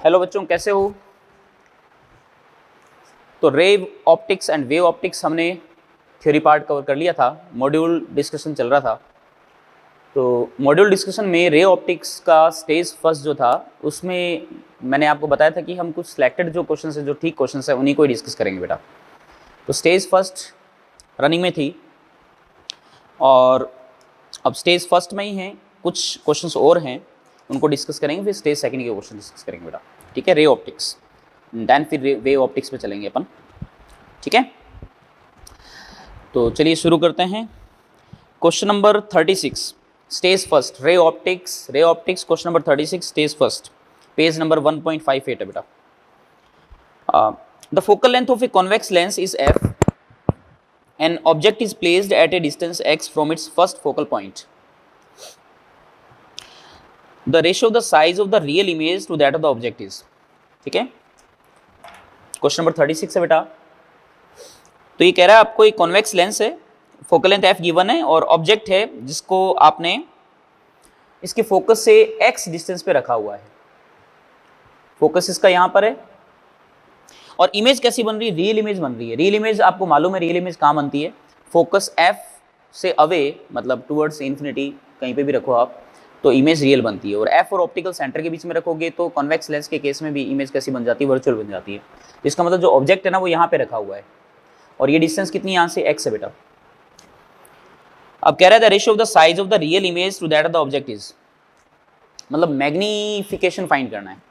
Hello बच्चों, कैसे हो? तो ray optics and wave optics हमने थ्योरी पार्ट कवर कर लिया था, मॉड्यूल डिस्कशन चल रहा था। तो मॉड्यूल डिस्कशन में रे ऑप्टिक्स का स्टेज फर्स्ट जो था उसमें मैंने आपको बताया था कि हम कुछ सिलेक्टेड जो क्वेश्चन है, जो ठीक क्वेश्चन है, उन्हीं को ही डिस्कस करेंगे बेटा। तो स्टेज फर्स्ट रनिंग में थी और अब स्टेज फर्स्ट में ही हैं, कुछ क्वेश्चंस और हैं, उनको डिस्कस करेंगे, फिर स्टेज सेकंड के क्वेश्चन डिस्कस करेंगे बेटा। ठीक है, रे ऑप्टिक्स, देन फिर वेव ऑप्टिक्स पे चलेंगे अपन। ठीक है, तो चलिए शुरू करते हैं। Question number 36 stage first ray optics question number 36 stage first, page number 1.58 है बेटा। The focal length of a convex lens is F, an object is placed at a distance x from its first focal point. The ratio of the size of the real image to that of the object is, ठीक है, question number 36 है बेटा। तो ये कह रहा है आपको एक कॉन्वेक्स लेंस है, फोकल लेंथ f गिवन है और ऑब्जेक्ट है जिसको आपने इसके फोकस से x डिस्टेंस पे रखा हुआ है। फोकस इसका यहां पर है और इमेज कैसी बन रही है? रियल इमेज बन रही है। रियल इमेज आपको मालूम है, रियल इमेज कहाँ बनती है? फोकस एफ से अवे, मतलब टुवर्ड्स इन्फिनिटी, कहीं पे भी रखो आप तो इमेज रियल बनती है। और एफ और ऑप्टिकल सेंटर के बीच में रखोगे तो कॉन्वेक्स लेंस के केस में भी इमेज कैसी बन जाती है? वर्चुअल बन जाती है। इसका मतलब जो ऑब्जेक्ट है ना वो यहाँ पे रखा हुआ है और ये डिस्टेंस कितनी यहाँ से एक्स है बेटा। अब कह रहा है the ratio of the size of the real image to that of the object is, मतलब मैग्निफिकेशन फाइंड करना है।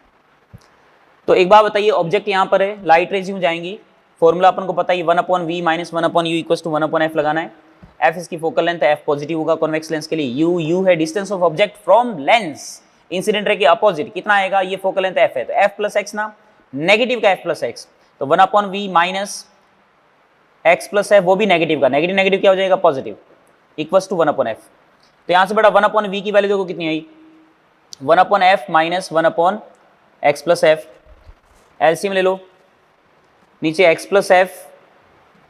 तो एक बार बताइए, ऑब्जेक्ट यहाँ पर है, लाइट रेज यूं जाएंगी, फॉर्मूला अपन को पता है 1/v minus 1/u equal to 1/f लगाना है। f इसकी फोकल लेंथ है, f पॉजिटिव होगा कॉन्वेक्स लेंस के लिए। u है distance of object from lens incident ray के अपोजिट, कितना आएगा? ये फोकल लेंथ f है तो f प्लस x ना, नेगेटिव का f प्लस x, तो 1/v minus x plus f, वो भी नेगेटिव का, नेगेटिव नेगेटिव क्या हो जाएगा? Positive, equal to 1/f। तो यहाँ से बेटा 1/v की वैल्यू देखो कितनी आई, 1/f minus 1/x plus f। LCM ले लो, नीचे x plus F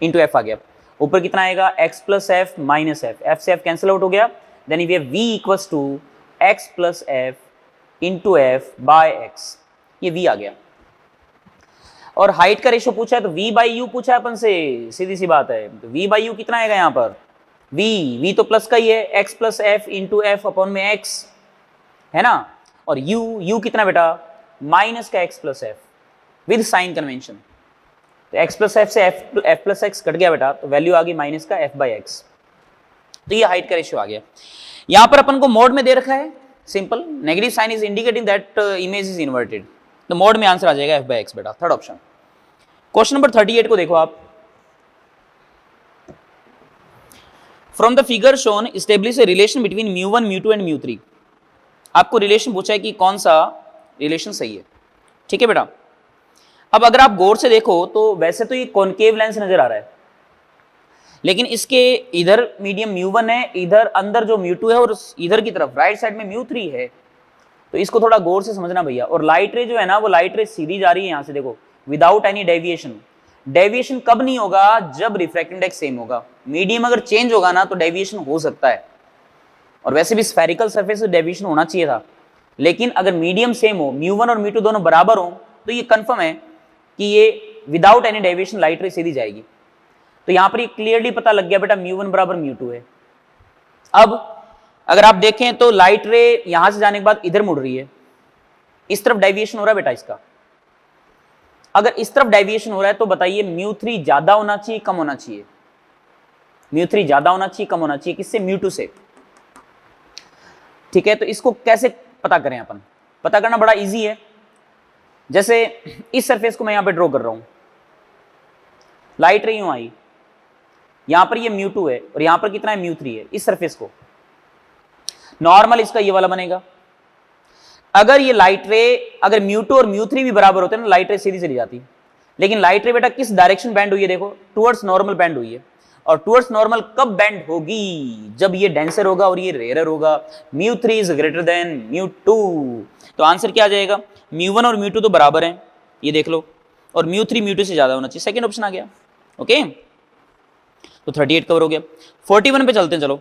into F आ गया, ऊपर कितना आएगा? x plus F minus F, F से एफ कैंसिल आउट हो गया, then we have v equals to x plus F into F by X, ये v आ गया। और हाइट का रेशो पूछा है तो v बाई यू पूछा है अपन से, सीधी सी बात है। तो v बाई यू कितना आएगा यहाँ पर? v तो प्लस का ही है, x plus F into F upon में x है ना, और u कितना बेटा? माइनस का x plus f with sign convention. तो x प्लस एफ से f प्लस एक्स कट गया बेटा, तो वैल्यू आ गई माइनस का f बाई एक्स। तो ये हाइट का रेशियो आ गया। यहां पर अपन को मोड में दे रखा है simple, negative sign is indicating that image is inverted, तो मोड में आंसर आ जाएगा f बाई एक्स बेटा, थर्ड ऑप्शन। क्वेश्चन नंबर 38 को देखो आप। From the figure shown establish a relation between μ1 μ2 and μ3। आपको रिलेशन पूछा है कि कौन सा रिलेशन सही है। ठीक है बेटा, अब अगर आप गौर से देखो तो वैसे तो ये कॉनकेव लेंस नजर आ रहा है, लेकिन इसके इधर मीडियम μ1 है, इधर अंदर जो μ2 है, और इधर की तरफ राइट साइड में μ3 है। तो इसको थोड़ा गौर से समझना भैया। और लाइट रे जो है ना, वो लाइट रे सीधी जा रही है यहाँ से, देखो, विदाउट एनी डेविएशन। डेविएशन कब नहीं होगा? जब रिफ्रैक्टिव इंडेक्स सेम होगा। मीडियम अगर चेंज होगा ना तो डेविएशन हो सकता है, और वैसे भी स्फेरिकल सरफेस से डेविएशन होना चाहिए था, लेकिन अगर मीडियम सेम हो, μ1 और μ2 दोनों बराबर हो, तो ये कंफर्म है कि ये विदाउट एनी डेविएशन लाइट रे सीधी जाएगी। तो यहां पर ये क्लियरली पता लग गया बेटा, μ1 बराबर μ2 है। अब अगर आप देखें तो लाइट रे यहां से जाने के बाद इधर मुड़ रही है, इस तरफ डेविएशन हो रहा है बेटा इसका। अगर इस तरफ डेविएशन हो रहा है तो बताइए μ3 ज्यादा होना चाहिए कम होना चाहिए? μ3 ज्यादा होना चाहिए कम होना चाहिए? किससे? μ2 से। ठीक है, तो इसको कैसे पता करें अपन? पता करना बड़ा इजी है। जैसे इस सरफेस को मैं यहां पे ड्रॉ कर रहा हूं, लाइट रे यूं आई, यहां पर ये μ2 है और यहां पर कितना है? μ3 है। इस सरफेस को नॉर्मल इसका ये वाला बनेगा। अगर ये लाइट रे, अगर μ2 और μ3 भी बराबर होते हैं ना, लाइट रे सीधी चली जाती है। लेकिन लाइट रे बेटा किस डायरेक्शन बैंड हुई है? देखो, टुवर्ड्स नॉर्मल बैंड हुई है। और टुवर्ड्स नॉर्मल कब बैंड होगी? जब ये डेंसर होगा और ये रेयर होगा। μ3 इज ग्रेटर देन μ2। तो आंसर क्या आ जाएगा? μ1 और μ2 तो बराबर हैं, ये देख लो, और μ3 μ2 से ज्यादा होना चाहिए। सेकंड ऑप्शन आ गया। ओके, तो 38 कवर हो गया। 41 पे चलते हैं, चलो।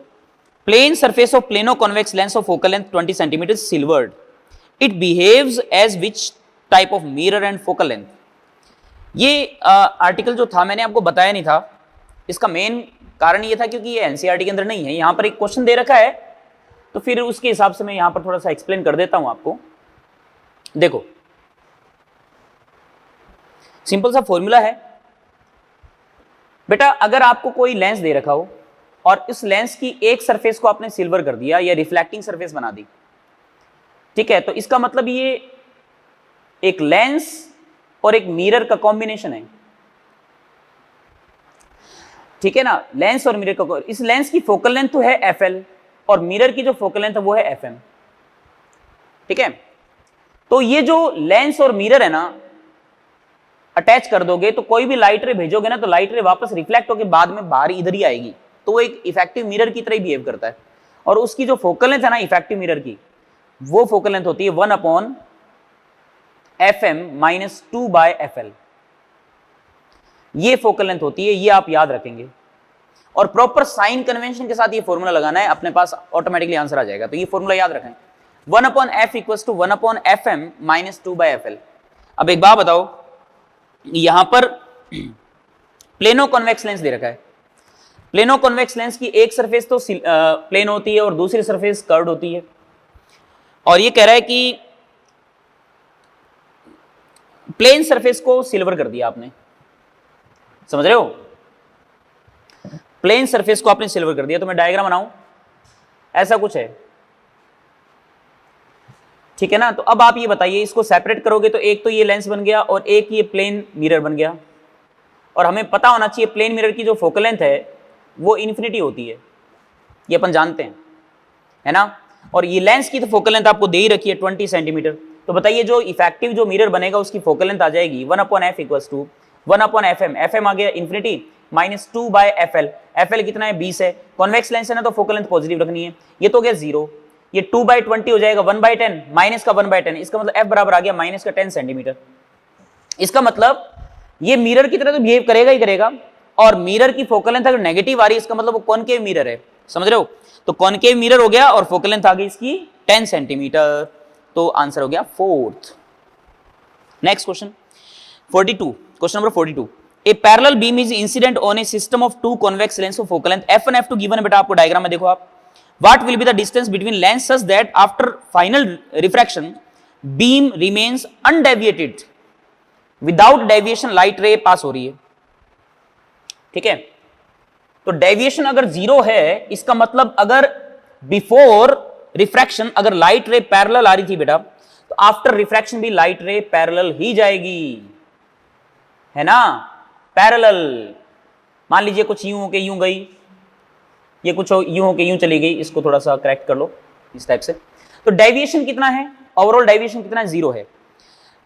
Plane surface of plano convex lens of focal length 20 centimetre silvered, it behaves as which type of mirror and focal length. ये आर्टिकल जो था मैंने आपको बताया नहीं था, इसका मेन कारण ये था क्योंकि ये एनसीईआरटी के अंदर नहीं है। यहां पर एक क्वेश्चन दे रखा है तो फिर उसके हिसाब से मैं यहां पर थोड़ा सा एक्सप्लेन कर देता हूं आपको। देखो सिंपल सा फॉर्मूला है बेटा, अगर आपको कोई लेंस दे रखा हो और इस लेंस की एक सरफेस को आपने सिल्वर कर दिया या रिफ्लेक्टिंग सरफेस बना दी, ठीक है, तो इसका मतलब ये एक लेंस और एक मिरर का कॉम्बिनेशन है, ठीक है ना। लेंस और मिरर का, इस लेंस की फोकल लेंथ तो है FL और मिरर की जो फोकल लेंथ है वो है FM, ठीक है। तो ये जो लेंस और मिरर है ना, अटैच कर दोगे तो कोई भी लाइट रे भेजोगे ना तो लाइट रे वापस रिफ्लेक्ट होकर बाद में बाहर इधर ही आएगी, तो वो एक इफेक्टिव मिरर की तरह बिहेव करता है। और उसकी जो फोकल लेंथ है ना इफेक्टिव मिरर की, वो फोकल लेंथ होती है 1/FM - 2/FL। ये फोकल लेंथ होती है, ये आप याद रखेंगे और प्रॉपर साइन कन्वेंशन के साथ ये फॉर्मूला लगाना है, अपने पास ऑटोमेटिकली आंसर आ जाएगा। तो ये फॉर्मूला याद रखें, 1/F = 1/FM - 2/FL। अब एक बात बताओ, यहां पर प्लेनो कॉन्वेक्स लेंस दे रखा है। प्लेनो कॉन्वेक्स लेंस की एक सरफेस तो प्लेन होती है और दूसरी सरफेस कर्व्ड होती है, और ये कह रहा है कि प्लेन सरफेस को सिल्वर कर दिया आपने, समझ रहे हो, प्लेन सरफेस को आपने सिल्वर कर दिया। तो मैं डायग्राम बनाऊं, ऐसा कुछ है, ठीक है ना। तो अब आप ये बताइए, इसको सेपरेट करोगे तो एक तो ये लेंस बन गया और एक ये प्लेन मिरर बन गया, और हमें पता होना चाहिए प्लेन मिरर की जो फोकल लेंथ है वो इन्फिनिटी होती है, ये अपन जानते हैं, है ना। और ये लेंस की तो फोकल लेंथ आपको दे ही रखी है 20 सेंटीमीटर। तो बताइए जो इफेक्टिव जो मिरर बनेगा उसकी फोकल लेंथ आ जाएगी 1/F = 1/FM, FM आ गया इन्फिनिटी - 2/FL। FL कितना है 20 है, कॉन्वेक्स लेंस है ना तो फोकल लेंथ पॉजिटिव रखनी है। ये तो हो गया 0, ये 2/20 हो जाएगा 1/10 माइनस का 1/10, इसका मतलब F बराबर आ गया -10 सेंटीमीटर। इसका मतलब ये मिरर की तरह तो बिहेव करेगा ही करेगा, और मिरर की फोकल लेंथ अगर नेगेटिव आ रही है इसका मतलब वो कॉनकेव मिरर है, समझ रहे हो। तो कॉनकेव मिरर हो गया और फोकल लेंथ आ गई इसकी 10 सेंटीमीटर, तो आंसर हो गया 4th। Next question 42, question number 42। A parallel beam is incident on a system of 2 convex lens of focal length F1 F2 given है बेटा, आपको डायग्राम में देखो आप। What will be the distance between lens such that after final refraction beam remains undeviated, without deviation light ray pass हो रही है, ठीक है। तो डेविएशन अगर 0 है इसका मतलब अगर बिफोर रिफ्रैक्शन अगर लाइट रे पैरेलल आ रही थी बेटा, तो आफ्टर रिफ्रैक्शन भी लाइट रे पैरेलल ही जाएगी, है ना, पैरेलल। मान लीजिए कुछ यूं होके यूं गई, ये कुछ यूं होके यूं चली गई, इसको थोड़ा सा करेक्ट कर लो इस टाइप से। तो डेविएशन कितना है, ओवरऑल डेविएशन कितना है, 0 है।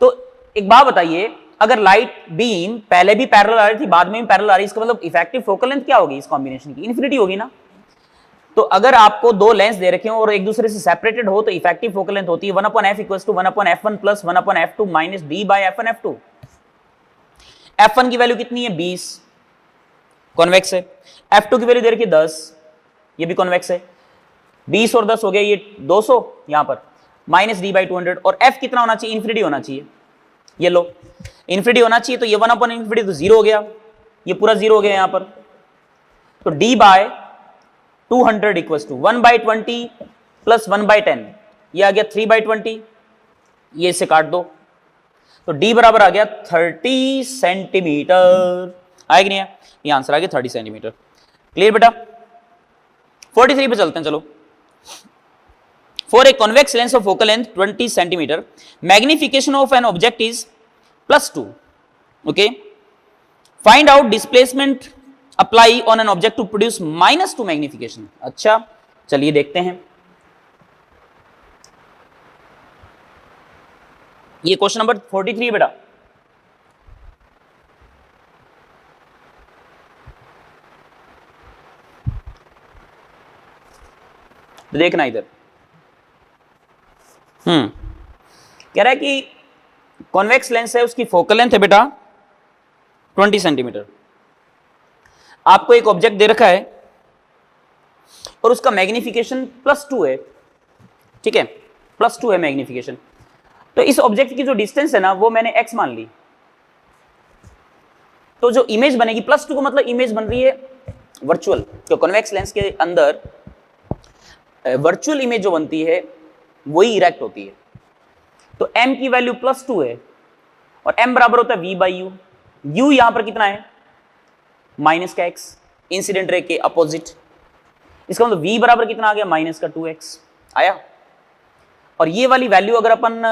तो एक बात बताइए, अगर लाइट बीम पहले भी पैरेलल आ रही थी बाद में भी पैरेलल आ रही है, इसका मतलब इफेक्टिव फोकल लेंथ क्या होगी इस कॉम्बिनेशन की, इन्फिनिटी होगी ना। तो अगर आपको दो लेंस दे रखे हो और एक दूसरे से सेपरेटेड हो तो इफेक्टिव फोकल लेंथ होती है 1/F = 1/F1 + 1/F2 - d/F1 F2। F1 की वैल्यू कितनी है 20, कॉन्वेक्स है। F2 की वैल्यू दे रखी है 10, ये भी कॉन्वेक्स है। 20 और 10 हो गया ये 200 यहां पर -d/200, और F कितना होना चाहिए, इन्फिनिटी होना चाहिए, ये लो इन्फिनिटी होना चाहिए। तो ये 1/∞ तो 0 हो गया, ये पूरा 0 हो गया यहां पर। तो d/200 = 1/20 + 1/10, ये आ गया 3/20, ये इसे काट दो तो d बराबर आ गया 30 सेंटीमीटर, आया कि नहीं आया, ये आंसर आ गया 30 सेंटीमीटर। क्लियर बेटा। 43 पे चलते हैं, चलो। For a convex lens of focal length 20 centimetre, magnification of an object is +2, okay. Find out displacement apply on an object to produce -2 magnification. अच्छा चलिए देखते हैं, ये क्वेश्चन नंबर 43 बेटा। तो देखना इधर, कह रहा है कि कॉन्वेक्स लेंस है, उसकी फोकल लेंथ है बेटा 20 सेंटीमीटर। आपको एक ऑब्जेक्ट दे रखा है और उसका मैग्निफिकेशन +2 है, ठीक है, +2 है मैग्निफिकेशन। तो इस ऑब्जेक्ट की जो डिस्टेंस है ना वो मैंने x मान ली, तो जो इमेज बनेगी +2 को मतलब इमेज बन रही है वर्चुअल, तो कॉन्वेक्स लेंस के अंदर वर्चुअल इमेज जो बनती है वही इरेक्ट होती है। तो m की वैल्यू +2 है और m बराबर होता है v/u। u यहां पर कितना है माइनस का x, इंसिडेंट रे के अपोजिट। इसका मतलब v बराबर कितना आ गया -2x आया। और ये वाली वैल्यू अगर अपन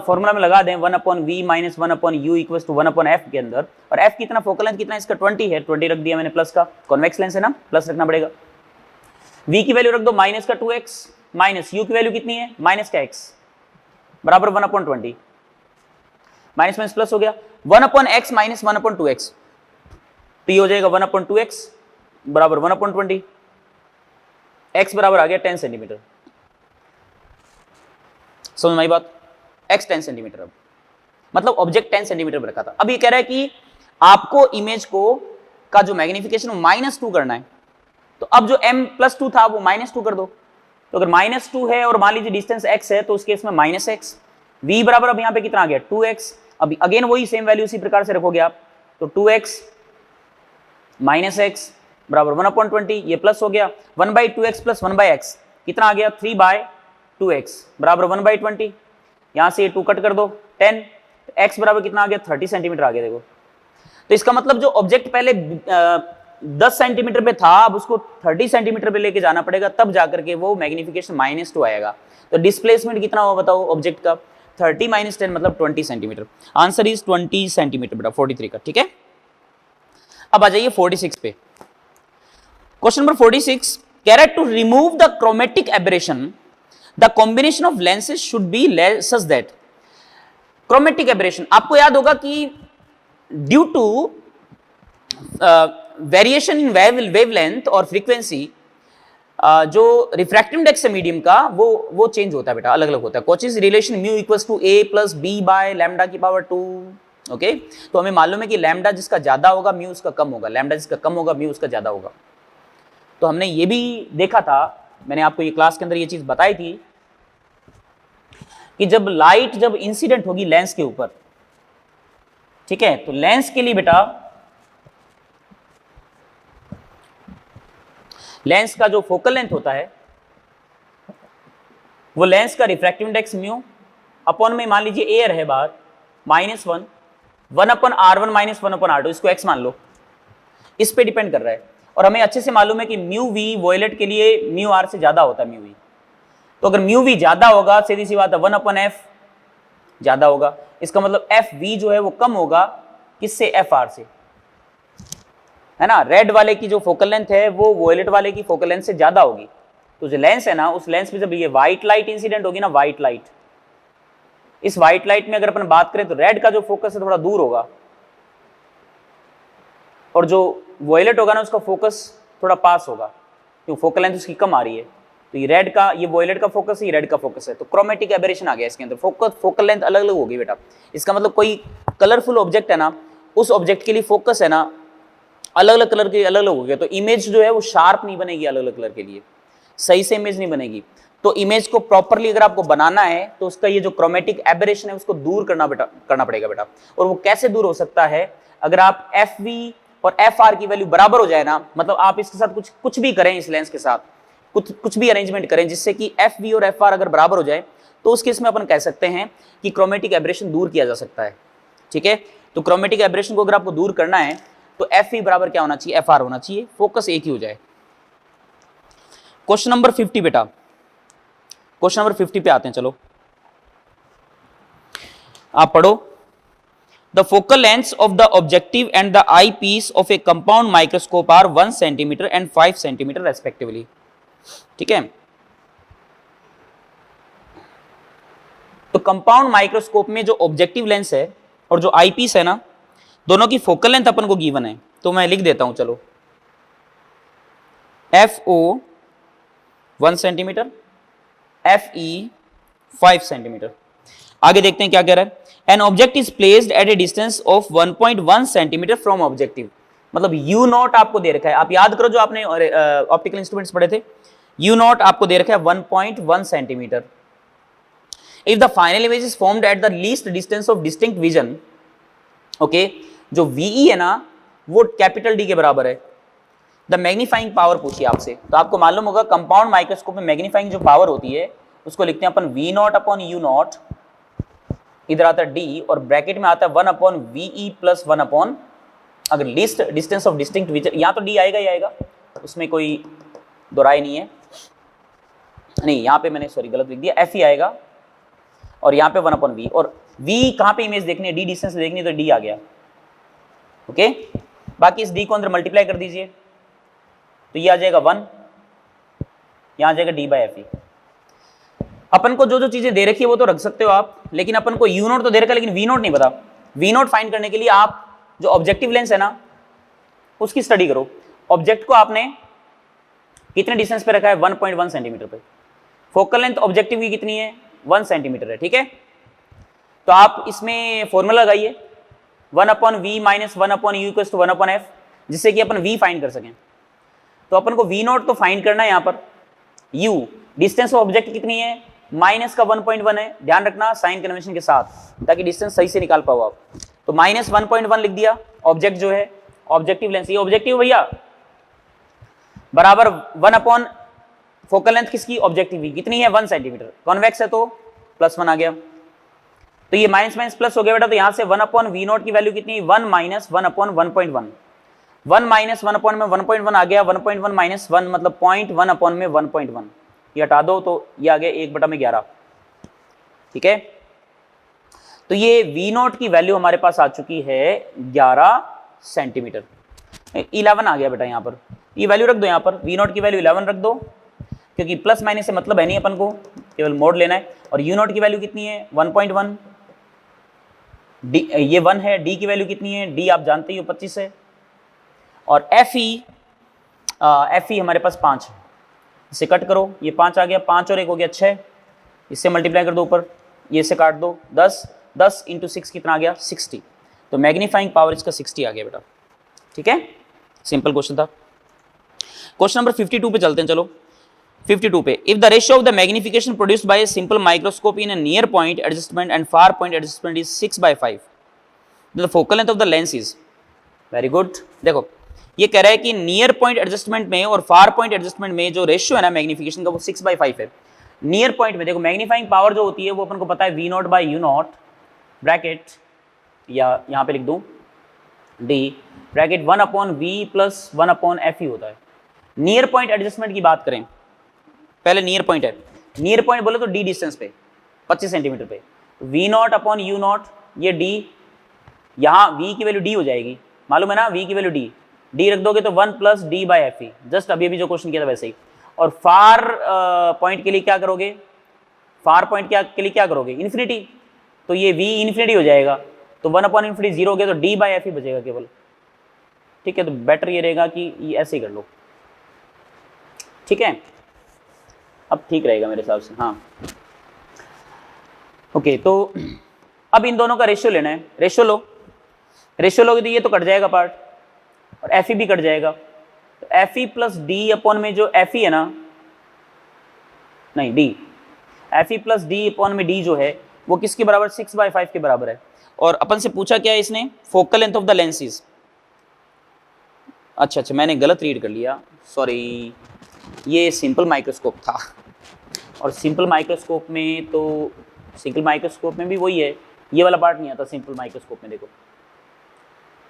फॉर्मूला में लगा दें 1/v - 1/u = 1/f के अंदर, और f कितना, फोकल लेंथ कितना इसका 20 है, 20 रख दिया मैंने प्लस का, कॉन्वेक्स लेंस है ना प्लस रखना पड़ेगा। v की वैल्यू रख दो -2x माइनस u की वैल्यू कितनी है -x बराबर 1/20, माइनस माइनस प्लस हो गया 1/x - 1/2x, तो ये हो जाएगा 1/2x बराबर 1/20, x बराबर आ गया 10 सेंटीमीटर। समझ में आई बात, x 10 सेंटीमीटर। अब मतलब ऑब्जेक्ट 10 सेंटीमीटर पर रखा था। अब ये कह रहा है कि आपको इमेज को का जो मैग्निफिकेशन -2 करना है, तो अब जो m+2 था वो -2 कर दो। तो अगर -2 है और मान लीजिए डिस्टेंस x है तो उस केस में -x, v बराबर अब यहाँ पे कितना आ गया 2x। अब अगेन वही सेम वैल्यू इसी प्रकार से रखोगे आप, तो 2x -x बराबर 1/20, ये प्लस हो गया 1/2x + 1/x कितना आ गया 3/2x बराबर 1/20, यहां से ये 2 कट कर दो 10, x बराबर कितना आ गया 30 सेंटीमीटर आ गया। देखो तो इसका मतलब जो ऑब्जेक्ट पहले 10 सेंटीमीटर पे था अब उसको 30 सेंटीमीटर पे लेके जाना पड़ेगा, तब जाकर के वो मैग्निफिकेशन -2 आएगा। तो डिस्प्लेसमेंट कितना होगा बताओ ऑब्जेक्ट का, 30 - 10 मतलब 20 सेंटीमीटर। आंसर इज 20 सेंटीमीटर बेटा 43 का, ठीक है। अब आ जाइए 46 पे। क्वेश्चन नंबर 46 कह रहा है to remove the chromatic aberration the combination of lenses should be such that. Chromatic aberration आपको याद होगा कि due to variation in wavelength और फ्रीक्वेंसी जो रिफ्रैक्टिव इंडेक्स है मीडियम का वो चेंज होता है बेटा, अलग अलग होता है। कोचीज relation mu = a + b/λ²। Okay, तो हमें मालूम है कि लैम्डा जिसका ज्यादा होगा म्यू उसका कम होगा, लैम्डा जिसका कम होगा म्यू उसका ज्यादा होगा। तो हमने ये भी देखा था, मैंने आपको ये क्लास के अंदर ये चीज बताई थी कि जब लाइट जब इंसिडेंट होगी लेंस के ऊपर, ठीक है, तो लेंस के लिए बेटा लेंस का जो फोकल लेंथ होता है वो लेंस का रिफ्रैक्टिव इंडेक्स म्यू अपॉन में मान लीजिए एयर है बाहर -1 1/r1 - 1/r2, इसको x मान लो, इस पे डिपेंड कर रहा है। और हमें अच्छे से मालूम है कि म्यू वी वॉयलेट के लिए म्यू आर से ज्यादा होता है म्यू वी। तो अगर म्यू वी ज्यादा होगा सीधी सी बात है 1/f ज्यादा होगा, इसका मतलब एफ वी जो है वो कम होगा किससे, एफ आर से, है ना। रेड वाले की जो फोकल लेंथ है वो वॉयलेट वाले की फोकल लेंथ से ज्यादा होगी। तो जो लेंस है ना उस लेंस पे जब ये व्हाइट लाइट इंसिडेंट होगी ना, व्हाइट लाइट, इस व्हाइट लाइट में अगर अपन बात करें तो रेड का जो फोकस है थोड़ा दूर होगा और जो वॉयलेट होगा ना उसका फोकस थोड़ा पास होगा, क्योंकि फोकल लेंथ उसकी कम आ रही है। तो ये रेड का, ये वॉयलेट का फोकस है, ये रेड का फोकस है, तो क्रोमेटिक एबरेशन आ गया इसके अंदर। फोकल लेंथ अलग अलग होगी बेटा। इसका मतलब कोई कलरफुल ऑब्जेक्ट है ना, उस ऑब्जेक्ट के लिए फोकस है ना अलग अलग कलर के अलग अलग हो गया, तो इमेज जो है वो शार्प नहीं बनेगी, अलग अलग कलर के लिए सही से इमेज नहीं बनेगी। तो इमेज को प्रॉपरली अगर आपको बनाना है तो उसका ये जो क्रोमेटिक एबरेशन है उसको दूर करना पड़ेगा बेटा। और वो कैसे दूर हो सकता है, अगर आप एफ वी और एफ आर की वैल्यू बराबर हो जाए ना, मतलब आप इसके साथ कुछ भी करें, इस लेंस के साथ कुछ भी अरेंजमेंट करें जिससे कि एफ वी और एफ आर अगर बराबर हो जाए, तो उस केस में अपन कह सकते हैं कि क्रोमेटिक एबरेशन दूर किया जा सकता है, ठीक है। तो क्रोमेटिक एबरेशन को अगर आपको दूर करना है तो एफ वी बराबर क्या होना चाहिए, एफ आर होना चाहिए, फोकस एक ही हो जाए। क्वेश्चन नंबर 50 बेटा, क्वेश्चन नंबर 50 पे आते हैं, चलो आप पढ़ो। The focal length of the objective and the eyepiece of a compound microscope are 1 centimetre and 5 centimetre respectively, ठीक है। तो कंपाउंड माइक्रोस्कोप में जो ऑब्जेक्टिव लेंस है और जो आई पीस है ना, दोनों की फोकल लेंथ अपन को गिवन है, तो मैं लिख देता हूं, चलो f o 1 centimetre, f e 5 centimetre. आगे देखते हैं क्या कह रहा है। An object is placed at a distance of 1.1 centimetre from objective, मतलब यू नॉट आपको दे रखा है, आप याद करो जो आपने ऑप्टिकल इंस्ट्रूमेंट्स पढ़े थे, यू नॉट आपको दे रखा है 1.1 centimetre. If the final image is formed at the least distance of distinct vision, okay, जो VE है ना वो कैपिटल D के बराबर है। द मैग्नीफाइंग पावर पूछिए आपसे, तो आपको मालूम होगा कंपाउंड माइक्रोस्कोप में मैग्नीफाइंग जो पावर होती है उसको लिखते हैं अपन V0 अपॉन U0, इधर आता है D और ब्रैकेट में आता है 1 अपॉन VE प्लस 1 अपॉन, अगर least distance of distinct vision, यहाँ तो D आएगा ही आएगा, उसमें कोई दो राय नहीं है, नहीं यहाँ पे मैंने सॉरी गलत लिख दिया, FE आएगा और यहाँ पे 1 अपॉन V, और V कहाँ पे इमेज देखनी है, D डिस्टेंस देखनी है तो D आ गया, ओके। बाकी इस D को अंदर मल्टीप्लाई कर दीजिए तो ये आ जाएगा 1, यहाँ आ जाएगा D बाई FE। अपन को जो जो चीजें दे रखी है वो तो रख सकते हो आप, लेकिन अपन को U0 तो दे रखा है लेकिन V0 नहीं पता। V0 फाइंड करने के लिए आप जो ऑब्जेक्टिव लेंस है ना उसकी स्टडी करो। ऑब्जेक्ट को आपने कितने डिस्टेंस पे रखा है, 1.1 सेंटीमीटर पे। फोकल लेंथ ऑब्जेक्टिव की कितनी है, 1 सेंटीमीटर है, ठीक है। तो आप इसमें फॉर्मूला लगाइए 1 upon V minus 1 upon U equals to 1 upon F, जिससे कि अपन V फाइंड कर सकें। तो अपन को V0 तो फाइंड करना है, यहाँ पर U डिस्टेंस ऑफ ऑब्जेक्ट कितनी है, माइनस का 1.1 है, ध्यान रखना साइन कन्वेंशन के साथ ताकि डिस्टेंस सही से निकाल पाओ आप। तो माइनस 1.1 लिख दिया, ऑब्जेक्ट जो है ऑब्जेक्टिव लेंस, ये ऑब्जेक्टिव भैया बराबर 1 अपॉन फोकल लेंथ किसकी, ऑब्जेक्टिव की कितनी है 1 सेंटीमीटर, कॉन्वेक्स है तो +1 आ गया। तो ये माइनस माइनस प्लस हो गया बेटा, तो यहां से 1 अपॉन V0 की वैल्यू कितनी, 1 माइनस 1 अपॉन 1.1, 1 माइनस 1 अपॉन में 1.1 आ गया, 1.1 माइनस 1 मतलब 0.1 अपॉन में 1.1, ये हटा दो तो ये आ गया 1/11, ठीक है। तो ये V0 की वैल्यू हमारे पास आ चुकी है 11 सेंटीमीटर, 11 आ गया बेटा, यहाँ पर ये वैल्यू रख दो, यहाँ पर V0 की वैल्यू 11 रख दो, क्योंकि प्लस माइनस से मतलब है नहीं, अपन को केवल मोड लेना है। और U0 की वैल्यू कितनी है 1.1, D ये 1 है, D की वैल्यू कितनी है, D आप जानते ही हो 25 है, और FE हमारे पास 5 है, इसे कट करो, ये 5 आ गया, 5 और 1 हो गया 6, इससे मल्टीप्लाई कर दो ऊपर, ये से काट दो 10, 10 इंटू 6 कितना आ गया 60, तो मैग्नीफाइंग पावर इसका 60 आ गया बेटा, ठीक है। सिंपल क्वेश्चन था। क्वेश्चन नंबर 52 पे चलते हैं, चलो 52 पे, if the ratio of the magnification produced bye a simple microscope in a near point adjustment and far point adjustment is 6/5, the focal length of the lens is, very good. देखो ये कह रहा है कि नियर पॉइंट एडजस्टमेंट में और far point adjustment में जो रेशियो है ना मैग्निफिकेशन का वो 6/5 है। नियर पॉइंट में देखो मैग्नीफाइंग पावर जो होती है वो अपन को पता है V0 बाई U0 ब्रैकेट, या यहाँ पे लिख दूँ D bracket 1 upon V plus 1 upon FE होता है। नियर पॉइंट एडजस्टमेंट की बात करें, पहले नियर पॉइंट है, नियर पॉइंट बोले तो D डिस्टेंस पे 25 सेंटीमीटर पे, V0 अपॉन U0 ये D, यहाँ V की वैल्यू D हो जाएगी, मालूम है ना V की वैल्यू D रख दोगे तो 1 plus D by FE, just अभी अभी जो क्वेश्चन किया था वैसे ही। और फार पॉइंट के लिए क्या करोगे, फार पॉइंट के लिए क्या करोगे, इन्फिनिटी, तो ये V इन्फिनिटी हो जाएगा, तो 1 अपॉन इन्फिनिटी 0 हो गया, तो D बाई FE बचेगा केवल, ठीक है। तो बेटर ये रहेगा कि ये ऐसे ही कर लो, ठीक है, अब ठीक रहेगा मेरे हिसाब से, हाँ ओके। तो अब इन दोनों का रेशियो लेना है, रेशियो लोगे तो ये तो कट जाएगा पार्ट और FE भी कट जाएगा, तो FE प्लस D अपॉन में जो FE है ना, नहीं D, FE plus D upon में D जो है वो किसके बराबर, 6/5 के बराबर है। और अपन से पूछा क्या है इसने, focal length of the lenses, अच्छा मैंने गलत रीड कर लिया, सॉरी, ये सिंपल माइक्रोस्कोप था, और सिंपल माइक्रोस्कोप में तो सिंपल माइक्रोस्कोप में भी वही है, ये वाला पार्ट नहीं आता सिंपल माइक्रोस्कोप में, देखो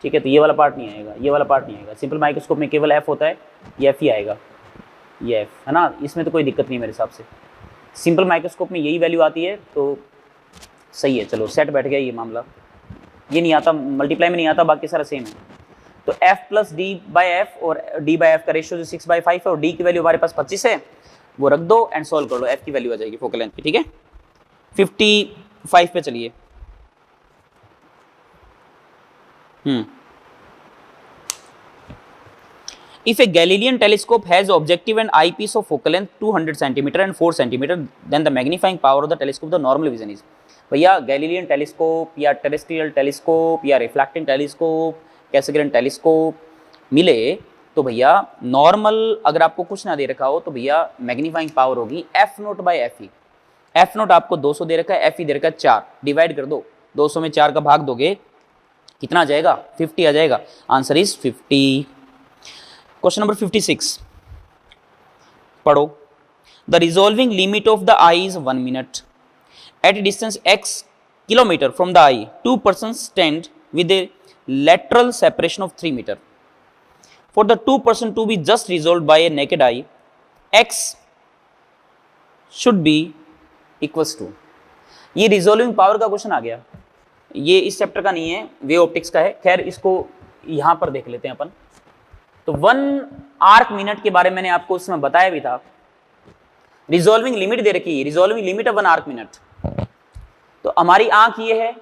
ठीक है, तो ये वाला पार्ट नहीं आएगा, ये वाला पार्ट नहीं आएगा, सिंपल माइक्रोस्कोप में केवल F होता है, ये FE आएगा, ये F है ना, इसमें तो कोई दिक्कत नहीं मेरे हिसाब से, सिंपल माइक्रोस्कोप में यही वैल्यू आती है, तो सही है, चलो सेट बैठ गया ये मामला, ये नहीं आता, मल्टीप्लाई में नहीं आता, बाकी सारा सेम है। तो F plus D by F और D बाई F का रेशियो जो 6/5 है, और D की वैल्यू हमारे पास 25 है, वो रख दो एंड सॉल्व कर लो, F की वैल्यू आ जाएगी फोकल लेंथ की, ठीक है। 55 पे चलिए, If a Galilean telescope has objective and eyepiece of focal length 200 cm and 4 cm, then the magnifying power of the telescope, the normal vision is, भैया Galilean telescope या terrestrial telescope या reflecting telescope, कैसेग्रेन telescope मिले तो भैया normal, अगर आपको कुछ ना दे रखा हो तो भैया मैग्नीफाइंग पावर होगी F0 by FE। F note आपको 200 दे रखा है, एफ ही दे रखा है 4, डिवाइड कर दो, 200 में 4 का भाग दोगे कितना आ जाएगा, 50 आ जाएगा, आंसर इज 50। क्वेश्चन नंबर 56 पढ़ो। The resolving limit of the I is 1 minute at distance x kilometre from the I, 2 persons stand with a lateral separation of 3 meter. For the 2 person to be just resolved by a naked eye, x should be equals to, ये resolving power का question आ गया, ये इस chapter का नहीं है, वे optics का है, खैर इसको यहां पर देख लेते हैं अपन। तो 1 आर्क मिनट के बारे में मैंने आपको उसमें बताया भी था, रिजोल्विंग लिमिट दे रखी है, resolving limit of 1 arc minute. तो हमारी आंख ये है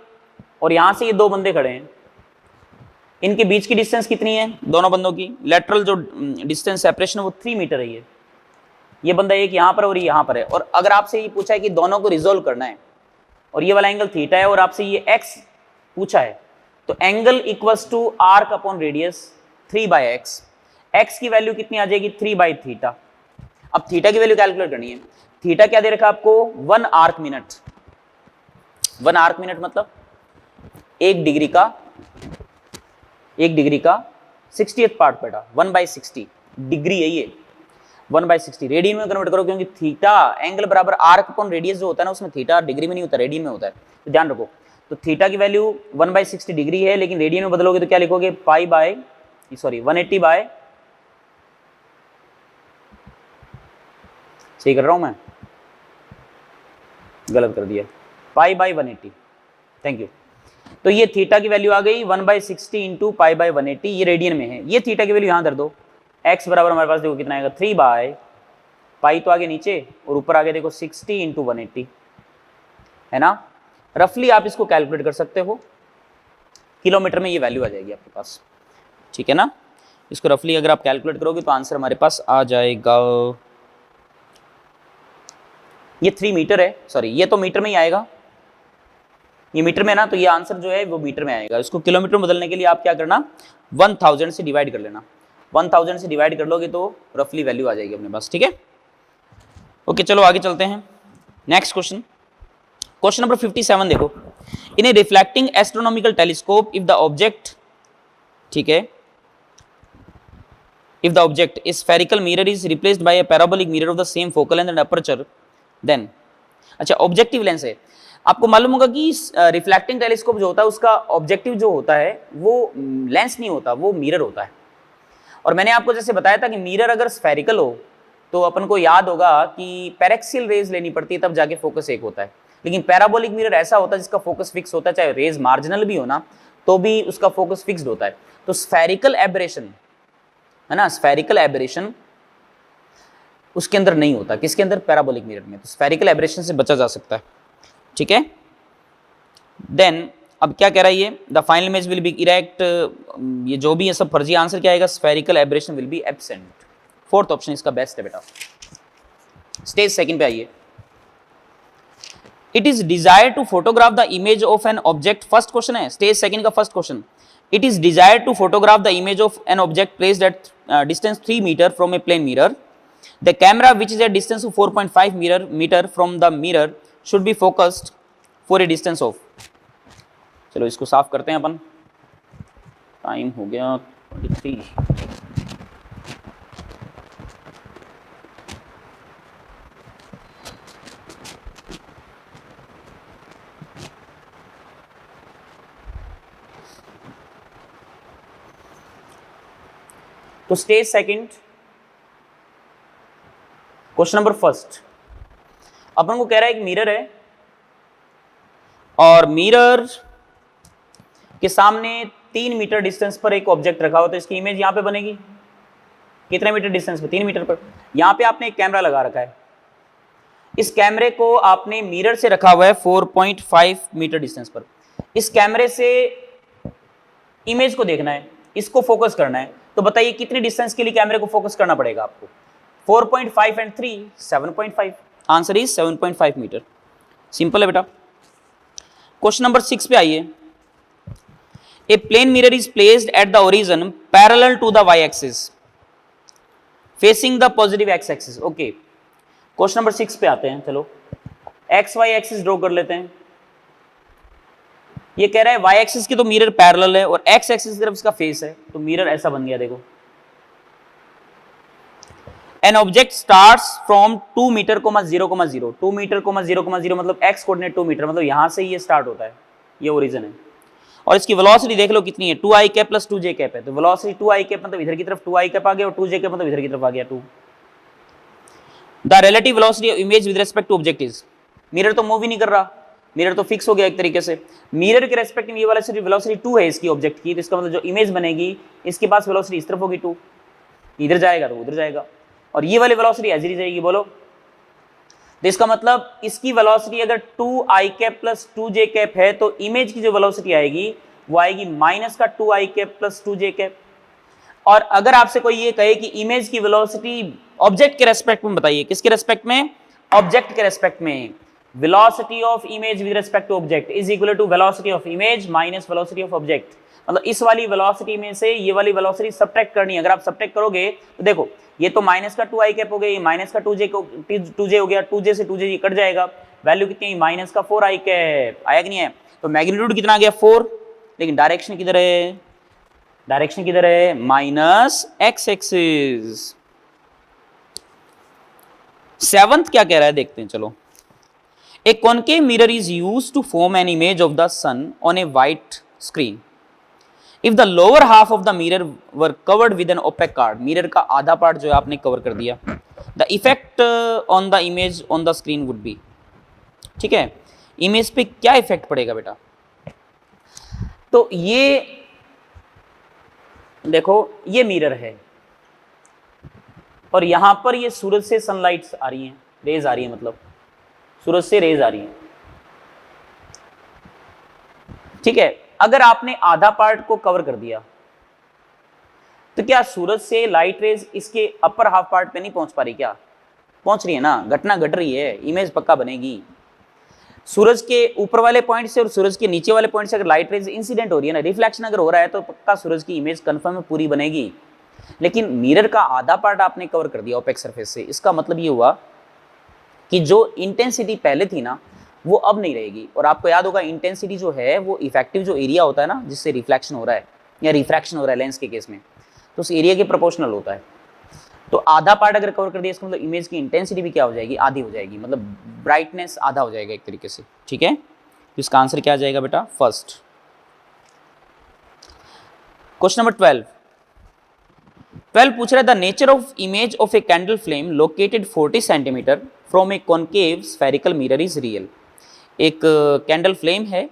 और यहां से ये 2 बंदे खड़े हैं, इनके बीच की डिस्टेंस कितनी है, दोनों बंदों की लेटरल जो डिस्टेंस सेपरेशन है वो 3 मीटर है। ये बंदा एक यहां पर और ये यहां पर है, और अगर आपसे ये पूछा है कि दोनों को रिजोल्व करना है और ये वाला एंगल थीटा है और आपसे ये x पूछा है, तो angle equals to arc upon radius 3/x, x की वैल्यू कितनी आ जाएगी 3/थीटा। अब थीटा की वैल्यू कैलकुलेट करनी है, थीटा क्या दे रखा आपको 1 आर्क मिनट, 1 आर्क मिनट मतलब 1 डिग्री का 60th पार्ट बेटा, 1/60 डिग्री है ये, 1/60 रेडियन में कन्वर्ट करो, क्योंकि थीटा एंगल बराबर आर्क अपॉन रेडियस जो होता है ना, उसमें थीटा डिग्री में नहीं होता, रेडियन में होता है, तो ध्यान रखो। तो थीटा की वैल्यू 1/60 डिग्री है, लेकिन रेडियन में बदलोगे तो क्या लिखोगे 180 बाय, सही कर रहा हूं मैं, गलत कर दिया, π/180, थैंक यू। तो ये थीटा की वैल्यू आ गई 1/60 इंटू π/180, ये रेडियन में है, ये थीटा की वैल्यू यहां धर दो, x बराबर हमारे पास देखो कितना आएगा 3/π, तो आगे नीचे और ऊपर आगे देखो 60 इंटू 180 है ना। रफली आप इसको कैलकुलेट कर सकते हो, किलोमीटर में ये वैल्यू आ जाएगी आपके पास, ठीक है ना। इसको रफली अगर आप कैलकुलेट करोगे तो आंसर हमारे पास आ जाएगा, ये 3 मीटर है, सॉरी ये तो मीटर में ही आएगा, ये मीटर में है ना, तो ये आंसर जो है वो मीटर में आएगा। इसको किलोमीटर में बदलने के लिए आप क्या करना, 1000 से डिवाइड कर लेना, 1000 से डिवाइड कर लोगे तो रफली वैल्यू आ जाएगी अपने पास, ठीक है। ओके चलो आगे चलते हैं, नेक्स्ट क्वेश्चन, क्वेश्चन नंबर 57 देखो। In a reflecting astronomical telescope if the object, ठीक है, if the object is spherical mirror is replaced by a parabolic mirror of the same focal length and aperture, then, अच्छा objective lens है, आपको मालूम होगा कि reflecting telescope जो होता है उसका ऑब्जेक्टिव जो होता है वो लेंस नहीं होता, वो मिरर होता है। और मैंने आपको जैसे बताया था कि मिरर अगर स्फेरिकल हो तो अपन को याद होगा कि पैरेक्सियल रेज लेनी पड़ती है, तब जाके फोकस एक होता है, लेकिन पैराबोलिक मिरर ऐसा होता है जिसका फोकस फिक्स होता है, चाहे रेज मार्जिनल भी हो ना तो भी उसका फोकस फिक्स्ड होता है। तो स्फेरिकल एबरेशन है ना, स्फेरिकल एबरेशन उसके अंदर नहीं होता, किसके अंदर, पैराबोलिक मिरर में, तो स्फेरिकल एबरेशन से बचा जा सकता है, ठीक है। देन अब क्या कह रहा है ये, the final image will be erect, ये जो भी है सब फर्जी, आंसर क्या आएगा, spherical aberration will be absent, fourth option इसका बेस्ट है बेटा। स्टेज सेकंड पे आइए, it is desire to photograph the image of an object, first question है स्टेज सेकंड का first question, it is desire to photograph the image of an object placed at distance 3 metre from a plane mirror, the camera which is at distance of 4.5 metre from the mirror should be focused for a distance of, चलो इसको साफ करते हैं अपन, time हो गया 23। तो stage second question number first, अपन को कह रहा है एक मिरर है और मिरर के सामने 3 मीटर डिस्टेंस पर एक ऑब्जेक्ट रखा हो, तो इसकी इमेज यहां पे बनेगी कितने मीटर डिस्टेंस पर, 3 मीटर पर। यहां पे आपने एक कैमरा लगा रखा है, इस कैमरे को आपने मिरर से रखा हुआ है 4.5 मीटर डिस्टेंस पर, इस कैमरे से इमेज को देखना है, इसको फोकस करना है, तो बताइए कितनी डिस्टेंस के लिए कैमरे को फोकस करना पड़ेगा आपको, 4.5 and 3 7.5, answer is 7.5 metre, simple है बेटा। क्वेश्चन नंबर 6 पे आइए, a plane mirror is placed at the origin parallel to the Y axis facing the positive X axis, okay. Question number 6 पे आते हैं, चलो एक्स वाई एक्सिस ड्रॉ कर लेते हैं। ये कह रहा है वाई एक्सिस की तो मिरर पैरेलल है और एक्स एक्सिस की तरफ इसका फेस है, तो मिरर ऐसा बन गया। देखो an object starts from 2 metre, 0,0 2 metre, 0,0 मतलब एक्स कोऑर्डिनेट 2 मीटर, मतलब यहां से ये स्टार्ट होता है, ये ओरिजिन है। और इसकी वेलोसिटी देख लो कितनी है, 2i cap plus 2j cap है, तो वेलोसिटी 2i कैप मतलब इधर की तरफ 2i कैप आ गया और 2j कैप मतलब इधर की तरफ आ गया 2। The relative velocity of image with respect to object is, mirror तो मूव ही नहीं कर रहा, मिरर तो फिक्स हो गया एक तरीके से। मिरर के रेस्पेक्ट में ये वाला सिर्फ वेलोसिटी 2 है इसकी ऑब्जेक्ट की, तो इसका मतलब जो इमेज बनेगी इसके पास वेलोसिटी इस तरफ होगी 2, इधर जाएगा तो उधर जाएगा, और ये वाली वेलोसिटी ऐसी ही जाएगी। बोलो तो इसका मतलब इसकी वेलोसिटी अगर 2i cap plus 2j cap है तो इमेज की जो वेलोसिटी आएगी वो आएगी माइनस का 2i cap plus 2j cap. और अगर आपसे कोई ये कहे कि इमेज की वेलोसिटी ऑब्जेक्ट के रेस्पेक्ट में बताइए, किसके रेस्पेक्ट में, ऑब्जेक्ट के रेस्पेक्ट में, velocity of image with respect to object is equal to velocity of image minus velocity of object, मतलब इस वाली वेलोसिटी में से ये वाली वेलोसिटी सब्ट्रैक्ट करनी है। अगर आप सब्ट्रैक्ट करोगे तो देखो ये तो माइनस का 2i कैप हो गया, ये माइनस का 2j हो गया, 2j से 2j कट जाएगा, वैल्यू कितनी है, माइनस का 4i कैप आया कि नहीं है, तो मैग्नीट्यूड कितना आ गया 4, लेकिन डायरेक्शन किधर है, डायरेक्शन किधर है, माइनस एक्स एक्सिस। सेवंथ क्या कह रहा है देखते हैं, चलो। A concave mirror is used to form an image of the sun on a white screen if the lower half of the mirror were covered with an opaque card, mirror का आधा part जो है आपने cover कर दिया, the effect on the image on the screen would be, ठीक है, image पे क्या इफेक्ट पड़ेगा बेटा। तो ये देखो ये मिरर है और यहां पर ये सूरज से सनलाइट आ रही है, रेज आ रही है, मतलब सूरज से रेज आ रही है, ठीक है। अगर आपने आधा पार्ट को कवर कर दिया तो क्या सूरज से लाइट रेज इसके अपर हाफ पार्ट पे नहीं पहुंच पा रही, क्या पहुंच रही है ना, घटना घट रही है, इमेज पक्का बनेगी। सूरज के ऊपर वाले पॉइंट से और सूरज के नीचे वाले पॉइंट से अगर लाइट रेज इंसिडेंट हो रही है ना, रिफ्लेक्शन अगर हो रहा है तो पक्का सूरज की इमेज कंफर्म पूरी बनेगी। लेकिन मिरर का आधा पार्ट आपने कवर कर दिया ओपेक सरफेस से, इसका मतलब ये हुआ कि जो इंटेंसिटी पहले थी ना वो अब नहीं रहेगी। और आपको याद होगा इंटेंसिटी जो है वो इफेक्टिव जो एरिया होता है ना जिससे रिफ्लेक्शन हो रहा है या रिफ्रैक्शन हो रहा है लेंस के केस में, तो उस एरिया के प्रोपोर्शनल होता है। तो आधा पार्ट अगर कवर कर दिया इसका मतलब इमेज की इंटेंसिटी भी क्या हो जाएगी, आधी हो जाएगी, मतलब ब्राइटनेस आधा हो जाएगा एक तरीके से, ठीक है। तो इसका आंसर क्या आ जाएगा बेटा, फर्स्ट। क्वेश्चन नंबर 12 पूछ रहा है the nature of image of a candle flame located 40 centimetre from A concave spherical mirror is real. एक कैंडल फ्लेम है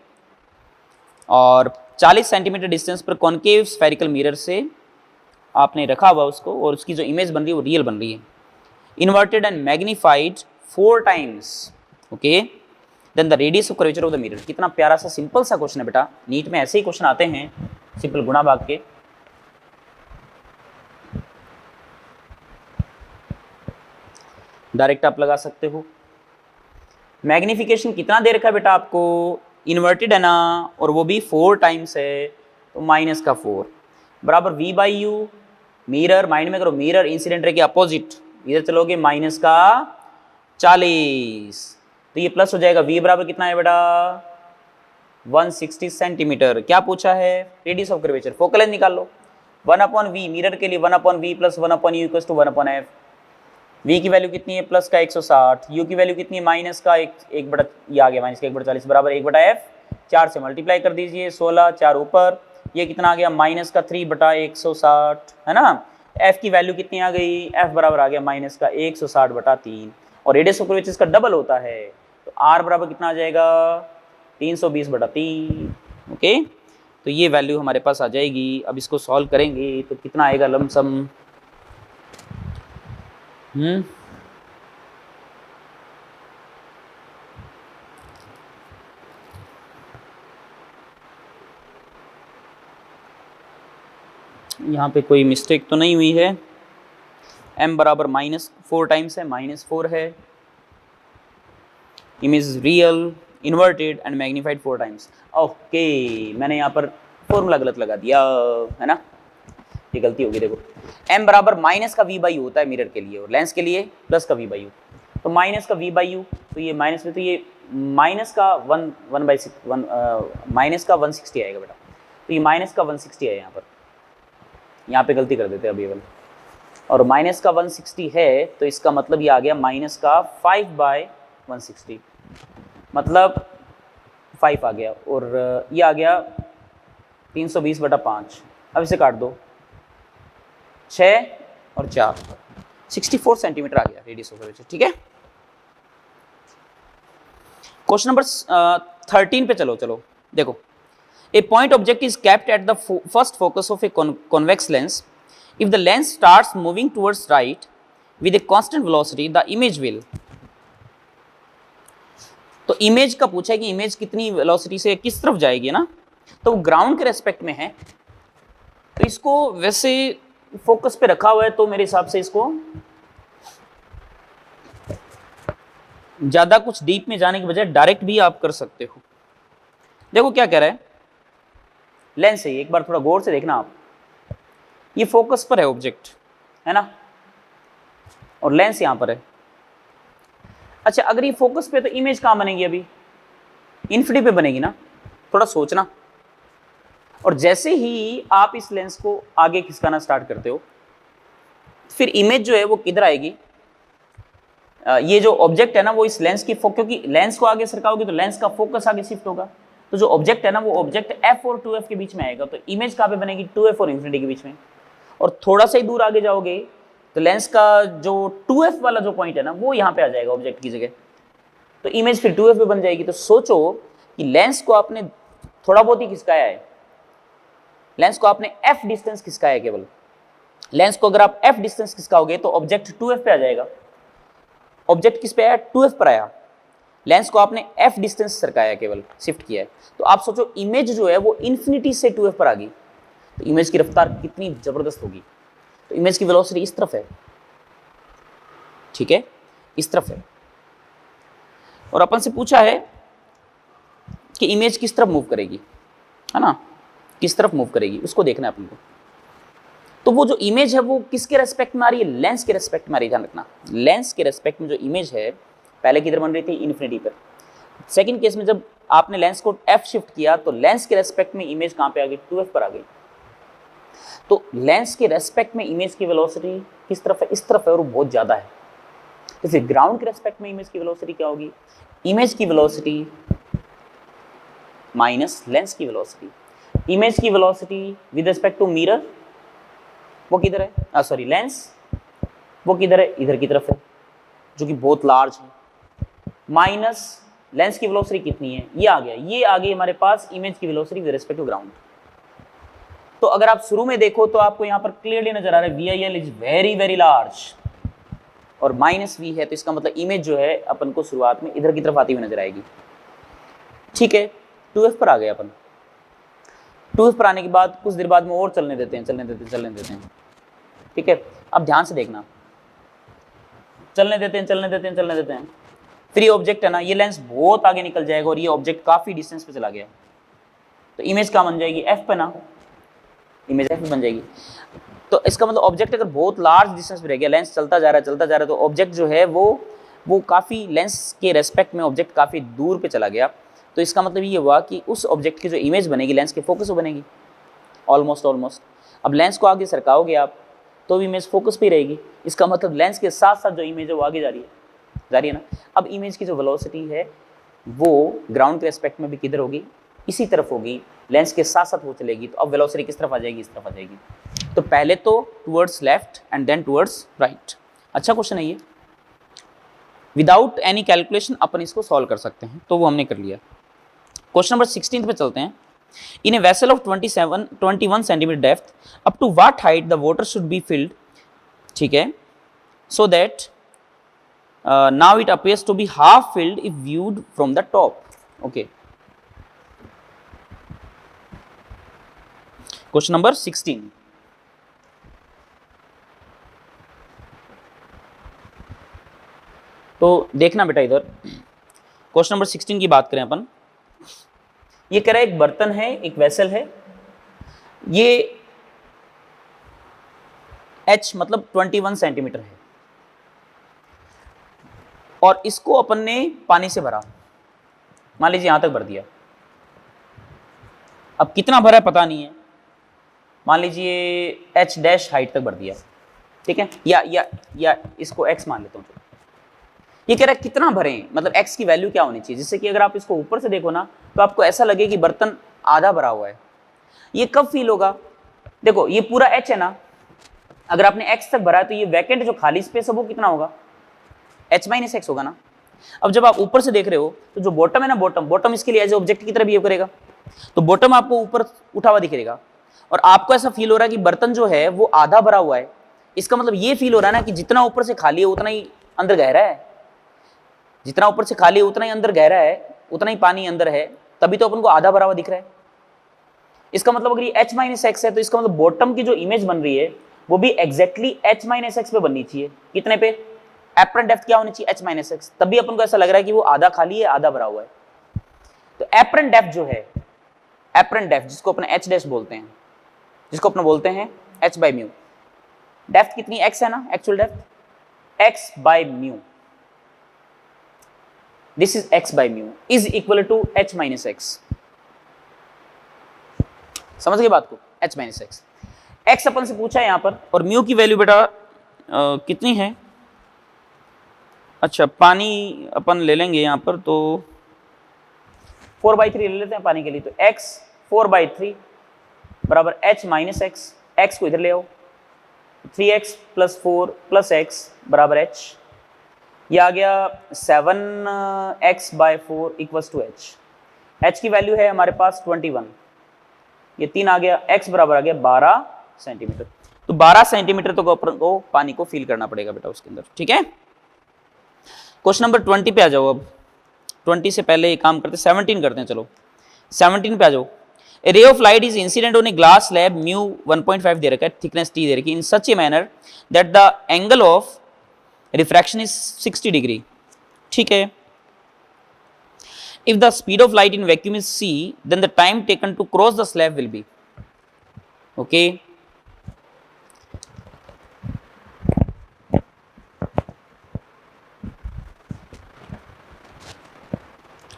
और 40 सेंटीमीटर डिस्टेंस पर कॉनकेव स्फेरिकल मिरर से आपने रखा हुआ उसको और उसकी जो इमेज बन रही है वो रियल बन रही है। Inverted and magnified 4 times, okay, then the radius of curvature of the mirror. कितना प्यारा सा सिंपल सा क्वेश्चन है बेटा, नीट में ऐसे ही क्वेश्चन आते हैं सिंपल गुणा भाग के। डायरेक्ट आप लगा सकते हो। मैग्निफिकेशन कितना दे रखा है बेटा आपको, इन्वर्टेड है ना, और वो भी 4 टाइम्स है, तो माइनस का 4 बराबर v by you, mirror mind में करो, मिरर इंसिडेंट रे के अपोजिट, इधर चलोगे माइनस का 40, तो ये प्लस हो जाएगा। v बराबर कितना है बेटा 160 सेंटीमीटर। क्या पूछा है, radius of curvature, focal length निकाल लो। 1/v मिरर के लिए 1/v plus 1/u equals to 1/f। v की वैल्यू कितनी है, प्लस का 160, u की वैल्यू कितनी है, माइनस का 1 बटा, ये आ गया माइनस का 1/40 बराबर 1/f, 4 से मल्टीप्लाई कर दीजिए, 16, 4 ऊपर, ये कितना आ गया माइनस का 3/160, है ना। f की वैल्यू कितनी आ गई, f बराबर आ गया माइनस का 160/3, और रेडियस ऑफ कर्वेचर इसका डबल होता है, तो r बराबर कितना आ जाएगा 320/3, ओके। तो ये वैल्यू हमारे पास आ जाएगी। अब इसको सॉल्व करेंगे तो कितना आएगा लमसम, यहाँ पे कोई मिस्टेक तो नहीं हुई है। m बराबर -4 टाइम्स है, -4 है, image real, inverted and magnified 4 times. Okay, मैंने यहाँ पर फॉर्मूला गलत लगा दिया है ना, ये गलती होगी। देखो m बराबर माइनस का v बाई यू होता है मिरर के लिए और लेंस के लिए प्लस का v बाई यू। तो माइनस का v बाई यू, तो ये माइनस में, तो ये माइनस का माइनस का 160 आएगा बेटा। तो ये माइनस का 160 है, यहाँ पे गलती कर देते हैं अभी वाला, और माइनस का 160 है, तो इसका मतलब ये आ गया माइनस का 5/160, मतलब 5 आ गया, और ये आ गया 320/5। अब इसे काट दो, 6 और 4, 64 सेंटीमीटर आ गया रेडियस ऑफ कर्वेचर। ठीक है, क्वेश्चन नंबर 13 पे चलो देखो, a point object is kept at the first focus of a convex lens. If the lens starts moving towards right with a constant velocity, the image will, तो image का पूछा है कि इमेज कितनी velocity से किस तरफ जाएगी ना, तो वो ग्राउंड के रेस्पेक्ट में है, तो इसको वैसे फोकस पे रखा हुआ है, तो मेरे हिसाब से इसको ज्यादा कुछ डीप में जाने के बजाय डायरेक्ट भी आप कर सकते हो। देखो क्या कह रहा है, लेंस है, एक बार थोड़ा गौर से देखना आप, ये फोकस पर है ऑब्जेक्ट, है ना, और लेंस यहां पर है। अच्छा, अगर ये फोकस पे, तो इमेज कहां बनेगी, अभी इन्फिनिटी पे बनेगी ना, थोड़ा सोचना। और जैसे ही आप इस लेंस को आगे खिसकाना स्टार्ट करते हो, फिर इमेज जो है वो किधर आएगी, ये जो ऑब्जेक्ट है ना वो इस लेंस की, क्योंकि लेंस को आगे सरकाओगे तो लेंस का फोकस आगे शिफ्ट होगा, तो जो ऑब्जेक्ट है ना वो ऑब्जेक्ट f और 2f के बीच में आएगा, तो इमेज कहां पे बनेगी, 2f और इन्फिनिटी के बीच में। और थोड़ा सा ही दूर आगे जाओगे तो लेंस का जो 2f वाला जो पॉइंट है ना वो यहाँ पे आ जाएगा ऑब्जेक्ट की जगह, तो इमेज फिर 2f पे बन जाएगी। तो सोचो कि लेंस को आपने थोड़ा बहुत ही खिसकाया है, लेंस को आपने f डिस्टेंस खिसकाया है केवल, लेंस को अगर आप f डिस्टेंस खिसकाओगे तो ऑब्जेक्ट 2f पे आ जाएगा। ऑब्जेक्ट किस पे आया, 2f पर आया, लेंस को आपने f डिस्टेंस सरकाया, केवल शिफ्ट किया है, तो आप सोचो इमेज जो है वो इन्फिनिटी से 2f पर आ गई, तो इमेज की रफ्तार कितनी जबरदस्त होगी। तो इमेज की वेलोसिटी इस तरफ है, ठीक है, इस तरफ है, और अपन से पूछा है कि इमेज किस तरफ मूव करेगी, है ना, किस तरफ मूव करेगी, उसको देखना है अपन को। तो वो जो इमेज है वो किसके रेस्पेक्ट में आ रही है, लेंस के रेस्पेक्ट में आ रही है, ध्यान रखना, लेंस के रेस्पेक्ट में जो इमेज है, पहले किधर बन रही थी, इन्फिनिटी पर। सेकंड केस में जब आपने लेंस को f शिफ्ट किया तो लेंस के रेस्पेक्ट में इमेज कहां पे आ गई, 2f पर आ गई। तो लेंस के रेस्पेक्ट में इमेज की वेलोसिटी किस तरफ है, इस तरफ है, और वो बहुत ज्यादा है। तो फिर ग्राउंड के रेस्पेक्ट में इमेज की वेलोसिटी क्या होगी, इमेज की वेलोसिटी माइनस लेंस की वेलोसिटी। इमेज की velocity with respect to mirror वो किधर है, सॉरी लेंस वो किधर है, इधर की तरफ है, जो कि बहुत लार्ज है, माइनस लेंस की वेलोसिटी कितनी है, ये आ गया, ये आ गई हमारे पास इमेज की velocity with respect to ground. तो अगर आप शुरू में देखो तो आपको यहाँ पर क्लियरली नजर आ रहा है VIL is very very large, और माइनस v है, तो इसका मतलब इमेज जो है अपन को शुरुआत में इधर की तरफ आती हुई नजर आएगी। ठीक है, 2f पर आ गए अपन, 2f पर आने के बाद कुछ देर बाद में और चलने देते हैं, ठीक है। अब ध्यान से देखना, चलने देते हैं, फिर ये ऑब्जेक्ट है ना, ये लेंस बहुत आगे निकल जाएगा और ये ऑब्जेक्ट काफी डिस्टेंस पे चला गया, तो इमेज कहाँ बन जाएगी, f पे ना, इमेज f पे बन जाएगी। तो इसका मतलब ऑब्जेक्ट अगर बहुत लार्ज डिस्टेंस पे रह गया, लेंस चलता जा रहा है, तो ऑब्जेक्ट जो है वो काफी लेंस के रेस्पेक्ट में ऑब्जेक्ट काफी दूर पे चला गया, तो इसका मतलब ये हुआ कि उस ऑब्जेक्ट की जो इमेज बनेगी लेंस के फोकस पे बनेगी, ऑलमोस्ट। अब लेंस को आगे सरकाओगे आप तो इमेज फोकस पे रहेगी, इसका मतलब लेंस के साथ साथ जो इमेज है वो आगे जा रही है ना। अब इमेज की जो वेलोसिटी है वो ग्राउंड के रेस्पेक्ट में भी किधर होगी, इसी तरफ होगी, लेंस के साथ साथ वो चलेगी, तो अब वेलोसिटी किस तरफ आ जाएगी, इस तरफ आ जाएगी। तो पहले तो towards left and then towards right. अच्छा क्वेश्चन है ये, विदाउट एनी कैलकुलेशन अपन इसको सॉल्व कर सकते हैं, तो वो हमने कर लिया। क्वेश्चन नंबर 16 पे चलते हैं। In a vessel of 21 centimetre depth up to what height the water should be filled, ठीक है, so that now it appears to be half filled if viewed from the top. Okay, question number 16, तो देखना बेटा इधर, question number 16 की बात करें अपन, ये कह रहा है एक बर्तन है, एक वेसल है, ये h मतलब 21 सेंटीमीटर है, और इसको अपन ने पानी से भरा, मान लीजिए यहां तक भर दिया। अब कितना भरा है पता नहीं है, मान लीजिए h डैश हाइट तक भर दिया, ठीक है, या इसको x मान लेता हूँ। ये कह रहा है कितना भरें, मतलब x की वैल्यू क्या होनी चाहिए, जिससे कि अगर आप इसको ऊपर से देखो ना तो आपको ऐसा लगे कि बर्तन आधा भरा हुआ है। ये कब फील होगा, देखो ये पूरा h है ना, अगर आपने x तक भरा है तो ये वैकेंट जो खाली स्पेस है वो कितना होगा, h माइनस एक्स होगा ना। अब जब आप ऊपर से देख रहे हो तो जो बॉटम है ना, बॉटम इसके लिए एज ऑब्जेक्ट की तरह बिहेव करेगा, तो बॉटम आपको ऊपर उठा हुआ दिखेगा और आपको ऐसा फील हो रहा है कि बर्तन जो है वो आधा भरा हुआ है। इसका मतलब ये फील हो रहा है ना कि जितना ऊपर से खाली है उतना ही अंदर गहरा है, जितना ऊपर से खाली है उतना ही अंदर गहरा है, उतना ही पानी अंदर है, तभी तो अपन को आधा भरा हुआ दिख रहा है। इसका मतलब अगर ये h माइनस एक्स है तो इसका मतलब बॉटम की जो इमेज बन रही है वो भी एग्जैक्टली h माइनस एक्स पे बननी चाहिए। कितने पे, एपरेंट डेप्थ क्या होनी चाहिए, h माइनस एक्स, तभी अपन को ऐसा लग रहा है कि वो आधा खाली है आधा भरा हुआ है। तो एपरेंट डेप्थ जो है, एपरेंट डेप्थ जिसको अपने h डैश बोलते हैं, जिसको अपने बोलते हैं h बाई म्यू, डेप्थ कितनी x है ना, actual depth x by mu, this is x by mu is equal to h minus x. समझ गए बात को, h माइनस एक्स, x अपन से पूछा है यहां पर, और म्यू की वैल्यू बेटा कितनी है, अच्छा पानी अपन ले लेंगे यहां पर, तो 4/3 ले लेते हैं पानी के लिए, तो x 4/3 बराबर h माइनस एक्स, x को इधर ले आओ, 3x प्लस 4 प्लस x बराबर h, ये आ गया 7x by 4 equals to h की वैल्यू है हमारे पास 21, ये 3 आ गया, x बराबर आ गया 12 सेंटीमीटर। तो 12 सेंटीमीटर तो अपन को पानी को फिल करना पड़ेगा बेटा उसके अंदर, ठीक है। क्वेश्चन नंबर 20 पे आ जाओ। अब 20 से पहले ये काम करते 17 करते हैं, चलो 17 पे आ जाओ। A ray of light is incident on a glass slab mu 1.5 दे रखा है, थिकनेस t दे रखी है, in such a manner that the angle of refraction is 60 degree, ठीक है। If the speed of light in vacuum is c, then the time taken to cross the slab will be, okay.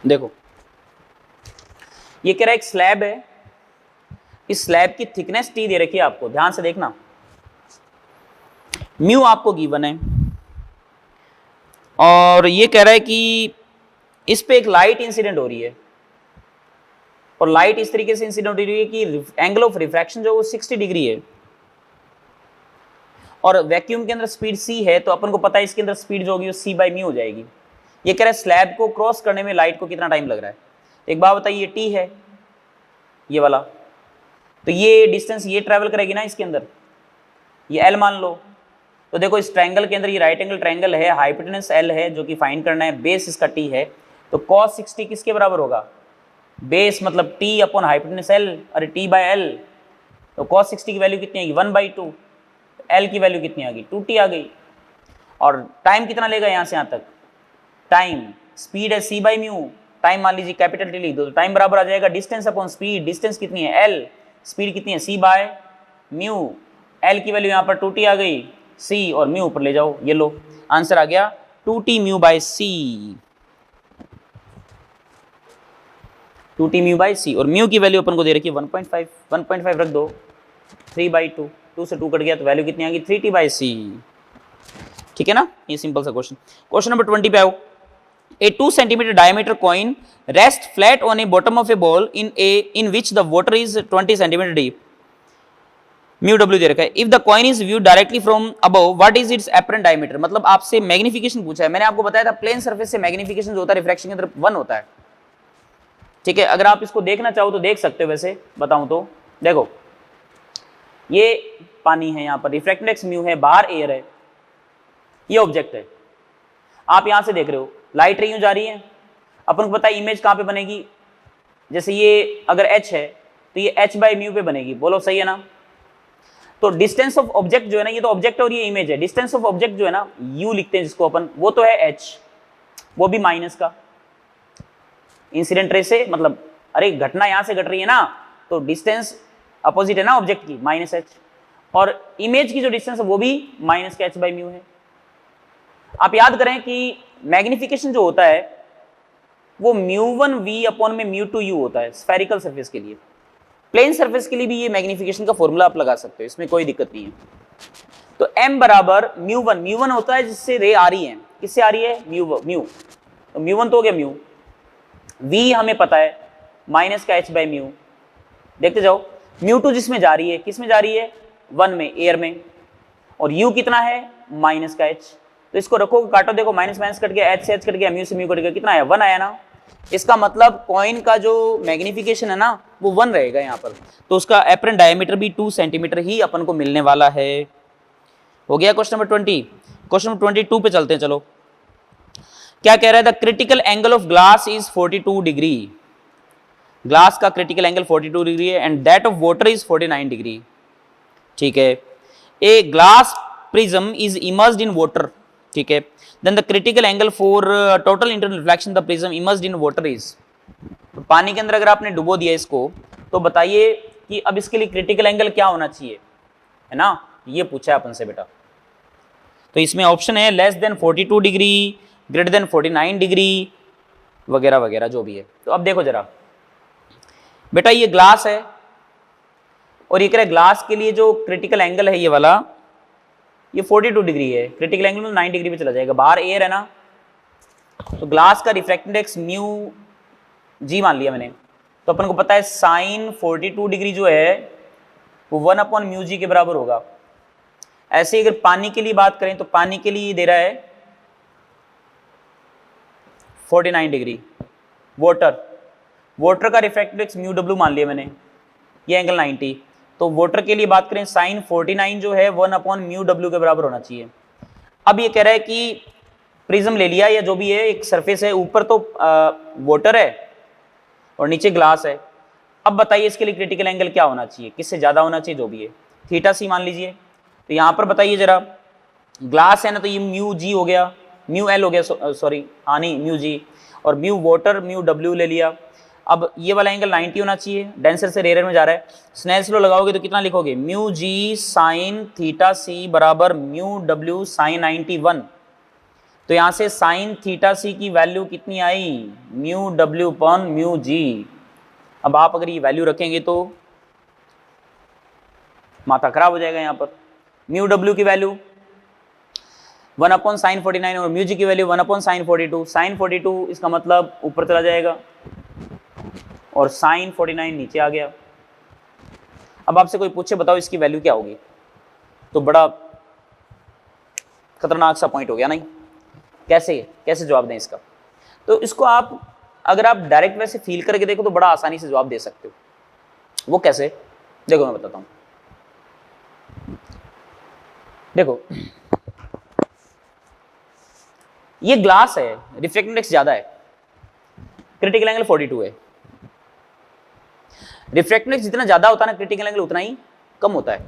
देखो ये कह रहा है एक slab है, इस स्लैब की थिकनेस t दे रखी है आपको, ध्यान से देखना, म्यू आपको गिवन है, और ये कह रहा है कि इस पे एक लाइट इंसिडेंट हो रही है, और लाइट इस तरीके से इंसिडेंट हो रही है कि एंगल ऑफ रिफ्रैक्शन जो वो 60 डिग्री है, और वैक्यूम के अंदर स्पीड c है, तो अपन को पता है इसके अंदर स्पीड जो होगी वो c बाई म्यू हो जाएगी। ये कह रहा है स्लैब को क्रॉस करने में लाइट को कितना टाइम लग रहा है। एक बात बताइए, ये t है ये वाला, तो ये डिस्टेंस ये ट्रैवल करेगी ना इसके अंदर, ये l मान लो, तो देखो इस ट्रायंगल के अंदर ये राइट एंगल ट्रायंगल है, हाइपोटेनस l है जो कि फाइंड करना है, बेस इसका t है, तो cos 60 किसके बराबर होगा, बेस मतलब t अपॉन हाइपोटेनस l, अरे t बाय l, तो cos 60 की वैल्यू कितनी आएगी 1/2, l की वैल्यू कितनी आ गई 2t आ गई, और टाइम कितना लेगा यहाँ से यहाँ तक, टाइम स्पीड है c बाई म्यू, टाइम मान लीजिए कैपिटल T लिख दो, तो टाइम बराबर आ जाएगा डिस्टेंस अपॉन स्पीड, डिस्टेंस कितनी है l, स्पीड कितनी है c बाय म्यू, l की वैल्यू यहाँ पर 2t आ गई, c और म्यू ऊपर ले जाओ, ये लो आंसर आ गया 2t mu by c, 2t mu by c, और म्यू की वैल्यू अपन को दे रखी है 1.5 रख दो, 3/2, 2 से 2 कट गया तो वैल्यू कितनी आ गई 3t बाय c, ठीक है ना। ये सिंपल सा क्वेश्चन। क्वेश्चन नंबर 20 पे आओ। ए 2 cm diameter coin rest flat on a bottom of a bowl in which the water is 20 cm deep, mu W दे रखा है। If the coin is view directly from above what is its apparent diameter, मतलब आपसे magnification पूछा है। मैंने आपको बताया था प्लेन सरफेस से मैग्निफिकेशन जो होता है रिफ्रैक्शन के अंदर 1 होता है, ठीक है। अगर आप इसको देखना चाहो तो देख सकते हो, वैसे बताऊं तो देखो ये पानी है, यहाँ पर रिफ्रैक्टिव इंडेक्स म्यू है, बाहर एयर है, ये ऑब्जेक्ट है, आप यहां से देख रहे हो लाइट रे यूं जा रही है, अपन को पता है इमेज कहां पे बनेगी, जैसे ये अगर h है तो ये h बाई म्यू पे बनेगी, बोलो सही है ना। तो डिस्टेंस ऑफ ऑब्जेक्ट जो है ना, ये तो ऑब्जेक्ट और ये इमेज है, डिस्टेंस ऑफ ऑब्जेक्ट जो है ना u लिखते हैं जिसको अपन, वो तो है h, वो भी माइनस का, इंसिडेंट रे से मतलब अरे घटना यहां से घट रही है ना, तो डिस्टेंस अपोजिट है ना ऑब्जेक्ट की माइनस h, और इमेज की जो डिस्टेंस है वो भी माइनस का h बाई म्यू है। आप याद करें कि मैग्निफिकेशन जो होता है वो μ1v अपॉन में μ2u होता है स्फेरिकल सरफेस के लिए। प्लेन सरफेस के लिए भी ये मैग्निफिकेशन का फॉर्मूला आप लगा सकते हो, इसमें कोई दिक्कत नहीं है। तो m बराबर μ1 होता है जिससे रे आ रही है, किससे आ रही है, म्यू। तो μ1 तो हो गया म्यू, v हमें पता है माइनस का h बाई म्यू। देखते जाओ, μ2 जिसमें जा रही है, किस में जा रही है, 1 में, एयर में, और u कितना है, माइनस का h। तो इसको रखो, काटो, देखो माइनस माइनस कट गया, h से h कट गया, म्यू से म्यू कट गया, कितना आया, 1 आया ना। इसका मतलब कॉइन का जो मैग्निफिकेशन है ना वो 1 रहेगा यहाँ पर, तो उसका एप्रन डायमीटर भी 2 सेंटीमीटर ही अपन को मिलने वाला है। हो गया क्वेश्चन नंबर 20। क्वेश्चन नंबर 22 पे चलते हैं, चलो। क्या कह रहा है, the critical angle of glass is 42 degree. Glass का क्रिटिकल एंगल 42 डिग्री है and that of water is 49 degree. ठीक है, a glass prism is immersed in water, ठीक है, then the critical angle for total internal reflection the prism immersed in water is. तो पानी के अंदर अगर आपने डुबो दिया इसको, तो बताइए कि अब इसके लिए क्रिटिकल एंगल क्या होना चाहिए, है ना, ये पूछा है अपन से बेटा। तो इसमें ऑप्शन है less than 42 degree, greater than 49 degree, वगैरह वगैरह जो भी है। तो अब देखो जरा बेटा, ये ग्लास है और ये कह रहा है ग्लास के लिए जो क्रिटिकल एंगल है ये वाला, ये 42 डिग्री है, क्रिटिकल एंगल में 9 डिग्री पे चला जाएगा, बाहर एयर है ना। तो ग्लास का रिफ्रैक्टिव इंडेक्स म्यू जी मान लिया मैंने, तो अपन को पता है साइन 42 डिग्री जो है वो 1 अपॉन म्यू जी के बराबर होगा। ऐसे अगर पानी के लिए बात करें तो पानी के लिए दे रहा है 49 डिग्री। वाटर का रिफ्रैक्टिव इंडेक्स म्यू डब्ल्यू मान लिया मैंने, ये एंगल 90। तो वाटर के लिए बात करें साइन 49 जो है 1 अपॉन म्यू डब्ल्यू के बराबर होना चाहिए। अब ये कह रहा है कि प्रिज्म ले लिया या जो भी है, एक सरफेस है, ऊपर तो वाटर है और नीचे ग्लास है। अब बताइए इसके लिए क्रिटिकल एंगल क्या होना चाहिए, किससे ज्यादा होना चाहिए, जो भी है, थीटा सी मान लीजिए। तो यहाँ पर बताइए जरा, ग्लास है ना, तो ये म्यू जी हो गया, म्यू एल हो गया, सॉरी हाँ नहीं म्यू जी, और म्यू वाटर म्यू डब्ल्यू ले लिया। अब ये वाला एंगल 90 होना चाहिए, डेंसर से रेयर में जा रहा है। स्नेल्स लॉ लगाओगे तो कितना लिखोगे, म्यू जी साइन थीटा सी बराबर म्यू डब्ल्यू साइन 91। तो यहाँ से साइन थीटा सी की वैल्यू कितनी आई, mu W upon mu G. अब आप अगर ये वैल्यू रखेंगे तो माथा खराब हो जाएगा। यहाँ पर म्यू डब्ल्यू की वैल्यू 1 अपॉन साइन 49 और म्यू जी की वैल्यू 1 अपॉन साइन 42। साइन 42 इसका मतलब ऊपर चला जाएगा और साइन 49 नीचे आ गया। अब आपसे कोई पूछे बताओ इसकी वैल्यू क्या होगी, तो बड़ा खतरनाक सा पॉइंट हो गया नहीं, कैसे जवाब दें इसका। तो इसको आप अगर आप डायरेक्ट वैसे फील करके देखो तो बड़ा आसानी से जवाब दे सकते हो। वो कैसे, देखो मैं बताता हूं। देखो ये ग्लास है, रिफ्रैक्टिव इंडेक्स ज्यादा है, क्रिटिकल एंगल 42 है। रिफ्रैक्टिव इंडेक्स जितना ज्यादा होता है ना, क्रिटिकल एंगल उतना ही कम होता है।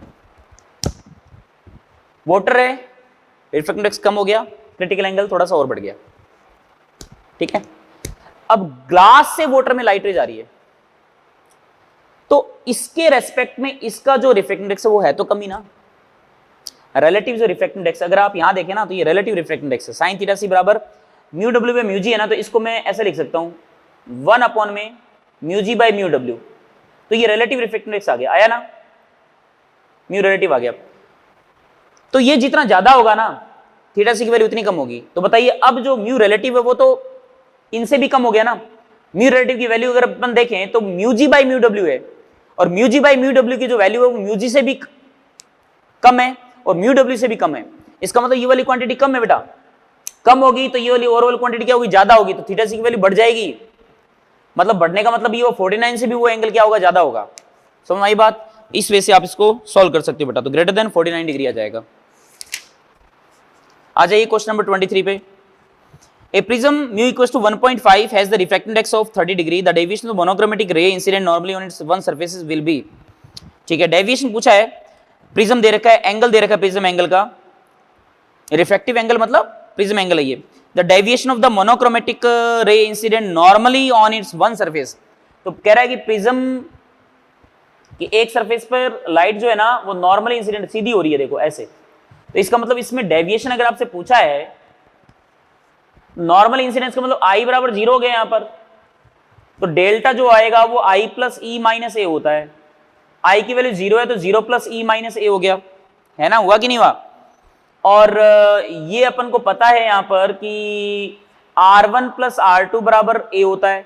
वाटर है, रिफ्रैक्टिव इंडेक्स कम हो गया, क्रिटिकल एंगल थोड़ा सा और बढ़ गया, ठीक है। अब ग्लास से वाटर में लाइट रे जा रही है, तो इसके रेस्पेक्ट में इसका जो रिफ्रैक्टिव इंडेक्स है वो है तो कम ही ना। रिलेटिव जो रिफ्रैक्टिव इंडेक्स, अगर आप यहां देखें ना तो ये रिलेटिव रिफ्रैक्टिव इंडेक्स है, साइन थीटा सी बराबर mu W by mu G है ना, तो इसको मैं ऐसे लिख सकता हूं 1 अपॉन में म्यू जी बाय म्यू डब्ल्यू। तो ये रिलेटिव रिफ्रैक्टिव इंडेक्स आ गया, आया ना, म्यू रिलेटिव आ गया। तो ये जितना ज्यादा होगा ना, थीटा सी की वैल्यू उतनी कम होगी। तो बताइए अब जो म्यू रिलेटिव है वो तो इनसे भी कम हो गया ना। म्यू रिलेटिव की वैल्यू अगर अपन देखें तो mu ji by mu W है, और mu ji by mu W की जो वैल्यू है वो म्यू जी से भी कम है और म्यू डब्ल्यू से भी कम है। इसका मतलब ये वाली क्वांटिटी कम है बेटा, कम होगी तो ये वाली ओवरऑल क्वांटिटी क्या होगी, ज्यादा होगी, तो थीटा सी की वैल्यू बढ़ जाएगी। मतलब बढ़ने का मतलब ये वो 49 से भी वो एंगल क्या होगा, ज्यादा होगा। समझ आई बात। इस वे से आप इसको सॉल्व कर सकते हो बेटा। तो ग्रेटर देन 49 डिग्री आ जाएगा। आ जाइए क्वेश्चन नंबर 23 पे। A prism mu equals to 1.5 has the refractive index of 30 degree. The deviation of monochromatic ray incident normally on its one surfaces will be, ठीक है। डेविएशन पूछा है, प्रिज्म दे रखा है, angle दे रखा है प्रिज्म एंगल का, रिफ्रैक्टिव एंगल मतलब प्रिज्म एंगल है ये। The deviation of the monochromatic ray incident normally on it's one surface. तो कह रहा है कि प्रिज्म कि एक सरफेस पर लाइट जो है ना वो नॉर्मली इंसिडेंट सीधी हो रही है, देखो ऐसे। तो इसका मतलब इसमें डेविएशन अगर आपसे पूछा है नॉर्मल इंसिडेंस का मतलब आई बराबर 0 हो गया यहां पर, तो डेल्टा जो आएगा वो आई प्लस ई माइनस ए होता है। आई की वैल्यू 0 है तो 0 प्लस ई माइनस ए हो गया, है ना, हुआ कि नहीं हुआ। और ये अपन को पता है यहां पर कि R1 प्लस R2 बराबर ए होता है,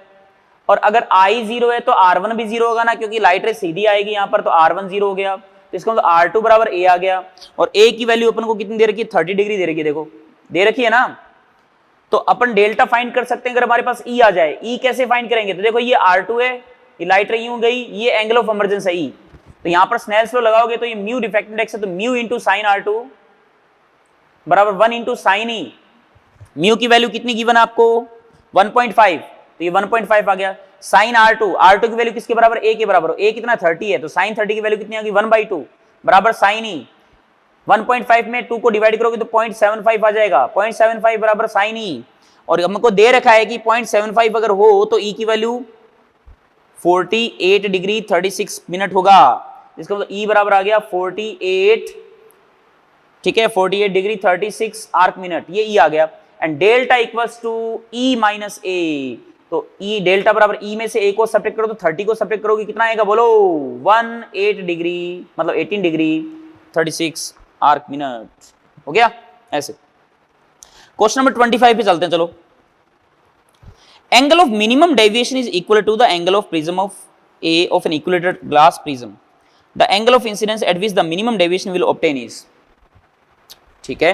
और अगर I 0 है तो R1 भी 0 होगा ना, क्योंकि लाइट रे सीधी आएगी यहां पर, तो R1 0 हो गया, तो इसका मतलब R2 बराबर ए आ गया। और ए की वैल्यू अपन को कितनी दे रखी है, 30 डिग्री दे रखी है, देखो दे रखी है ना। तो अपन डेल्टा फाइंड कर सकते हैं अगर हमारे पास ई आ जाए। ई कैसे फाइंड करेंगे, तो देखो ये R2 है, ये लाइट रे यूं गई, ये एंगल ऑफ इमर्जेंस है ई, तो यहां पर स्नेल्स लॉ लगाओगे तो ये म्यू रिफ्रैक्टिव इंडेक्स है, तो म्यू इंटू साइन R2 बराबर 1 इंटू साइन ई। म्यू की वैल्यू कितनी गिवन है आपको, 1.5, तो ये 1.5 आ गया। साइन R2 की वैल्यू किसके बराबर, ए के बराबर, ए कितना 30 है, तो साइन 30 की वैल्यू कितनी आ गई 1/2 बराबर साइन ई। 1.5 में 2 को डिवाइड करोगे तो 0.75 आ जाएगा, 0.75 बराबर साइन ई। और हमको दे रखा है कि 0.75 अगर हो तो ई की वैल्यू 48 डिग्री 36 मिनट होगा, इसका मतलब ई बराबर आ गया 48, ठीक है, 48 डिग्री 36 आर्क मिनट, ये ई आ गया। And delta equals to E minus A, तो ई डेल्टा बराबर ई में से ए को सब्ट्रैक्ट करो तो 30 को सब्ट्रैक्ट करोगे कितना आएगा बोलो, 18 डिग्री मतलब 18 डिग्री 36 आर्क मिनट, हो गया ऐसे। क्वेश्चन नंबर 25 पे चलते हैं, चलो। Angle of minimum deviation is equal to the angle of prism of a of an equilateral glass prism, the angle of incidence at which the minimum deviation will obtain is, ठीक है।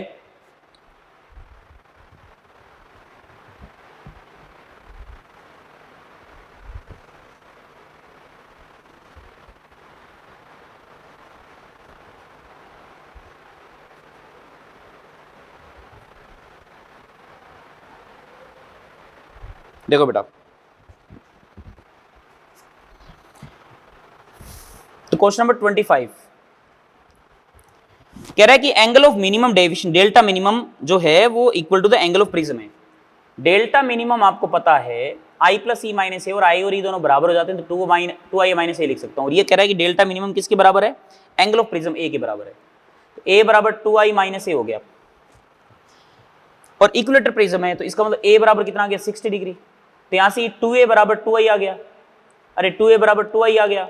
देखो बेटा, तो question number 25 कह रहा है कि angle of minimum deviation delta minimum जो है वो equal to the angle of prism है। डेल्टा मिनिमम आपको पता है आई प्लस ई माइनस ए, और आई और ई दोनों बराबर हो जाते हैं, तो 2 आई माइनस ए लिख सकता हूं। और ये कह रहा है कि डेल्टा मिनिमम किसके बराबर है, एंगल ऑफ प्रिज्म ए के बराबर है, तो ए बराबर 2 आई माइनस ए हो गया। और इक्विलेटर प्रिज्म है तो इसका मतलब ए बराबर कितना आ गया 60 डिग्री, तो यहां से 2a बराबर 2i आ गया, अरे 2a बराबर 2i आ गया,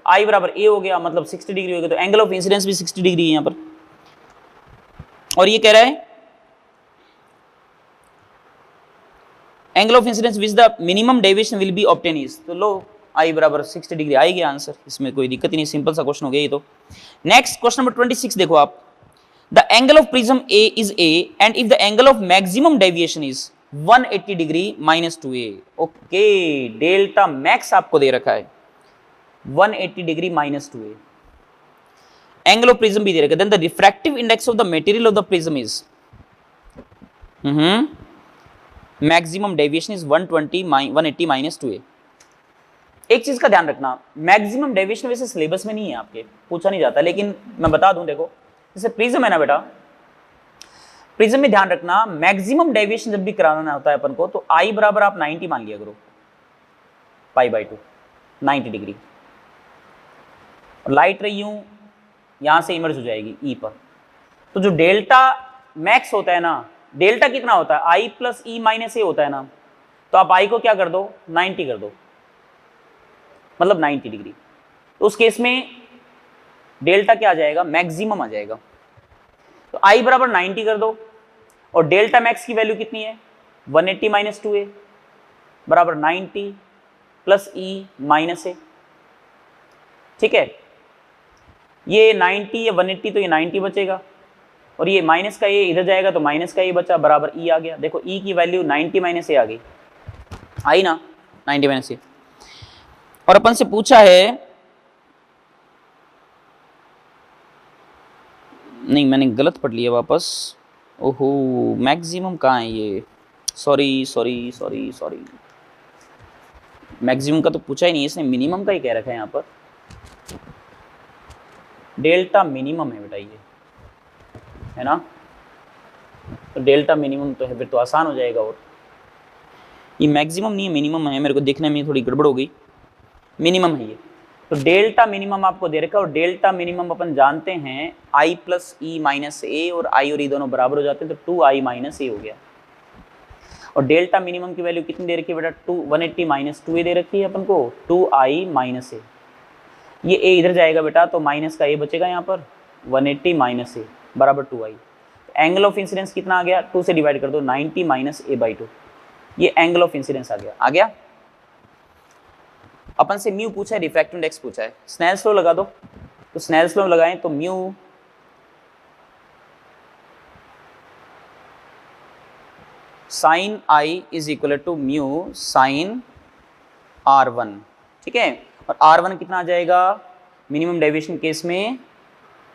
i बराबर a हो गया, मतलब 60 डिग्री हो गया, तो एंगल ऑफ इंसिडेंस भी 60 डिग्री है यहां पर। और ये कह रहा है angle of incidence which the minimum deviation will be obtain is, तो लो i बराबर 60 डिग्री आ गया आंसर, इसमें कोई दिक्कत ही नहीं, सिंपल सा क्वेश्चन हो गया ये तो। नेक्स्ट क्वेश्चन नंबर 26 देखो आप, the angle of prism a is a and if the angle of maximum deviation is 180 degree minus 2a, okay, delta max आपको दे रखा है 180 degree minus 2a, angle of prism भी दे रखा है, then the refractive index of the material of the prism is maximum deviation is 180 minus 2a। एक चीज का ध्यान रखना, मैक्सिमम डेविएशन वैसे सिलेबस में नहीं है आपके, पूछा नहीं जाता, लेकिन मैं बता दूं, देखो जैसे प्रिज्म है ना बेटा, प्रिज्म में ध्यान रखना मैक्सिमम डेविएशन जब भी कराना होता है अपन को, तो आई बराबर आप 90 मान लिया करो, π/2 90 डिग्री, और लाइट रे यूं यहां से इमर्ज हो जाएगी ई पर। तो जो डेल्टा मैक्स होता है ना, डेल्टा कितना होता है आई प्लस ई माइनस ए होता है ना, तो आप आई को क्या कर दो 90 कर दो, मतलब 90 डिग्री, तो उस केस में डेल्टा क्या आ जाएगा, मैक्सिमम आ जाएगा। तो आई बराबर 90 कर दो, और डेल्टा मैक्स की वैल्यू कितनी है 180 माइनस 2a बराबर 90 प्लस ई माइनस ए, ठीक है। ये 90 या 180, तो ये 90 बचेगा, और ये माइनस का ए इधर जाएगा तो माइनस का ए बचा, बराबर ई आ गया। देखो ई की वैल्यू 90 माइनस ए आ गई, आई ना 90 माइनस ए। और अपन से पूछा है, नहीं मैंने गलत पढ़ लिया वापस, ओहो मैक्सिमम कहाँ है ये, सॉरी, मैक्सिमम का तो पूछा ही नहीं, इसने मिनिमम का ही कह रखा है यहाँ पर, डेल्टा मिनिमम है बेटा ये, है ना, तो डेल्टा मिनिमम तो है, फिर तो आसान हो जाएगा। और ये मैक्सिमम नहीं है मिनिमम है, मेरे को देखने में थोड़ी गड़बड़ हो गई, मिनिमम है ये। तो डेल्टा मिनिमम आपको दे रखा है, और डेल्टा मिनिमम अपन जानते हैं आई प्लस ई माइनस ए, और आई और ई दोनों बराबर हो जाते हैं, तो 2 आई माइनस ए हो गया। और डेल्टा मिनिमम की वैल्यू कितनी दे रखी है बेटा 180 माइनस 2a दे रखी है अपन को 2i माइनस ए। ये a इधर जाएगा बेटा तो माइनस का a बचेगा यहाँ पर 180 माइनस ए बराबर 2i। एंगल ऑफ इंसिडेंस कितना आ गया 2 से डिवाइड कर दो 90 माइनस a बाई 2। ये एंगल ऑफ इंसिडेंस आ गया। अपन से म्यू पूछा है रिफ्रैक्टिव इंडेक्स पूछा है। स्नेल्स लॉ लगा दो तो स्नेल्स लॉ लगाएं तो mu sine I is equal to mu sine R1। ठीक है, और R1 कितना आ जाएगा मिनिमम डेविएशन केस में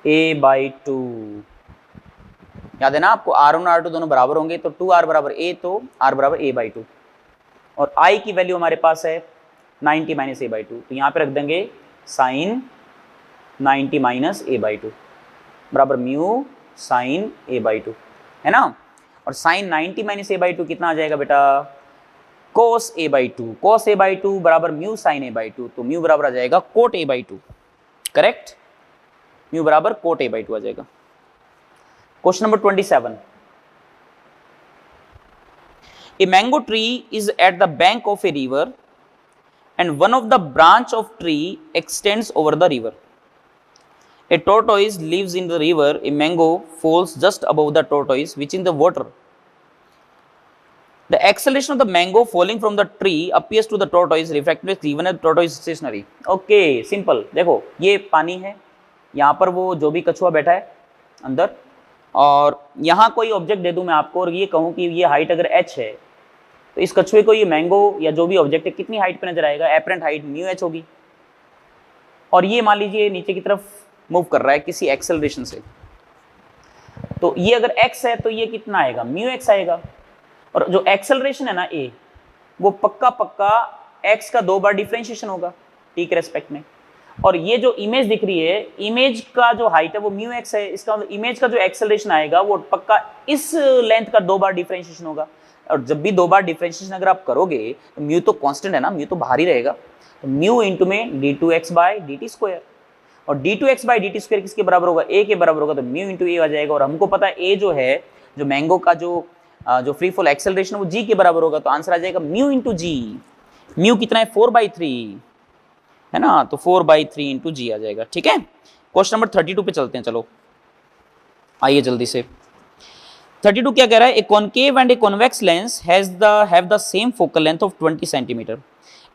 a बाई 2। याद है ना आपको R1 और R2 दोनों बराबर होंगे तो 2r बराबर a तो r बराबर a बाई 2। और i की वैल्यू हमारे पास है 90 माइनस a बाई 2 तो यहाँ पे रख देंगे साइन 90 माइनस a बाई 2 बराबर म्यू साइन a बाई 2 है ना। और साइन 90 माइनस a बाई 2 कितना आ जाएगा बेटा कोस a by 2। Cos a by 2 बराबर म्यू साइन a बाई 2 तो म्यू बराबर आ जाएगा cot a by 2। Correct, mu बराबर कोट a बाई 2 आ जाएगा। Question number 27, a mango tree is at the bank of a river and one of the branch of tree extends over the river. A tortoise lives in the river. A mango falls just above the tortoise which in the water. The acceleration of the mango falling from the tree appears to the tortoise refracted given as tortoise stationary. Okay, simple। देखो ये पानी है, यहाँ पर वो जो भी कछुआ बैठा है अंदर, और यहाँ कोई ऑब्जेक्ट दे दूं मैं आपको और ये कहूँ कि ये हाइट अगर h है तो इस कछुए को ये मैंगो या जो भी ऑब्जेक्ट है कितनी हाइट पे नजर आएगा, एपरेंट हाइट म्यू h होगी। और ये मान लीजिए नीचे की तरफ मूव कर रहा है किसी एक्सेलरेशन से, तो ये अगर x है तो ये कितना आएगा म्यू x आएगा। और जो एक्सेलरेशन है ना a वो पक्का x का 2 बार डिफरेंशिएशन होगा t के रेस्पेक्ट में। और ये जो इमेज दिख रही है, इमेज का जो हाइट है वो म्यू x है, इसका मतलब इमेज का जो एक्सेलरेशन आएगा वो पक्का इस लेंथ का 2 बार डिफरेंशिएशन होगा। और जब भी 2 बार डिफरेंशिएशन अगर आप करोगे तो म्यू तो कांस्टेंट है ना, म्यू तो बाहर ही रहेगा, तो म्यू इंटू में d2x बाई dt स्क्वायर। और d2x बाई dt स्क्वायर किसके बराबर होगा a के बराबर होगा, तो म्यू इंटू a आ जाएगा। और हमको पता है a जो है जो मैंगो का जो फ्री फॉल एक्सेलरेशन वो g के बराबर होगा, तो आंसर आ जाएगा म्यू इंटू g। म्यू कितना है 4/3 है ना, तो 4/3 इंटू जी आ जाएगा। ठीक है, क्वेश्चन नंबर 32 पे चलते हैं। चलो आइए जल्दी से। 32 क्या कह रहा है, a concave and a convex lens have the same focal length of 20 centimetre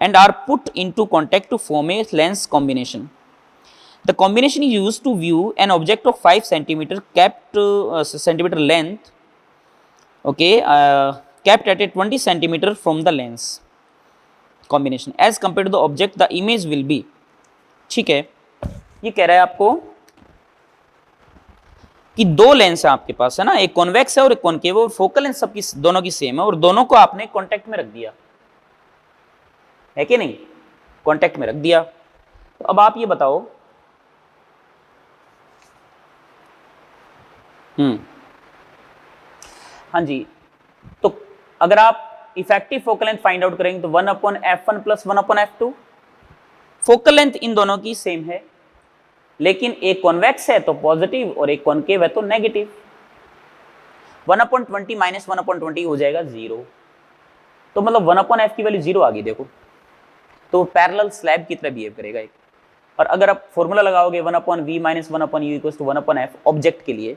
and are put into contact to form a lens combination. The combination is used to view an object of 5 centimetre centimetre length, okay, kept at a 20 centimeter from the lens combination as compared to the object the image will be। ठीक है, ये कह रहा है आपको कि 2 lens है आपके पास है ना, एक कॉन्वेक्स है और एक कॉनकेव, और फोकल लेंथ सबकी दोनों की सेम है और दोनों को आपने कांटेक्ट में रख दिया है कि नहीं, कांटेक्ट में रख दिया। तो अब आप ये बताओ, हाँ जी, तो अगर आप effective focal length find out करेंगे तो 1/f1 plus 1/f2। Focal length in दोनों की सेम है, लेकिन एक कॉन्वेक्स है तो पॉजिटिव और एक कॉनकेव है तो नेगेटिव। 1/20 माइनस 1/20 हो जाएगा 0, तो मतलब 1/f की वैल्यू 0 आ गई। देखो तो पैरेलल स्लैब की तरह बिहेव करेगा एक। और अगर आप फॉर्मूला लगाओगे 1/v minus 1/u equals to 1/f object के लिए,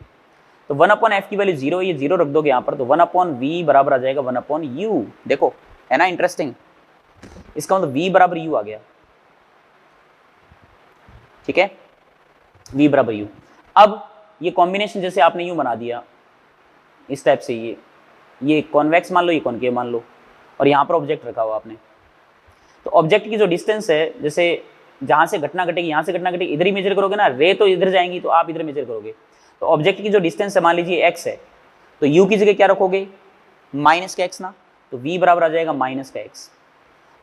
तो 1/f की वैल्यू 0, ये 0 रख दोगे यहाँ पर, तो 1/v बराबर आ जाएगा 1/u। देखो है ना इंटरेस्टिंग, इसका मतलब v बराबर u आ गया। ठीक है, v बराबर u। अब ये कॉम्बिनेशन जैसे आपने यूं बना दिया इस टाइप से, ये कॉन्वेक्स मान लो, ये कॉनकेव मान लो, और यहाँ पर ऑब्जेक्ट रखा हुआ आपने, तो ऑब्जेक्ट की जो डिस्टेंस है, जैसे जहाँ से घटना घटेगी यहाँ से घटना घटेगी, इधर ही मेजर करोगे ना, रे तो इधर जाएंगी तो आप इधर मेजर करोगे। तो ऑब्जेक्ट की जो डिस्टेंस है मान लीजिए x है, तो u की जगह क्या रखोगे माइनस का x ना, तो v बराबर आ जाएगा माइनस का x।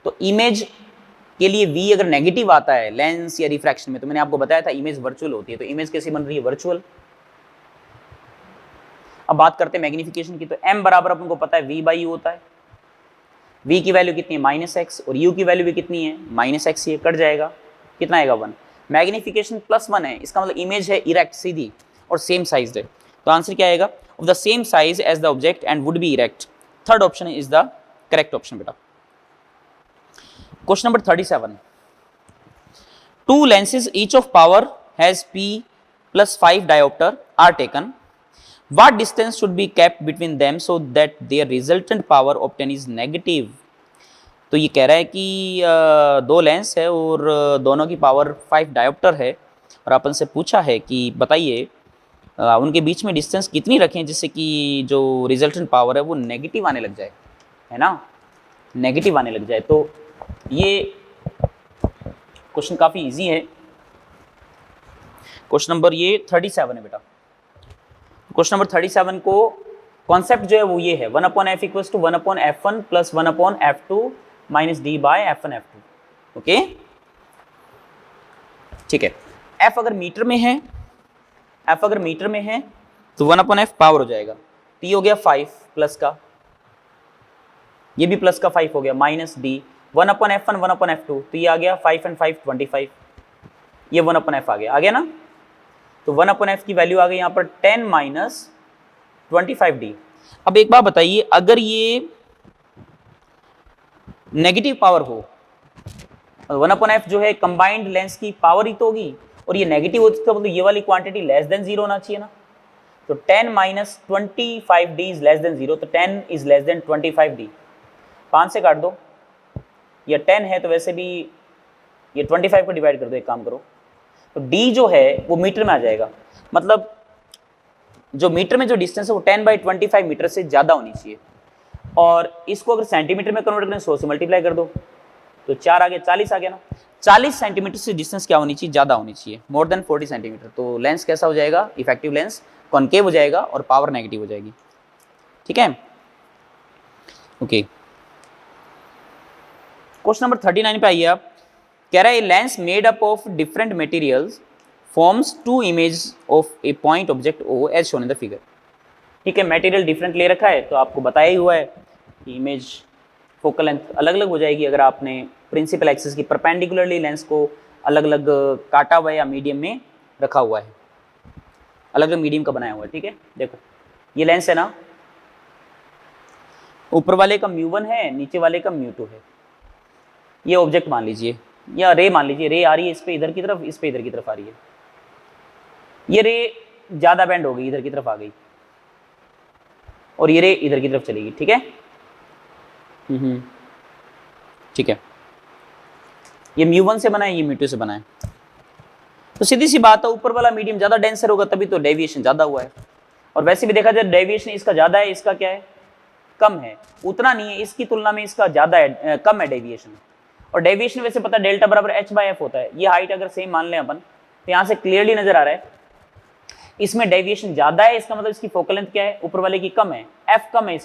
तो इमेज के लिए v अगर नेगेटिव आता है लेंस या रिफ्रैक्शन में, तो मैंने आपको बताया था इमेज वर्चुअल होती है, तो इमेज कैसी बन रही है वर्चुअल। अब बात करते हैं मैग्निफिकेशन की, तो m बराबर अपन को पता है v/u होता है। v की वैल्यू कितनी है -x, और u की वैल्यू भी कितनी है -x, ये कट जाएगा, कितना आएगा 1। मैग्निफिकेशन +1 है, इसका मतलब इमेज है इरेक्ट सीधी और सेम साइज है, तो आंसर क्या आएगा, of the same size as the object and would be erect. Third option is the correct option बेटा। Question number 37, two lenses each of power has p plus 5 diopter are taken, what distance should be kept between them so that their resultant power obtained is negative। तो ये कह रहा है कि दो lens है और दोनों की पावर 5 डायोप्टर है और अपन से पूछा है कि बताइए उनके बीच में डिस्टेंस कितनी रखें जिससे कि जो रिजल्टेंट पावर है वो नेगेटिव आने लग जाए, है ना, नेगेटिव आने लग जाए। तो ये क्वेश्चन काफ़ी इजी है। क्वेश्चन नंबर ये 37 है बेटा। क्वेश्चन नंबर 37 को कॉन्सेप्ट जो है वो ये है 1/f equals to 1/f1 plus 1/f2 minus D by f1 f2। Okay ठीक है। f अगर मीटर में है, f अगर मीटर में है तो 1/f पावर हो जाएगा, t हो गया 5 प्लस का, ये भी प्लस का 5 हो गया, माइनस डी 1/f1 1/f2, तो ये आ गया 5 and 5 25, ये 1/f आ गया ना। तो 1/f की वैल्यू आ गई यहाँ पर 10 माइनस 25d। अब एक बात बताइए, अगर ये नेगेटिव पावर हो, 1/f जो है कंबाइंड लेंस की पावर ही तो होगी, और ये नेगेटिव होती तो मतलब ये वाली क्वांटिटी लेस देन 0 होना चाहिए ना। तो 10 minus 25d is less than 0, तो 10 इज लेस देन 25d। 5 से काट दो, ये 10 है तो वैसे भी ये 25 को डिवाइड कर दो, एक काम करो, तो d जो है वो मीटर में आ जाएगा, मतलब जो मीटर में जो डिस्टेंस है वो 10/25 मीटर से ज़्यादा होनी चाहिए। और इसको अगर सेंटीमीटर में कन्वर्ट करें 100 से मल्टीप्लाई कर दो, तो 4 आ गया, 40 आ गया ना। 40 सेंटीमीटर से डिस्टेंस क्या होनी चाहिए, ज़्यादा होनी चाहिए, मोर देन 40 सेंटीमीटर। तो लेंस कैसा हो जाएगा, इफेक्टिव लेंस कॉनकेव हो जाएगा और पावर नेगेटिव हो जाएगी। ठीक है, ओके। क्वेश्चन नंबर 39 पे आइए आप। कह रहा है lens made up of different materials forms to image of a point object O as shown in the figure. ठीक है, मटेरियल डिफरेंट ले रखा है तो आपको बताया ही हुआ है कि इमेज फोकल लेंथ अलग अलग हो जाएगी अगर आपने प्रिंसिपल एक्सिस की परपेंडिकुलरली लेंस को अलग अलग काटा हुआ है या मीडियम में रखा हुआ है, अलग अलग मीडियम का बनाया हुआ है। ठीक है, देखो ये लेंस है ना, ऊपर वाले का μ1 है, नीचे वाले का μ2 है। ये ऑब्जेक्ट मान लीजिए या रे मान लीजिए, रे आ रही है इस पे इधर की तरफ, इस पे इधर की तरफ आ रही है। ये रे ज़्यादा बेंड हो गई, इधर की तरफ आ गई, और ये रे इधर की तरफ चलेगी। ठीक है, ठीक है, ये μ1 से बना है, ये μ2 से बना है। तो सीधी सी बात है, ऊपर वाला मीडियम ज़्यादा डेंसर होगा तभी तो डेविएशन ज़्यादा हुआ है। और वैसे भी देखा जाए डेविएशन इसका ज़्यादा है, इसका क्या है, कम है, उतना नहीं है, इसकी तुलना में इसका ज़्यादा है, कम है डेविएशन। और डेविएशन वैसे पता है डेल्टा बराबर h/f होता है। ये हाइट अगर सेम मान लें अपन तो यहाँ से क्लियरली नजर आ रहा है इसमें डेविएशन ज़्यादा है, इसका मतलब इसकी फोकल लेंथ क्या है, ऊपर वाले की कम है, f कम है,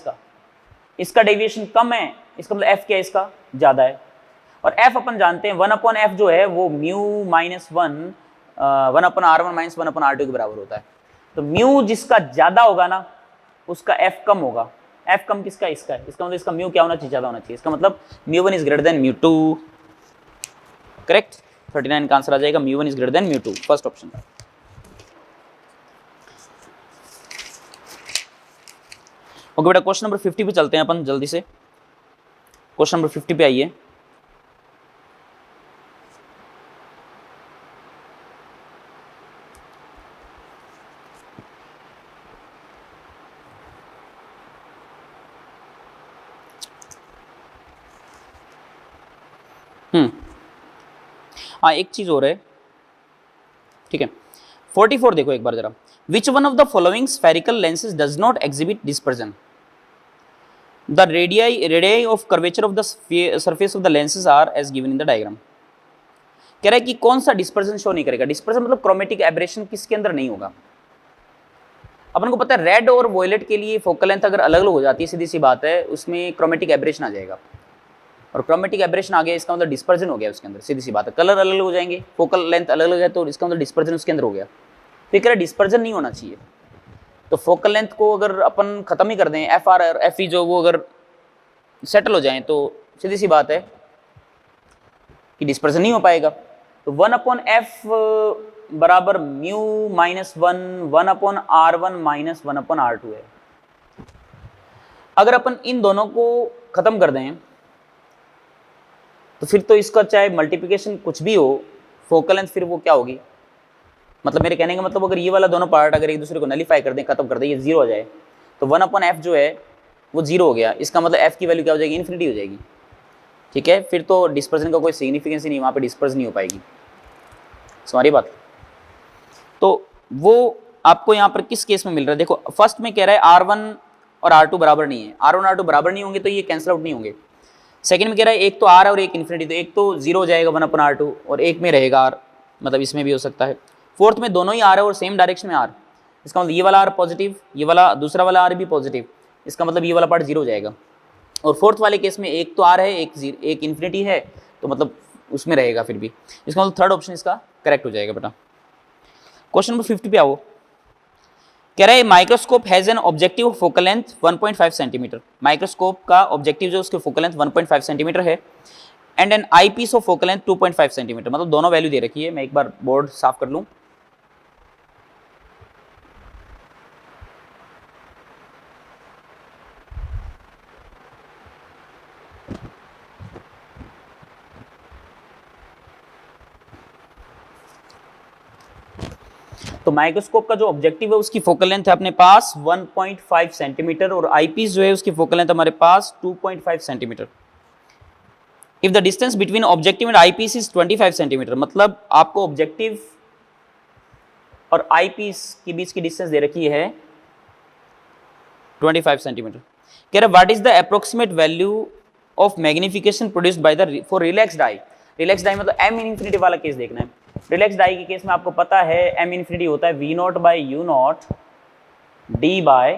इसका डेविएशन कम है, इसका मतलब f क्या है, इसका ज़्यादा है। और f अपन जानते हैं 1/f जो है वो μ माइनस 1/r1 माइनस 1/r2 के बराबर होता है। तो μ जिसका ज़्यादा होगा ना उसका f कम होगा। f कम किसका, इसका है, इसका मतलब इसका μ क्या होना चाहिए, ज़्यादा होना चाहिए। इसका मतलब μ1 इज ग्रेटर देन μ2। करेक्ट, 39 का आंसर आ जाएगा μ1 is greater than μ2, first option. Okay बेटा, क्वेश्चन नंबर 50 पे चलते हैं अपन जल्दी से। क्वेश्चन नंबर 50 पे आइए। हाँ, एक चीज और है, ठीक है। 44 देखो एक बार जरा। Which one of the following spherical lenses does not exhibit dispersion, the radii of curvature of the surface of the lenses are as given in the diagram. कह रहा है कि कौन सा डिस्पर्जन शो नहीं करेगा। डिस्पर्जन मतलब क्रोमेटिक एब्रेशन किसके अंदर नहीं होगा। अपन को पता है रेड और वॉयलेट के लिए फोकल लेंथ अगर अलग अलग हो जाती है, सीधी सी बात है, उसमें क्रोमेटिक एब्रेशन आ जाएगा। और क्रोमेटिक एब्रेशन आ गया, इसका मतलब डिस्पर्जन हो गया उसके अंदर, सीधी सी बात है। कलर अलग अलग हो जाएंगे, फोकल लेंथ अलग अलग है, तो इसका मतलब डिस्पर्जन उसके अंदर हो गया। तो कह रहा है डिस्पर्जन नहीं होना चाहिए। तो फोकल लेंथ को अगर अपन खत्म ही कर दें, एफ आर और एफ ई जो वो अगर सेटल हो जाए तो सीधी सी बात है कि डिस्पर्जन नहीं हो पाएगा। तो 1/f बराबर μ माइनस 1/r1 माइनस 1/r2 है। अगर अपन इन दोनों को खत्म कर दें तो फिर तो इसका चाहे मल्टीप्लिकेशन कुछ भी हो, फोकल लेंथ फिर वो क्या होगी, मतलब मेरे कहने का मतलब अगर ये वाला दोनों पार्ट अगर एक दूसरे को नलीफाई कर दें, खत्म कर दें, ये जीरो हो जाए, तो 1/f जो है वो जीरो हो गया। इसका मतलब f की वैल्यू क्या हो जाएगी, इन्फिनिटी हो जाएगी। ठीक है, फिर तो डिस्पर्सन का कोई सिग्निफिकेंस ही नहीं, वहाँ पे डिस्पर्स नहीं हो पाएगी। तुम्हारी बात। तो वो आपको यहाँ पर किस केस में मिल रहा है, देखो फर्स्ट में कह रहा है R1 और R2 बराबर नहीं है, R1 R2 बराबर नहीं होंगे तो ये कैंसिल आउट नहीं होंगे। सेकंड में कह रहा है एक तो R और एक इन्फिनिटी, तो एक तो जीरो हो जाएगा 1/R2 और एक में रहेगा R, मतलब इसमें भी हो सकता है। फोर्थ में दोनों ही R है और सेम डायरेक्शन में R, इसका मतलब ये वाला R पॉजिटिव, ये वाला दूसरा वाला R भी पॉजिटिव, इसका मतलब ये वाला पार्ट जीरो हो जाएगा। और फोर्थ वाले केस में एक तो R है एक इन्फिनिटी है, तो मतलब उसमें रहेगा फिर भी, इसका मतलब थर्ड ऑप्शन इसका करेक्ट हो जाएगा बेटा। क्वेश्चन नंबर 50 पे आओ। कह रहा है microscope has an objective focal length 1.5 centimetre, microscope का ऑब्जेक्टिव जो उसके फोकल लेंथ 1.5 सेंटीमीटर है, and an eyepiece of focal length 2.5 centimetre, मतलब दोनों वैल्यू दे रखी है। मैं एक बार बोर्ड साफ कर लूं। तो माइक्रोस्कोप का जो ऑब्जेक्टिव है उसकी फोकल लेंथ है अपने पास 1.5 सेंटीमीटर और आईपीस जो है उसकी फोकल लेंथ हमारे पास 2.5 centimetre. If the distance between objective and eyepiece is 25 centimetre, मतलब आपको ऑब्जेक्टिव और आईपीस के बीच की डिस्टेंस दे रखी है 25 सेंटीमीटर। कह रहा what is the approximate value of magnification produced by the for relaxed eye, relaxed eye मतलब एम इन्फिनिटी वाला केस देखना है। रिलैक्स्ड आई के केस में आपको पता है एम इन्फिनिटी होता है V naught by U naught D by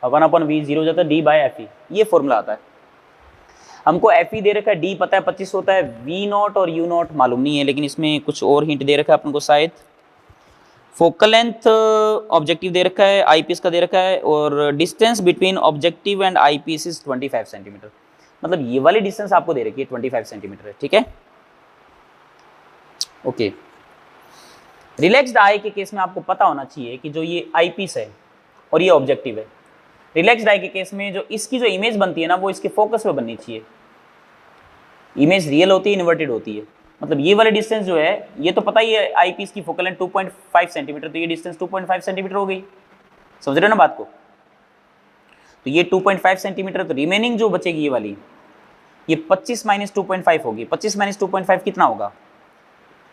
1/v, zero हो जाता है डी बाय एफ ई, ये फॉर्मूला आता है। हमको एफ ई दे रखा है, डी पता है 25 होता है, वी नॉट और यू नॉट मालूम नहीं है, लेकिन इसमें कुछ और हिंट दे रखा है अपन को, शायद फोकल लेंथ ऑब्जेक्टिव दे रखा है, आईपीएस का दे रखा है, और distance between objective and IPS is 25 centimetre, मतलब ये वाली डिस्टेंस आपको दे रखी है 25 सेंटीमीटर है। ठीक है, ओके। रिलैक्स्ड आई के केस में आपको पता होना चाहिए कि जो ये आईपीस है और ये ऑब्जेक्टिव है, रिलैक्स्ड आई के केस में जो इसकी जो इमेज बनती है ना वो इसके फोकस पे बननी चाहिए। इमेज रियल होती है, इन्वर्टेड होती है, मतलब ये वाली डिस्टेंस जो है, ये तो पता ही है आईपीस की फोकल लेंथ 2.5 सेंटीमीटर, तो ये डिस्टेंस 2.5 सेंटीमीटर हो गई, समझ रहे हो ना बात को। तो ये 2.5 सेंटीमीटर, तो रिमेनिंग जो बचेगी ये वाली, ये 25 माइनस 2.5 होगी। 25 माइनस 2.5 कितना होगा,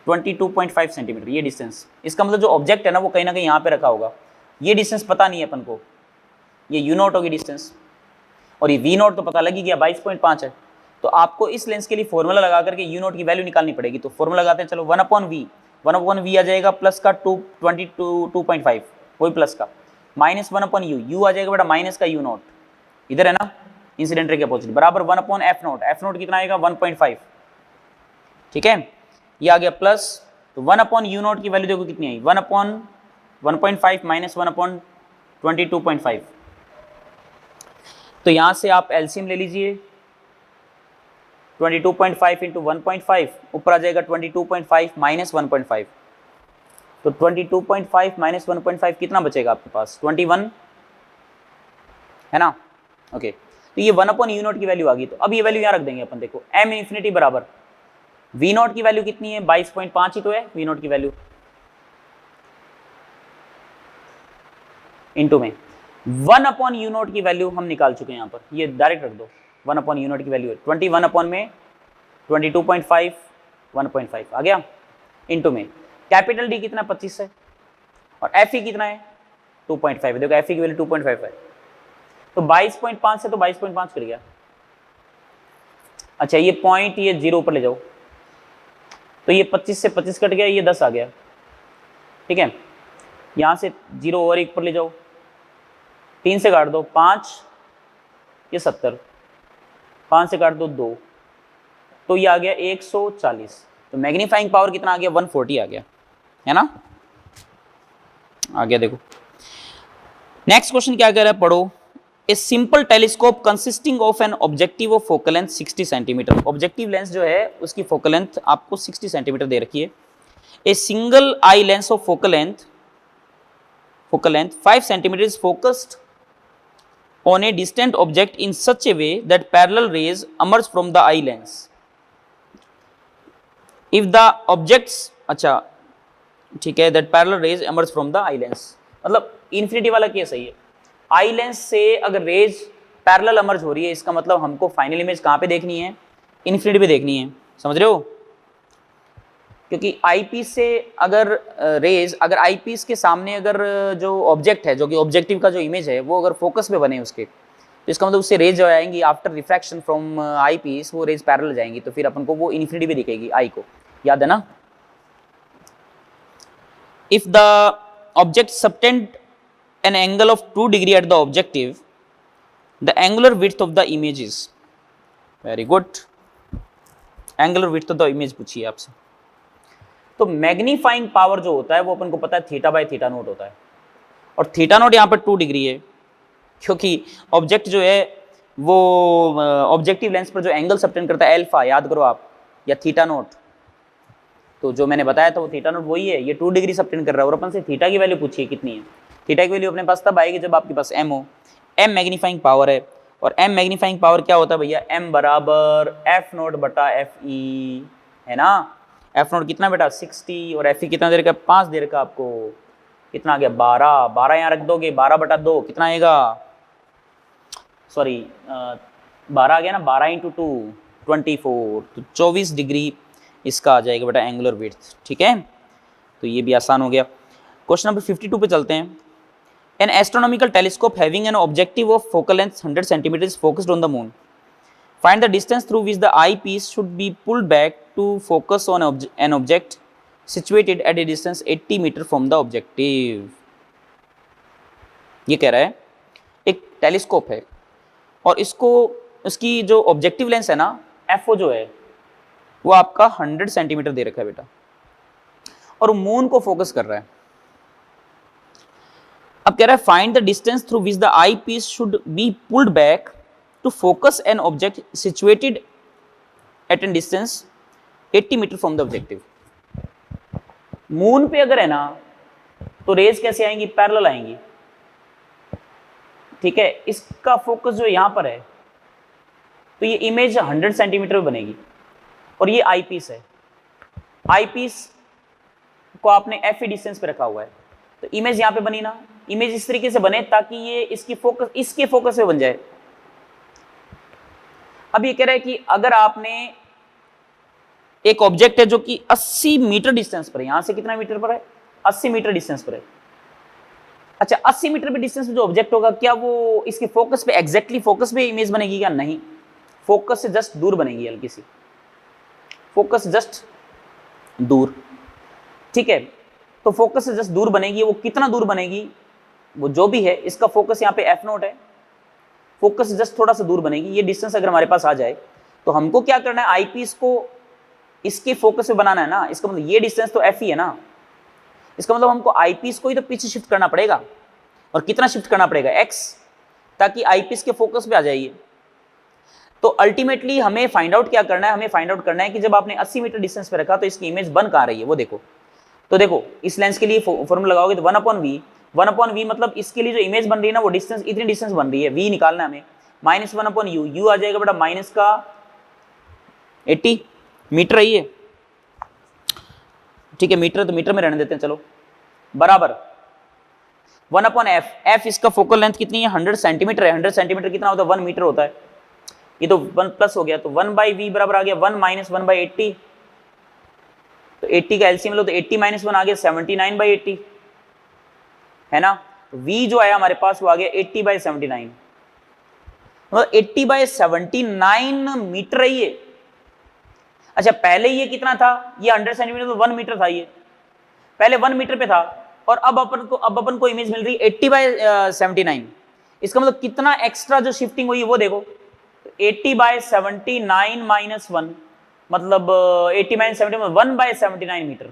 22.5 सेंटीमीटर ये डिस्टेंस। इसका मतलब जो ऑब्जेक्ट है ना वो कहीं ना कहीं यहाँ पे रखा होगा, ये डिस्टेंस पता नहीं है अपन को, ये यू नॉट होगी डिस्टेंस, और ये वी नॉट तो पता लगी गया 22.5 है। तो आपको इस लेंस के लिए फॉर्मूला लगा करके यू नॉट की वैल्यू निकालनी पड़ेगी। तो फॉर्मूला लगाते हैं, चलो 1/v आ जाएगा प्लस का 2.5 वही प्लस का, माइनस 1/u, यू आ जाएगा बेटा माइनस का यू नॉट, इधर है ना इंसिडेंट रे के अपोजिट, बराबर 1/f नॉट, एफ नॉट कितना आएगा 1.5। ठीक है, ये आ गया प्लस, तो 1/u नॉट की वैल्यू देखो कितनी आई, 1/1.5 माइनस 1/22.5। तो यहां से आप एलसीएम ले लीजिए, 22.5 इंटू 1.5, ऊपर आ जाएगा 22.5 माइनस 1.5, तो 22.5 माइनस 1.5 कितना बचेगा आपके पास, 21 है ना। ओके, तो ये 1/u नॉट की वैल्यू आ गई। तो अब ये वैल्यू यहाँ रख देंगे अपन, देखो m इन्फिनिटी बराबर वी नॉट की वैल्यू कितनी है, 22.5 ही तो है वी नॉट की वैल्यू, इनटू में 1/u नॉट की वैल्यू हम निकाल चुके हैं यहाँ पर, ये डायरेक्ट रख दो, 1/u नॉट की वैल्यू है 21 अपॉन में 22.5 1.5 आ गया, इनटू में कैपिटल डी कितना 25 है और एफ ई कितना है 2.5 है, देखो एफ ई की वैल्यू 2.5 है, तो 22.5 से तो 22.5 कट गया। अच्छा ये पॉइंट ये जीरो ऊपर ले जाओ, तो ये 25 से 25 कट गया, ये 10 आ गया। ठीक है, यहां से जीरो और एक पर ले जाओ, 3 से काट दो 5, ये 70, 5 से काट दो 2, तो ये आ गया 140। तो मैग्नीफाइंग पावर कितना आ गया 140 आ गया, है ना, आ गया। देखो नेक्स्ट क्वेश्चन क्या कह रहा है, पढ़ो। A simple telescope consisting of an objective of focal length 60 centimetre, objective lens जो है उसकी फोकल लेंथ आपको 60 सेंटीमीटर दे रखी है। A single eye lens of focal length 5 centimetre is focused on a distant object in such a way that parallel rays emerge from the eye lens. If the objects, अच्छा ठीक है, that parallel rays emerge from the eye lens, मतलब infinity वाला case सही है. Eye lens से अगर raise parallel emerge हो रही है, इसका मतलब हमको फाइनल इमेज कहाँ पे देखनी है? इन्फिनिटी पे देखनी है. समझ रहे हो? क्योंकि आईपीस से अगर रेज, अगर आईपीस के सामने अगर जो ऑब्जेक्ट है, जो कि ऑब्जेक्टिव का जो इमेज है, वो अगर फोकस पे बने उसके, तो इसका मतलब उससे रेज जो आएंगी आफ्टर रिफ्रैक्शन फ्रॉम आईपीस, वो रेज पैरेलल जाएंगी, तो फिर अपन को वो इन्फिनिटी पे दिखेगी आई को. याद है ना? If the object subtend an angle of 2 degree at the objective, the angular width of the image is, very good, angular width of the image पूछी है आपसे. तो मैग्नीफाइंग पावर जो होता है वो अपन को पता है थीटा बाय थीटा नोट होता है, और थीटा नोट यहाँ पर 2 डिग्री है, क्योंकि ऑब्जेक्ट जो है वो ऑब्जेक्टिव लेंस पर जो एंगल सबटेंड करता है अल्फा, याद करो आप, या थीटा नोट, तो जो मैंने बताया था वो थीटा नोट वही है, ये 2 डिग्री सबटेंड कर रहा है, और अपन से थीटा की वैल्यू पूछी है कितनी है. थीटा की वैल्यू अपने पास तब आएगी जब आपके पास m हो. m मैग्नीफाइंग पावर है, और m मैग्नीफाइंग पावर क्या होता है भैया? m बराबर f नोट बटा f e, है ना? f नोट कितना बेटा? 60, और f e कितना देर का? 5 देर का. आपको कितना आ गया? 12. 12 यहाँ रख दोगे, 12 बटा 2 कितना आएगा? सॉरी 12 आ गया ना, 12 इंटू 2 24, तो 24 डिग्री इसका आ जाएगा बेटा एंगुलर विड्थ. ठीक है, तो ये भी आसान हो गया. क्वेश्चन नंबर 52 पे चलते हैं. An astronomical telescope having an objective of focal length 100 cm is focused on the moon. Find the distance through which the eyepiece should be pulled back to focus on an object situated at a distance 80 meter from the objective. ये कह रहा है एक telescope है, और इसको, उसकी जो ऑब्जेक्टिव लेंस है ना, FO जो है, वो आपका 100 सेंटीमीटर दे रखा है बेटा, और मून को फोकस कर रहा है. अब कह रहा है find the distance through which the eyepiece should be pulled back to focus an object situated at an distance 80 metre from the objective. Moon पे अगर है ना, तो रेज कैसे आएंगी? पैरेलल आएंगी. ठीक है, इसका फोकस जो यहां पर है, तो ये इमेज 100 सेंटीमीटर में बनेगी, और ये आई पीस है. आई पीस को आपने FE डिस्टेंस पे रखा हुआ है, तो इमेज यहां पे बनी ना, इमेज इस तरीके से बने ताकि ये इसकी फोकस, इसके फोकस पे बन जाए. अब ये कह रहा है कि अगर आपने एक ऑब्जेक्ट है जो कि 80 मीटर डिस्टेंस पर है, यहां से कितना मीटर पर है? 80 मीटर डिस्टेंस पर है. अच्छा, 80 मीटर पे डिस्टेंस पे जो ऑब्जेक्ट होगा, क्या वो इसके फोकस पे, एग्जैक्टली फोकस पे इमेज बनेगी क्या? नहीं, फोकस से जस्ट दूर बनेगी, हल्की सी फोकस जस्ट दूर. ठीक है, तो फोकस से जस्ट दूर बनेगी. वो कितना दूर बनेगी? वो जो भी है, इसका फोकस यहाँ पे f नोट है, फोकस से जस्ट थोड़ा सा दूर बनेगी. ये डिस्टेंस अगर हमारे पास आ जाए, तो हमको क्या करना है? आई पीस को इसके फोकस पे बनाना है ना. इसका मतलब ये डिस्टेंस तो f ही है ना, इसका मतलब हमको आई पीस को ही तो पीछे शिफ्ट करना पड़ेगा. और कितना शिफ्ट करना पड़ेगा? x, ताकि आई पीस के फोकस पे आ जाइए. तो अल्टीमेटली हमें फाइंड आउट क्या करना है? हमें फाइंड आउट करना है कि जब आपने 80 मीटर डिस्टेंस पे रखा, तो इसकी इमेज बन कहाँ रही है, वो देखो. तो देखो, इस लेंस के लिए फॉर्मूला लगाओगे तो 1/v, 1/v मतलब इसके लिए जो इमेज बन रही है ना, वो डिस्टेंस, इतनी डिस्टेंस बन रही है, v निकालना है हमें, -1/u, u आ जाएगा बेटा माइनस का 80 मीटर है ये. ठीक है, मीटर तो मीटर में रहने देते हैं, चलो, बराबर 1/f. f इसका फोकल लेंथ कितनी है? 100 सेंटीमीटर है. 100 सेंटीमीटर कितना होता है? 1 मीटर होता है. ये तो 1 प्लस हो गया, तो 1/v बराबर आ गया 1 - 1/80. तो 80 का एलसीएम लो, तो 80 - 1 आ गया 79/80, है ना. v जो आया हमारे पास वो आ गया 80/79, मतलब 80/79 मीटर है ये. अच्छा, पहले ये कितना था? ये 100 सेंटीमीटर, तो 1 मीटर था. ये पहले 1 मीटर पे था, और अब अपन को इमेज मिल रही है 80/79. इसका मतलब कितना एक्स्ट्रा जो शिफ्टिंग हुई है वो देखो. 80/79 - 1 मतलब 80/79 1/79 मीटर,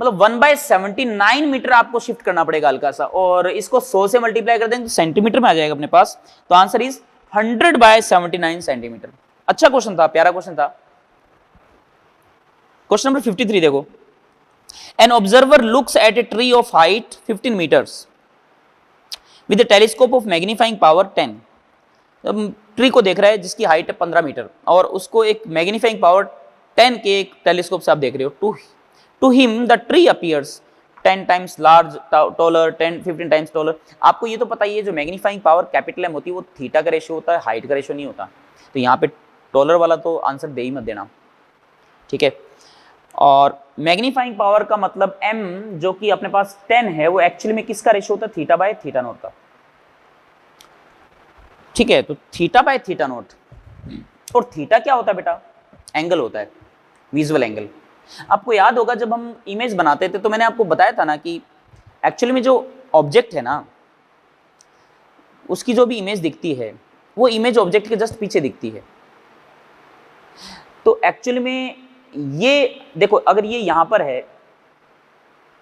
मतलब 1/79 मीटर आपको शिफ्ट करना पड़ेगा हल्का सा. और इसको 100 से मल्टीप्लाई कर देंगे तो सेंटीमीटर में आ जाएगा अपने पास. तो आंसर इज 100/79 सेंटीमीटर. अच्छा क्वेश्चन था, प्यारा क्वेश्चन था. क्वेश्चन नंबर 53 देखो. An observer looks at a tree of height 15 meters with telescope of magnifying power 10। अब ट्री को देख रहा है जिसकी हाइट है 15 मीटर और उसको एक मैग्नीफाइंग पावर 10 के एक टेलीस्कोप से आप देख रहे हो। To him the tree appears 10 times large, taller, 10-15 times taller. आपको ये तो पता ही है जो मैग्नीफाइंग पावर कैपिटल एम होती है वो थीटा का रेशियो होता है, हाइट का रेशियो नहीं होता। तो यहाँ पे टॉलर वाला तो आंसर दे ही मत देना, ठीक है। और मैग्नीफाइंग पावर का मतलब m जो कि अपने पास 10 है वो एक्चुअली में किसका रेशियो होता है? थीटा बाय थीटा नॉट का, ठीक है। तो थीटा बाय थीटा नॉट, और थीटा क्या होता है बेटा? एंगल होता है, विजुअल एंगल। आपको याद होगा जब हम इमेज बनाते थे तो मैंने आपको बताया था ना कि एक्चुअली में जो ऑब्जेक्ट है ना उसकी जो भी इमेज दिखती है वो इमेज ऑब्जेक्ट के जस्ट पीछे दिखती है। तो एक्चुअली में ये देखो, अगर ये यहां पर है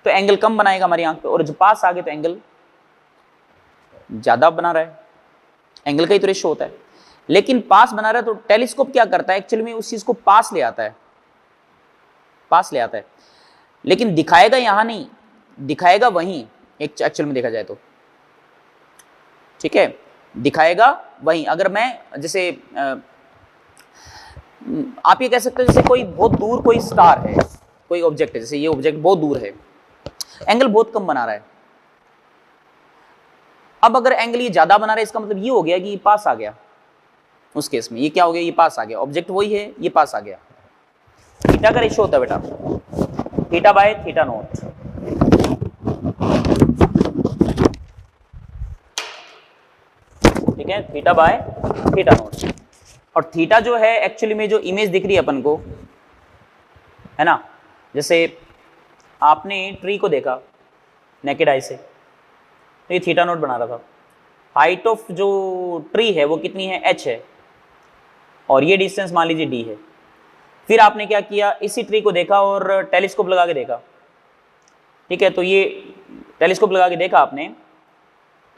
तो एंगल कम बनाएगा हमारी आंख पे, और जो पास आ गए तो एंगल ज्यादा बना रहा है। एंगल का ही तो रेशियो होता है। लेकिन पास बना रहा है तो टेलीस्कोप क्या करता है? एक्चुअली में उस चीज को पास ले आता है, पास ले आता है, लेकिन दिखाएगा यहां नहीं, दिखाएगा वहीं एक्चुअल में देखा जाए तो, ठीक है, दिखाएगा वहीं। अगर मैं जैसे आप ये कह सकते हो जैसे कोई बहुत दूर कोई स्टार है, कोई ऑब्जेक्ट है, जैसे ये ऑब्जेक्ट बहुत दूर है, एंगल बहुत कम बना रहा है। अब अगर एंगल ये ज्यादा बना रहा है इसका मतलब ये हो गया कि ये पास आ गया। उस केस में ये क्या हो गया? ये पास आ गया, ऑब्जेक्ट वही है, ये पास आ गया। थीटा का रेशियो होता है बेटा थीटा बाय थीटा नॉट, ठीक है, थीटा बाय थीटा नॉट। और थीटा जो है एक्चुअली में जो इमेज दिख रही है अपन को, है ना, जैसे आपने ट्री को देखा नेकेड आई से तो ये थीटा नॉट बना रहा था। हाइट ऑफ जो ट्री है वो कितनी है? h है, और ये डिस्टेंस मान लीजिए d है। फिर आपने क्या किया? इसी ट्री को देखा और टेलीस्कोप लगा के देखा, ठीक है। तो ये टेलीस्कोप लगा के देखा आपने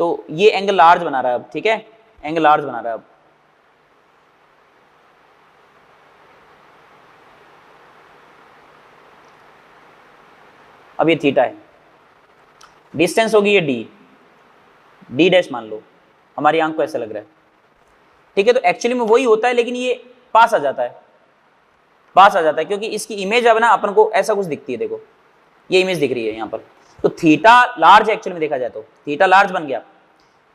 तो ये एंगल लार्ज बना रहा है अब, ठीक है, एंगल लार्ज बना रहा है अब। अब ये थीटा है, डिस्टेंस होगी ये डी डैश मान लो, हमारी आंख को ऐसा लग रहा है, ठीक है। तो एक्चुअली में वही होता है, लेकिन ये पास आ जाता है, पास आ जाता है, क्योंकि इसकी इमेज अब ना अपन को ऐसा कुछ दिखती है। देखो ये इमेज दिख रही है यहाँ पर, तो थीटा लार्ज एक्चुअली में देखा जाए तो थीटा लार्ज बन गया,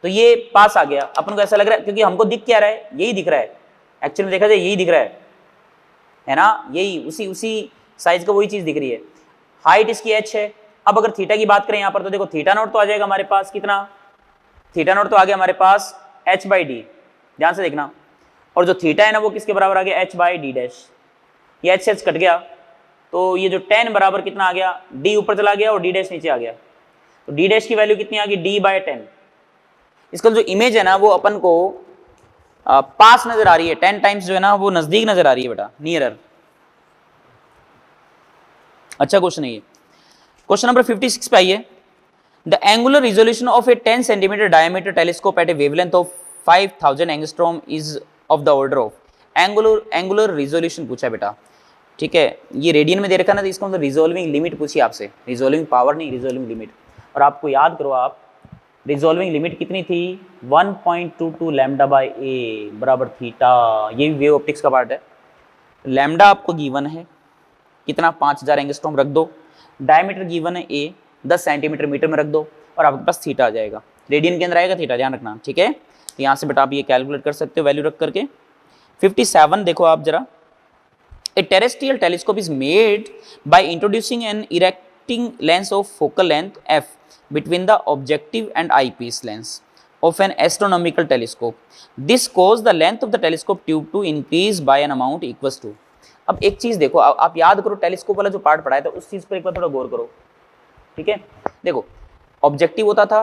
तो ये पास आ गया। अपन को ऐसा लग रहा है क्योंकि हमको दिख क्या रहा है? यही दिख रहा है, एक्चुअली में देखा जाए यही दिख रहा है ना, यही उसी साइज का वही चीज दिख रही है। हाइट इसकी h है। अब अगर थीटा की बात करें यहाँ पर तो देखो थीटा नॉट तो आ जाएगा हमारे पास, कितना? थीटा नॉट तो आ गया हमारे पास h/d, ध्यान से देखना। और जो थीटा है ना वो किसके बराबर आ गया? h/d dash. ये h से h कट गया तो ये जो 10 बराबर कितना आ गया? d ऊपर चला गया और d डैश नीचे आ गया, तो d डैश की वैल्यू कितनी आ गई? d/10। इसका जो इमेज है ना वो अपन को पास नजर आ रही है, 10 टाइम्स जो है ना वो नजदीक नजर आ रही है बेटा, नियरर। अच्छा क्वेश्चन है ये। क्वेश्चन नंबर 56 पे आइए। The angular resolution of a 10 centimetre diameter telescope at a wavelength of 5000 angstrom is of the order of. Angular resolution पूछा बेटा, ठीक है। ये रेडियन में दे रखा ना, तो इसका मतलब रिजोल्विंग लिमिट पूछी आपसे, रिजोल्विंग पावर नहीं, रिजोल्विंग लिमिट। और आपको याद करो आप, रिजोल्विंग लिमिट कितनी थी? 1.22 λ/a बराबर थीटा। ये भी वेव ऑप्टिक्स का पार्ट है। लैम्डा आपको गिवन है कितना? 5000 एंगस्ट्रॉम रख दो। डायमीटर गिवन है a 10 सेंटीमीटर मीटर में रख दो और आपके पास थीटा आ जाएगा। रेडियन के अंदर आएगा थीटा, ध्यान रखना, ठीक है। यहाँ से बेटा आप ये कैलकुलेट कर सकते हो वैल्यू रख करके। 57 देखो आप जरा। A terrestrial telescope is made by introducing an erecting lens of focal length f between the objective and eyepiece lens of an astronomical telescope. This causes the length of the telescope tube to increase by an amount equals to। अब एक चीज देखो, आप याद करो telescope वाला जो part पढ़ाया था उस चीज पर एक बार थोड़ा गौर करो, ठीक है। देखो ऑब्जेक्टिव होता था,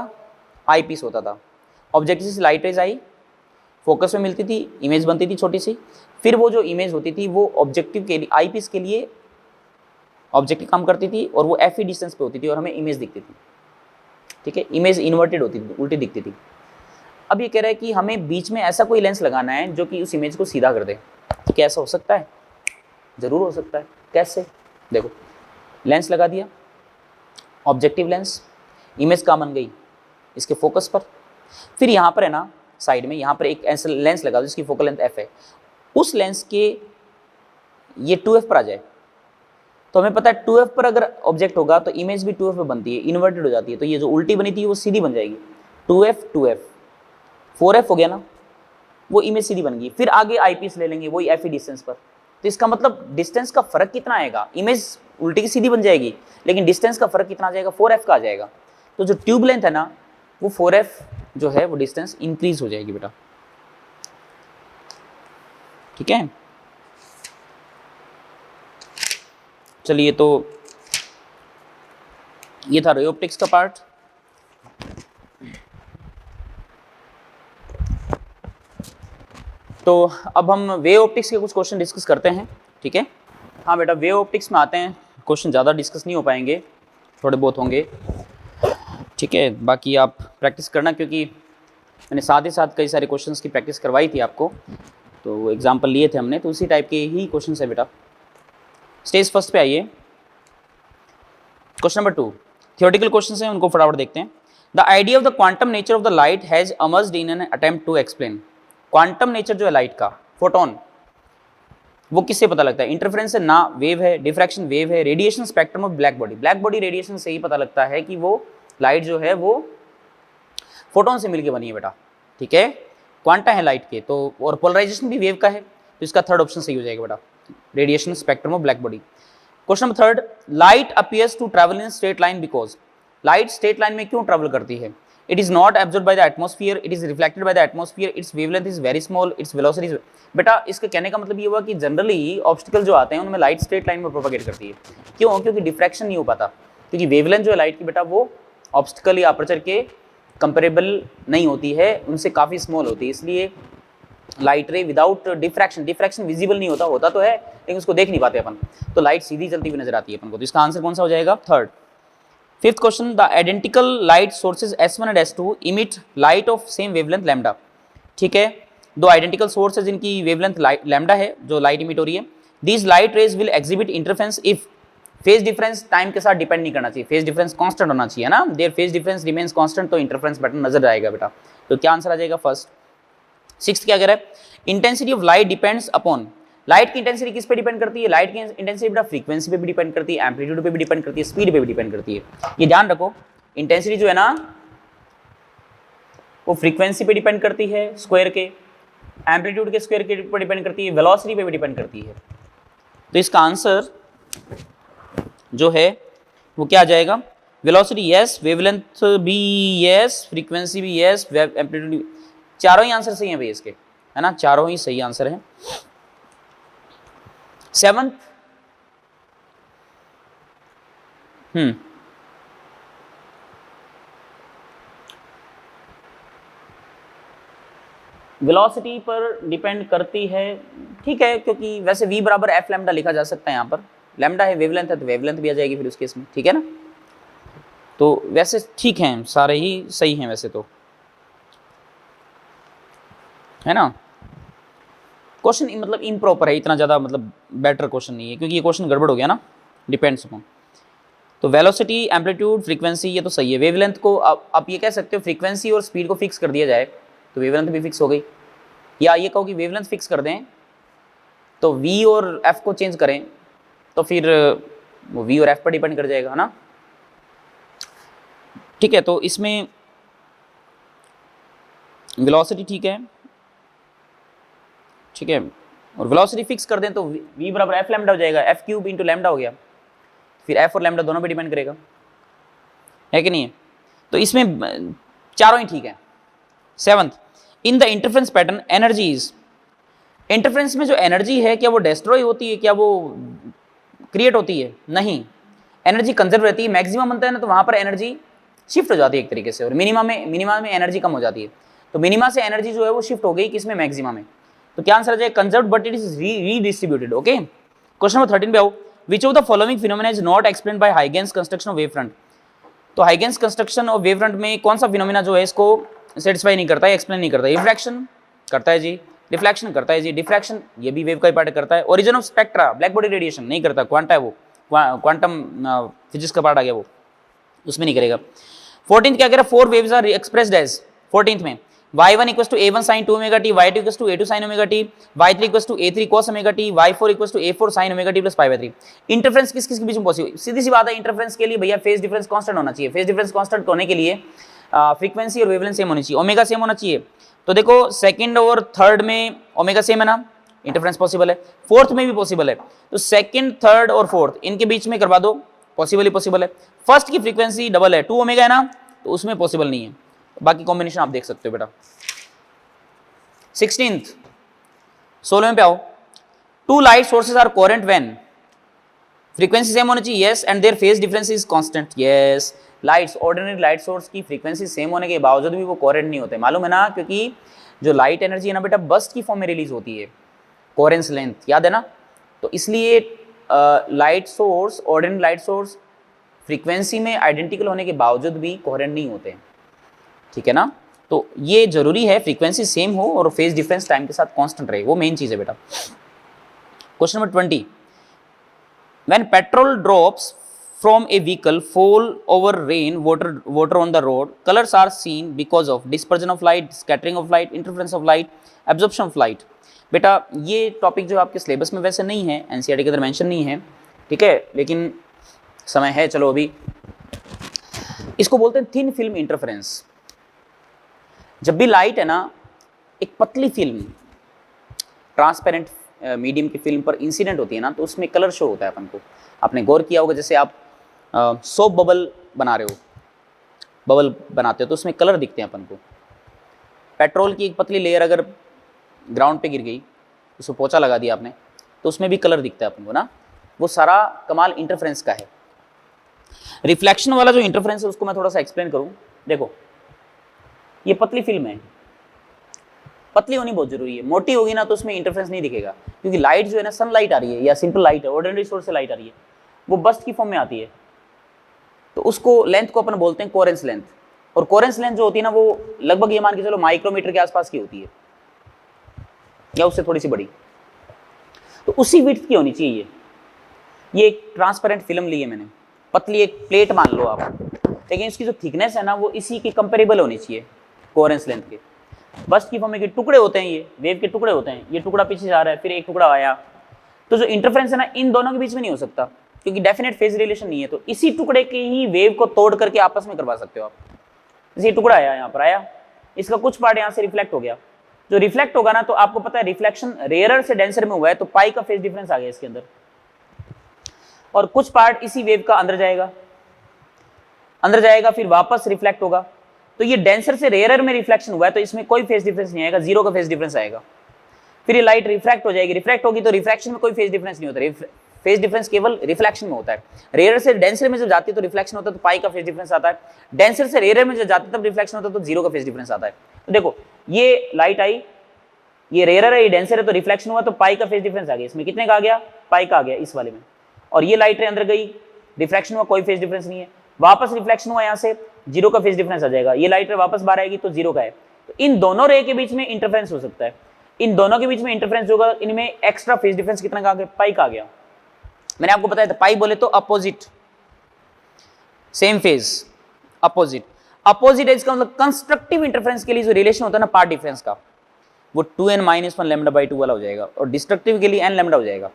आई पीस होता था। ऑब्जेक्टिव से लाइट रेज आई, फोकस में मिलती थी, इमेज बनती थी छोटी सी, फिर वो जो इमेज होती थी वो ऑब्जेक्टिव के लिए, आई पीस के लिए ऑब्जेक्टिव काम करती थी और वो एफ ई डिस्टेंस पे होती थी और हमें इमेज दिखती थी, ठीक है। इमेज इन्वर्टेड होती थी, उल्टी दिखती थी। अब ये कह रहा है कि हमें बीच में ऐसा कोई लेंस लगाना है जो कि उस इमेज को सीधा कर दे। क्या ऐसा हो सकता है? जरूर हो सकता है। कैसे? देखो लेंस लगा दिया, ऑब्जेक्टिव लेंस, इमेज कहाँ बन गई? इसके फोकस पर। फिर यहाँ पर है ना साइड में, यहाँ पर एक ऐसा लेंस लगा दो जिसकी फोकल लेंथ f है, उस लेंस के ये 2f पर आ जाए, तो हमें पता है 2f पर अगर ऑब्जेक्ट होगा तो इमेज भी 2f पे बनती है, इन्वर्टेड हो जाती है, तो ये जो उल्टी बनी थी वो सीधी बन जाएगी, 2f 2f 4f हो गया ना, वो इमेज सीधी बन गई। फिर आगे आईपीस ले लेंगे वही एफ डिस्टेंस पर, तो इसका मतलब डिस्टेंस का फर्क कितना आएगा, इमेज उल्टी की सीधी बन जाएगी लेकिन डिस्टेंस का फर्क कितना आ जाएगा, 4f का आ जाएगा। तो जो ट्यूब लेंथ है ना वो 4f जो है वो डिस्टेंस इंक्रीज हो जाएगी बेटा, ठीक है। चलिए तो ये था रे ऑप्टिक्स का पार्ट। तो अब हम वेव ऑप्टिक्स के कुछ क्वेश्चन डिस्कस करते हैं, ठीक है। हाँ बेटा, वेव ऑप्टिक्स में आते हैं, क्वेश्चन ज़्यादा डिस्कस नहीं हो पाएंगे, थोड़े बहुत होंगे, ठीक है। बाकी आप प्रैक्टिस करना, क्योंकि मैंने साथ ही साथ कई सारे क्वेश्चंस की प्रैक्टिस करवाई थी आपको, तो एग्जाम्पल लिए थे हमने, तो उसी टाइप के ही क्वेश्चन है बेटा। स्टेज फर्स्ट पे आइए, क्वेश्चन नंबर 2 थियोरेटिकल क्वेश्चन हैं, उनको फटाफट देखते हैं। The idea of the quantum nature of the light has emerged in an attempt to explain. Quantum nature जो है लाइट का, फोटोन, वो किससे पता लगता है, इंटरफेरेंस से ना, वेव है, डिफ्रैक्शन वेव है, radiation spectrum of black body, black body radiation से ही पता लगता है कि वो लाइट जो है वो फोटोन से मिलकर बनी है बेटा, ठीक है। क्वांटा है लाइट के, तो और पोलराइजेशन भी वेव का है, तो इसका थर्ड ऑप्शन सही हो जाएगा बेटा, radiation spectrum of black body. Question number third, light appears to travel in straight line because, light straight line में क्यों ट्रैवल करती है, it is not absorbed by the atmosphere, it is reflected by the atmosphere, its wavelength is very small, its velocity is, बेटा इसके कहने का मतलब ये हुआ कि जनरली ऑब्स्टिकल जो आते हैं उनमें लाइट स्ट्रेट लाइन में प्रोपेगेट करती है, क्यों, क्योंकि डिफ्रैक्शन नहीं हो पाता, क्योंकि वेवलेंथ जो है लाइट की बेटा वो ऑब्स्टिकल या अपर्चर के कंपेरेबल नहीं होती है, उनसे काफ़ी स्मॉल होती है, इसलिए लाइट रे विदाउट डिफ्रैक्शन, डिफ्रैक्शन विजिबल नहीं होता, होता तो है लेकिन उसको देख नहीं पाते अपन, तो लाइट सीधी चलती हुई नजर आती है अपन को, तो इसका आंसर कौन सा हो जाएगा, third. Fifth question, the identical light sources S1 and S2 emit light of same wavelength lambda, ठीक है, दो आइडेंटिकल सोर्स है जिनकी वेवलेंथ लैम्डा है जो लाइट इमिट हो रही है, these light rays will exhibit interference if, phase difference time के साथ डिपेंड नहीं करना चाहिए, फेज डिफरेंस कांस्टेंट होना चाहिए ना, their phase difference remains constant, तो इंटरफेरेंस पैटर्न नजर आएगा बेटा, तो क्या आंसर आ जाएगा, फर्स्ट। सिक्स्थ क्या कह रहा है, intensity of light depends upon, light की इंटेंसिटी किस पे डिपेंड करती है, लाइट की इंटेंसिटी बेटा फ्रीक्वेंसी पे भी डिपेंड करती है, एम्पलीट्यूड पे भी डिपेंड करती है, स्पीड पे भी डिपेंड करती है, ये ध्यान रखो, इंटेंसिटी जो है ना वो फ्रीक्वेंसी पे डिपेंड करती है स्क्वायर के, एम्पलीट्यूड के स्क्वायर के ऊपर डिपेंड करती है, वेलोसिटी पे भी डिपेंड करती है, तो इसका आंसर जो है वो क्या आ जाएगा, वेलोसिटी यस, वेवलेंथ भी यस, फ्रीक्वेंसी भी यस, एम्पलीट्यूड भी, चारों ही आंसर सही हैं भाई इसके, है ना, चारों ही सही आंसर हैं। सेवंथ, वेलोसिटी पर डिपेंड करती है, ठीक है, क्योंकि वैसे v बराबर एफ लैम्डा लिखा जा सकता है, यहाँ पर लैम्डा है, वेवलेंथ है, तो वेवलेंथ भी आ जाएगी फिर उस केस में, ठीक है ना, तो वैसे ठीक हैं, सारे ही सही हैं वैसे तो, है ना। क्वेश्चन मतलब इम्प्रॉपर है, इतना ज़्यादा मतलब बेटर क्वेश्चन नहीं है, क्योंकि ये क्वेश्चन गड़बड़ हो गया ना, डिपेंड्स अपॉन, तो वेलोसिटी, एम्पलीट्यूड, फ्रीक्वेंसी ये तो सही है, वेवलेंथ को आप ये कह सकते हो फ्रीक्वेंसी और स्पीड को फिक्स कर दिया जाए तो वेवलेंथ भी फिक्स हो गई, या ये कहो कि वेवलेंथ फिक्स कर दें तो v और f को चेंज करें तो फिर वो v और f पर डिपेंड कर जाएगा, है ना, ठीक है। तो इसमें वेलोसिटी ठीक है, ठीक है, और वेलोसिटी फिक्स कर दें तो v बराबर एफ लैम्डा हो जाएगा, एफ क्यूब इंटू लैम्डा हो गया, फिर एफ और लैम्डा दोनों पे डिपेंड करेगा, है कि नहीं है, तो इसमें चारों ही ठीक है। Seventh, in the interference pattern energy is, interference में जो एनर्जी है क्या वो डिस्ट्रॉय होती है, क्या वो क्रिएट होती है, नहीं, एनर्जी कंजर्व रहती है, मैक्सिमम बनता है ना तो वहाँ पर एनर्जी शिफ्ट हो जाती है एक तरीके से, और मिनिमा में एनर्जी कम हो जाती है, तो मिनिमा से एनर्जी जो है वो शिफ्ट हो गई किसमें, मैक्सिमा में, तो क्या आंसर आ जाएगा, conserved but it is redistributed, okay. Question number 13 पे आओ, which of the following phenomena is not explained by Huygens construction of wave front, तो Huygens construction of wave front में कौन सा फिनोमेना जो है इसको सेटिस्फाई नहीं करता है, एक्सप्लेन नहीं करता है, रिफ्रैक्शन करता है जी, रिफ्लेक्शन करता है जी, डिफ्रैक्शन ये भी वेव का ही पार्ट करता है, origin of spectra black body radiation नहीं करता, क्वांटा है वो, क्वांटम फिजिक्स का पार्ट आ गया वो, उसमें नहीं करेगा। 14th क्या कह रहा है, 4 waves are expressed as, 14th में y1 equal to a1 sin 2 omega T, y2 equal to a2 sin omega T, y3 equal to a3 cos omega T, y4 equal to a4 sin omega T plus pi by 3। Interference किस किस के बीच में possible? सीधी सी बात है, interference के लिए भैया phase difference constant होना चाहिए। फेज डिफरेंस कांस्टेंट होने के लिए फ्रीक्वेंसी और वेवलेंथ सेम होनी चाहिए, ओमेगा सेम होना चाहिए। तो देखो सेकंड और थर्ड में ओमेगा सेम है ना, इंटरफेरेंस पॉसिबल है। फोर्थ में भी पॉसिबल है, तो सेकंड थर्ड और फोर्थ इनके बीच में करवा दो, पॉसिबल ही पॉसिबल है। फर्स्ट की फ्रीक्वेंसी डबल है, 2 ओमेगा है ना, तो उसमें पॉसिबल नहीं है। बाकी कॉम्बिनेशन आप देख सकते हो बेटा। 16 पे आओ। Two light sources are coherent when frequency same होनी चाहिए, yes, and their phase difference is constant, yes. Lights, ordinary light source की फ्रीक्वेंसी सेम होने के बावजूद भी वो कोहेरेंट नहीं होते, मालूम है ना, क्योंकि जो लाइट एनर्जी है ना बेटा बस्ट की फॉर्म में रिलीज होती है, कोहेरेंस लेंथ, याद है ना। तो इसलिए light source, ordinary light source frequency में आइडेंटिकल होने के बावजूद भी कोहेरेंट नहीं होते, ठीक है ना। तो ये जरूरी है फ्रीक्वेंसी सेम हो और फेज डिफरेंस टाइम के साथ कांस्टेंट रहे, वो मेन चीज है बेटा। Question number 20, when petrol drops from a vehicle fall over rain water on the road, colors are seen because of dispersion of light, scattering of light, interference of light, absorption of light। बेटा ये topic जो आपके syllabus में वैसे नहीं है, NCERT के अंदर मेंशन नहीं है, ठीक है, लेकिन समय है, चलो अभी इसको बोलते हैं थिन फिल्म इंटरफेरेंस। जब भी लाइट है ना, एक पतली फिल्म ट्रांसपेरेंट मीडियम की फिल्म पर इंसिडेंट होती है ना, तो उसमें कलर शो होता है अपन को। आपने गौर किया होगा, जैसे आप सोप बबल बना रहे हो, बबल बनाते हो तो उसमें कलर दिखते हैं अपन को। पेट्रोल की एक पतली लेयर अगर ग्राउंड पे गिर गई, उसको पोंछा लगा दिया आपने, तो उसमें भी कलर दिखता है अपन को ना। वो सारा कमाल इंटरफेरेंस का है। रिफ्लेक्शन वाला जो इंटरफेरेंस है उसको मैं थोड़ा सा एक्सप्लेन करूं। देखो ये पतली फिल्म है, पतली होनी बहुत जरूरी है, मोटी होगी ना तो उसमें इंटरफेरेंस नहीं दिखेगा, क्योंकि लाइट जो है ना, सनलाइट आ रही है या सिंपल लाइट है, ऑर्डिनरी सोर्स से लाइट आ रही है, वो बस्ट की फॉर्म में आती है, तो उसको लेंथ को अपन बोलते हैं कोहेरेंस लेंथ। और कोहेरेंस लेंथ जो होती है ना, वो लगभग ये मान के चलो माइक्रोमीटर के आसपास की होती है या उससे थोड़ी सी बड़ी, तो उसी विड्थ की होनी चाहिए ये एक ट्रांसपेरेंट फिल्म ली है मैंने, पतली एक प्लेट मान लो आप, लेकिन इसकी जो थिकनेस है ना वो इसी के कंपेरेबल होनी चाहिए कोहेरेंस लेंथ के। बस्ट की फॉर्म में के टुकड़े होते हैं, ये वेव के टुकड़े होते हैं, ये टुकड़ा पीछे जा रहा है, फिर एक टुकड़ा आया, तो जो इंटरफेरेंस है ना इन दोनों के बीच में नहीं हो सकता, क्योंकि डेफिनेट फेज रिलेशन नहीं है। तो इसी टुकड़े के ही वेव को तोड़ करके आपस में करवा सकते हो आप। जैसे टुकड़ा आया, यहाँ पर आया, इसका कुछ पार्ट यहाँ से रिफ्लेक्ट हो गया, जो रिफ्लेक्ट होगा ना, तो आपको पता है रिफ्लेक्शन रेयरर से डेंसर में हुआ है, तो पाई का फेज डिफरेंस आ गया इसके अंदर, और कुछ पार्ट इसी वेव का अंदर जाएगा, फिर वापस रिफ्लेक्ट होगा। तो ये डेंसर से रेयरर में रिफ्लेक्शन हुआ है, तो इसमें कोई फेज डिफरेंस नहीं आएगा, जीरो का फेज डिफरेंस आएगा। फिर ये लाइट रिफ्रैक्ट हो जाएगी, रिफ्रैक्ट होगी तो रिफ्रैक्शन में कोई फेज डिफरेंस नहीं होता, फेज डिफरेंस केवल रिफ्लेक्शन में होता है। रेयर से डेंसर में जब जाती है तो रिफ्लेक्शन होता है, तो पाई का फेज डिफरेंस आता है। डेंसर से रेयर में जब जाती है तब रिफ्लेक्शन होता है, तो जीरो का फेज डिफरेंस आता है। तो देखो ये लाइट आई, ये रेयर है, ये डेंसर है, तो रिफ्लेक्शन हुआ, तो पाई का फेज डिफरेंस आ गया। इसमें कितने का आ गया? पाई का आ गया इस वाले में। और ये लाइट अंदर गई, रिफ्लेक्शन हुआ, कोई फेज डिफरेंस नहीं है, वापस रिफ्लेक्शन हुआ, यहाँ से जीरो का फेज डिफरेंस आ जाएगा। ये लाइट वापस बाहर आएगी तो जीरो का है। तो इन दोनों रे के बीच में इंटरफेरेंस हो सकता है, इन दोनों के बीच में इंटरफेरेंस होगा, इनमें एक्स्ट्रा फेज डिफरेंस कितना का आ गया? पाई का आ गया। मैंने आपको बताया था पाई बोले तो अपोजिट, सेम फेज, अपोजिट है, इसका मतलब कंस्ट्रक्टिव इंटरफेरेंस के लिए जो रिलेशन होता है ना पार्ट डिफरेंस का, वो 2n-1 λ/2 वाला हो जाएगा, और डिस्ट्रक्टिव के लिए n लैम्डा हो जाएगा।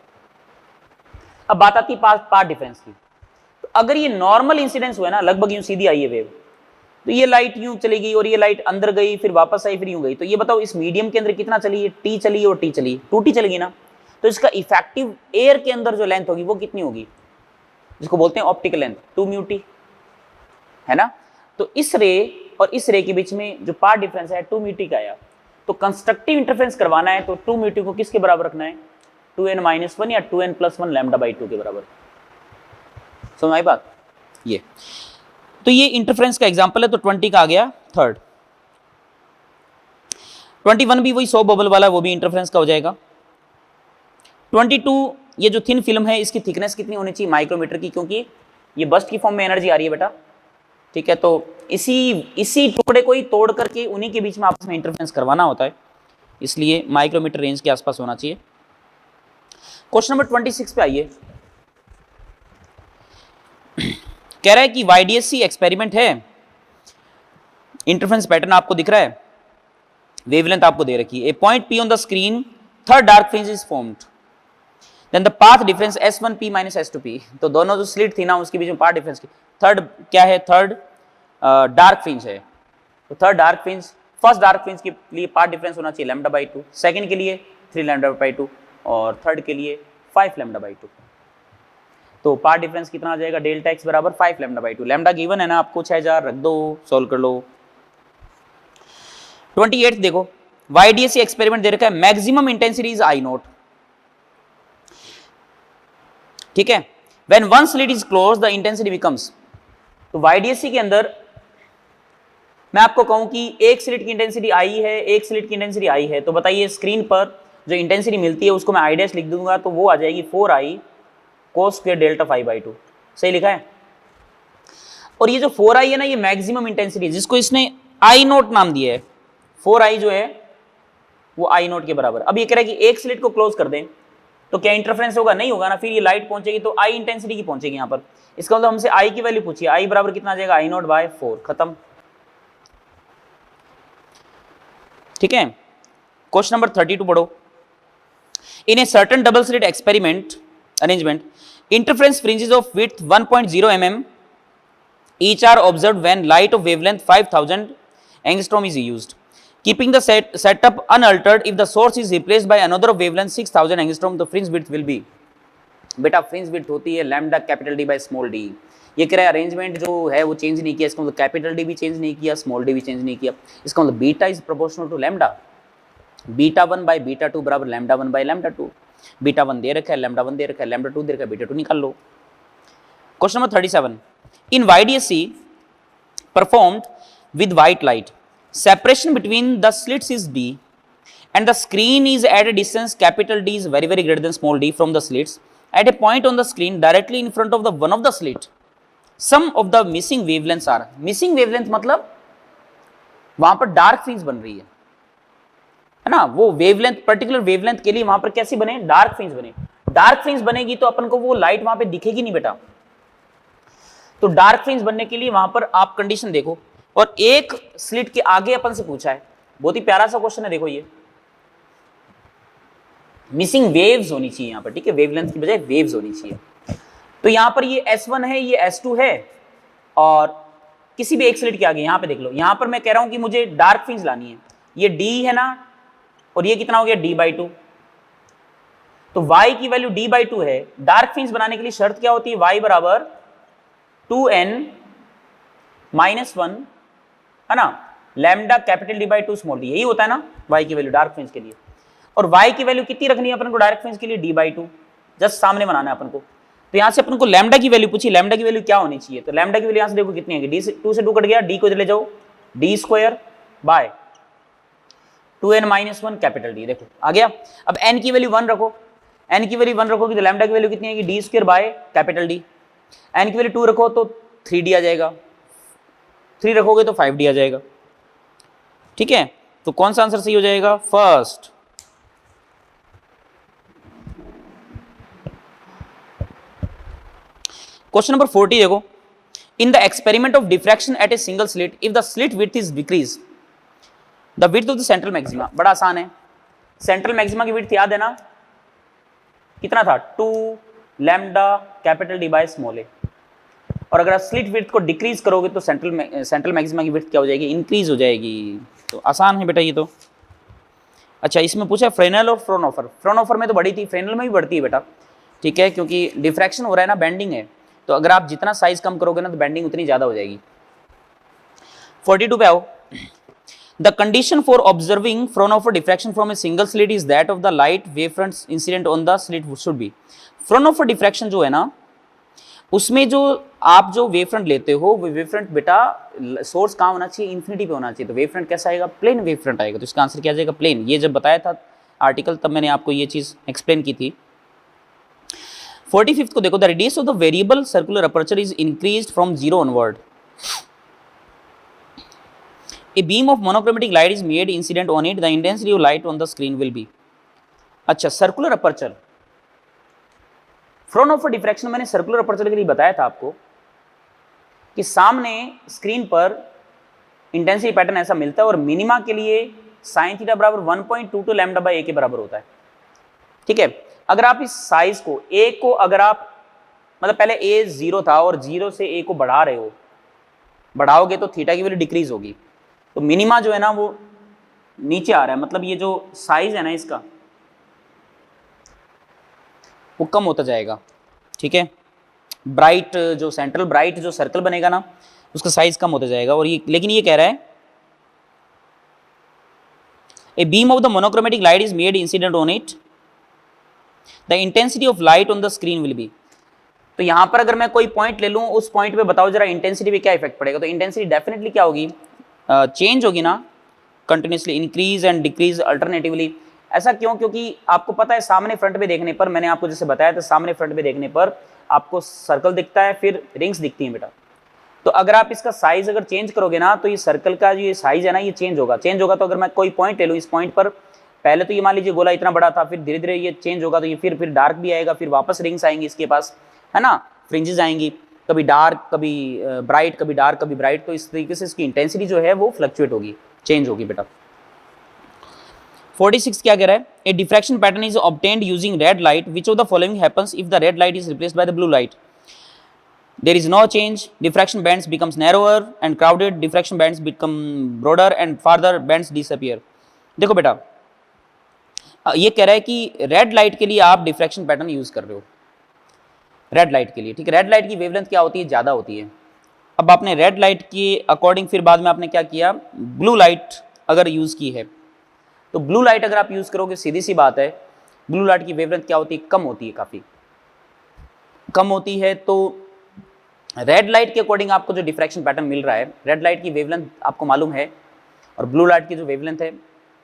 अब बात आती है पार्ट डिफरेंस की। तो अगर ये नॉर्मल इंसिडेंस हुआ ना, लगभग यूं सीधी आई है वेव, तो ये लाइट यूं चली गई और ये लाइट अंदर गई, फिर वापस आई, फिर यूं गई, तो ये बताओ इस मीडियम के अंदर कितना चली है? टी चली और टी चली, 2t चलेगी ना। तो इसका इफेक्टिव एयर के अंदर जो लेंथ होगी वो कितनी होगी? जिसको बोलते हैं ऑप्टिकल लेंथ, 2μt, है ना। तो इस रे और इस रे के बीच में जो पार्ट डिफरेंस है 2μt का आया। तो कंस्ट्रक्टिव इंटरफेरेंस करवाना है तो 2μt को किसके बराबर रखना है? 2n-1 या 2n+1 λ/2 के बराबर। समझ आई बात? ये तो ये इंटरफेरेंस का एग्जांपल है। तो 20 का आ गया थर्ड। 21 भी वही 100 बबल वाला, वो भी इंटरफेरेंस का हो जाएगा। 22 ये जो थिन फिल्म है इसकी थिकनेस कितनी होनी चाहिए? माइक्रोमीटर की, क्योंकि ये बस्ट की फॉर्म में एनर्जी आ रही है बेटा, ठीक है। तो इसी टुकड़े को ही तोड़ करके उन्हीं के बीच में आपस में इंटरफेरेंस करवाना होता है, इसलिए माइक्रोमीटर रेंज के आसपास होना चाहिए। क्वेश्चन नंबर 26 पे आइए। कह रहा है कि YDSC एक्सपेरिमेंट है इंटरफेरेंस पैटर्न आपको दिख रहा है, वेवलेंथ आपको दे रखी है। A point P on the screen, third dark fringe is formed, then the path difference S1P minus S2P। तो दोनों जो स्लिट थी ना उसके बीच में पाथ डिफरेंस की, थर्ड क्या है, थर्ड डार्क फ्रिंज है। तो third dark fringe, first dark fringe के लिए पाथ डिफरेंस होना चाहिए λ/2, सेकंड के लिए 3 λ/2 और थर्ड के लिए 5 λ/2। तो पाथ डिफरेंस कितना आ जाएगा, डेल्टा x बराबर 5 λ/2। लैम्डा गिवन है ना आपको 6000, रख दो, सॉल्व कर लो। 28 देखो, YDSC एक्सपेरिमेंट दे रखा है, मैक्सिमम इंटेंसिटी इज I0, ठीक है। When one slit is close the intensity becomes, तो YDSC के अंदर मैं आपको कहूं कि एक स्लिट की इंटेंसिटी I है, एक स्लिट की इंटेंसिटी I है, तो बताइए स्क्रीन पर जो इंटेंसिटी मिलती है उसको मैं I डैश लिख दूंगा, तो वो आ जाएगी 4I cos स्क्वायर डेल्टा 5/2। सही लिखा है। और ये जो 4I है ना, ये मैक्सिमम इंटेंसिटी जिसको इसने I0 नाम दिया है, 4I जो है वो I0 के बराबर। अब ये कह रहा है कि एक स्लिट को क्लोज कर दें तो क्या इंटरफेरेंस होगा, नहीं होगा ना, फिर ये लाइट पहुंचेगी तो I इंटेंसिटी की पहुंचेगी यहाँ पर। इसका मतलब हमसे I की वैल्यू पूछिए, I बराबर कितना आ जाएगा, I0/4, खत्म। ठीक है। क्वेश्चन नंबर 32 पढ़ो। In a certain double slit experiment arrangement, interference fringes of width 1.0 mm each are observed when light of wavelength 5000 angstrom is used, keeping the setup unaltered. If the source is replaced by another of wavelength 6000 angstrom, the fringe width will be, बेटा fringe width होती है lambda capital D by small D. ये कह रहा है arrangement जो है वो चेंज नहीं किया, इसका मतलब कैपिटल डी भी चेंज नहीं किया, स्मॉल डी भी चेंज नहीं किया। इसका मतलब beta is proportional to lambda, β1 by β2 बराबर λ1 by λ2। β1 दे रखा है, λ1 दे रखा है, λ2 दे रखा है, β2 निकाल लो। Question number 37, in YDSC performed with white light, separation between the slits is D and the screen is at a distance capital D is very greater than small d from the slits at a point on the screen directly in front of the one of the slit. Some of the missing wavelengths are, missing wavelength मतलब वहां पर dark fringe बन रही है ना, वो wavelength, particular wavelength के लिए वहां पर कैसी बने, डार्क फ्रिंज बने। डार्क फ्रिंज बनेगी तो अपन को वो लाइट वहां पे दिखेगी नहीं बेटा। तो डार्क फ्रिंज बनने के लिए वहां पर आप कंडीशन देखो, और एक स्लिट के आगे अपन से पूछा है, बहुत ही प्यारा सा क्वेश्चन है, देखो ये मिसिंग वेव्स होनी चाहिए यहां पर, ठीक है, वेवलेंथ की बजाय वेव्स होनी चाहिए। तो यहां पर ये S1 है, ये S2 है, और किसी भी एक स्लिट के आगे यहां पे देख लो, यहां पर मैं कह रहा हूं कि मुझे डार्क फ्रिंज लानी है, ये D है ना, और ये कितना हो गया D/2। तो y की वैल्यू D/2 है। डार्क फ्रिंज बनाने के लिए शर्त क्या होती है, y बराबर 2n - 1 है ना, lambda capital D/2 small d, यही होता है ना y की वैल्यू डार्क फ्रिंज के लिए। और y की वैल्यू कितनी रखनी है अपन को डार्क फ्रिंज के लिए, D/2, जस्ट सामने बनाना है अपन को। तो यहां से अपन को लैम्डा की वैल्यू पूछी, लैम्डा की वैल्यू क्या होनी चाहिए, तो लैम्डा की वैल्यू यहां से देखो कितनी है, 2 से 2 कट गया, d को इधर ले जाओ, d² bye 2n - 1 capital D, देखो आ गया। अब n की वैल्यू 1 रखो, n की वैल्यू 1 रखोगे तो लैम्डा की वैल्यू कितनी आएगी, d² by capital D। n की वैल्यू 2 रखो तो 3d आ जाएगा, 3 रखोगे तो 5d आ जाएगा, ठीक है। तो कौन सा आंसर सही हो जाएगा, फर्स्ट। क्वेश्चन नंबर 40 देखो, in the experiment of diffraction at a single slit, if the slit width is decrease the width of the central maxima. बड़ा आसान है, सेंट्रल मैक्सिमा की विड्थ याद है ना, कितना था, 2 lambda capital D by small a। और अगर आप स्लिट विड्थ को डिक्रीज करोगे तो सेंट्रल मैक्सिमा की विड्थ क्या हो जाएगी, इंक्रीज हो जाएगी। तो आसान है बेटा ये तो। अच्छा, इसमें पूछा फ्रेनेल और फ्रोनोफर, फ्रोनोफर में तो बड़ी थी, फ्रेनेल में भी बढ़ती है बेटा, ठीक है, क्योंकि डिफ्रैक्शन हो रहा है ना, बेंडिंग है, तो अगर आप जितना साइज कम करोगे ना तो बेंडिंग उतनी ज्यादा हो जाएगी। 42 पे आओ। The condition for observing Fraunhofer diffraction from a single slit is that of the light wavefronts incident on the slit should be। Fraunhofer diffraction जो है ना, उसमें जो आप जो वेवफ्रंट लेते हो वो वेवफ्रंट बेटा सोर्स कहाँ होना चाहिए, इन्फिनिटी पे होना चाहिए। तो वेवफ्रंट कैसा आएगा, प्लेन वेवफ्रंट आएगा। तो इसका आंसर क्या आ जाएगा, प्लेन। ये जब बताया था आर्टिकल तब मैंने आपको ये चीज एक्सप्लेन की थी। 45th को देखो, the radius of the variable circular aperture is increased from 0 onward. A beam of monochromatic light is made incident on it, the intensity of light on the screen will be। अच्छा, circular aperture, Fraunhofer diffraction मैंने circular aperture के लिए बताया था आपको कि सामने screen पर इंटेंसिटी पैटर्न ऐसा मिलता है, और मिनिमा के लिए साइन थीटा बराबर 1.22 लैम्डा बाई ए के बराबर होता है। ठीक है, अगर आप इस साइज को ए को अगर आप मतलब पहले ए 0 था और 0 से ए को बढ़ा रहे हो, बढ़ाओगे तो थीटा की वैल्यू डिक्रीज होगी, तो मिनिमा जो है ना वो नीचे आ रहा है, मतलब ये जो साइज है ना इसका वो कम होता जाएगा। ठीक है, ब्राइट जो सेंट्रल ब्राइट जो सर्कल बनेगा ना उसका साइज कम होता जाएगा। और ये लेकिन ये कह रहा है a beam of the monochromatic light is made incident on it, the intensity of light on the screen will be. तो यहां पर अगर मैं कोई पॉइंट ले लूं, उस पॉइंट पे बताओ जरा इंटेंसिटी पे क्या इफेक्ट पड़ेगा। तो इंटेंसिटी डेफिनेटली क्या होगी, चेंज होगी ना, continuously increase and decrease alternatively. ऐसा क्यों, क्योंकि आपको पता है सामने फ्रंट पे देखने पर, मैंने आपको जैसे बताया था, सामने फ्रंट पे देखने पर आपको सर्कल दिखता है, फिर रिंग्स दिखती हैं बेटा। तो अगर आप इसका साइज अगर चेंज करोगे ना, तो ये सर्कल का जो ये साइज है ना ये चेंज होगा। चेंज होगा तो अगर मैं कोई पॉइंट ले लूँ, इस पॉइंट पर पहले तो ये मान लीजिए गोला इतना बड़ा था, फिर धीरे धीरे ये चेंज होगा, तो ये फिर डार्क भी आएगा, फिर वापस रिंग्स आएंगी इसके पास, है ना, फ्रिंजेस आएंगी, कभी डार्क कभी ब्राइट, कभी डार्क कभी ब्राइट। तो इस तरीके से इसकी इंटेंसिटी जो है वो फ्लक्चुएट होगी, चेंज होगी बेटा। 46 क्या कह रहा है, a diffraction pattern is obtained using red light, which of the following happens if the red light is replaced by the blue light. There is no change, diffraction bands becomes narrower and crowded, diffraction bands become broader and farther bands disappear। देखो बेटा ये कह रहा है कि red light के लिए आप डिफ्रैक्शन पैटर्न यूज कर रहे हो, रेड लाइट के लिए। ठीक है, रेड लाइट की वेवलेंथ क्या होती है, ज़्यादा होती है। अब आपने रेड लाइट के अकॉर्डिंग फिर बाद में आपने क्या किया, ब्लू लाइट अगर यूज़ की है, तो ब्लू लाइट अगर आप यूज़ करोगे, सीधी सी बात है, ब्लू लाइट की वेवलेंथ क्या होती है, कम होती है, काफ़ी कम होती है। तो रेड लाइट के अकॉर्डिंग आपको जो डिफ्रैक्शन पैटर्न मिल रहा है, रेड लाइट की वेवलेंथ आपको मालूम है, और ब्लू लाइट की जो वेवलेंथ है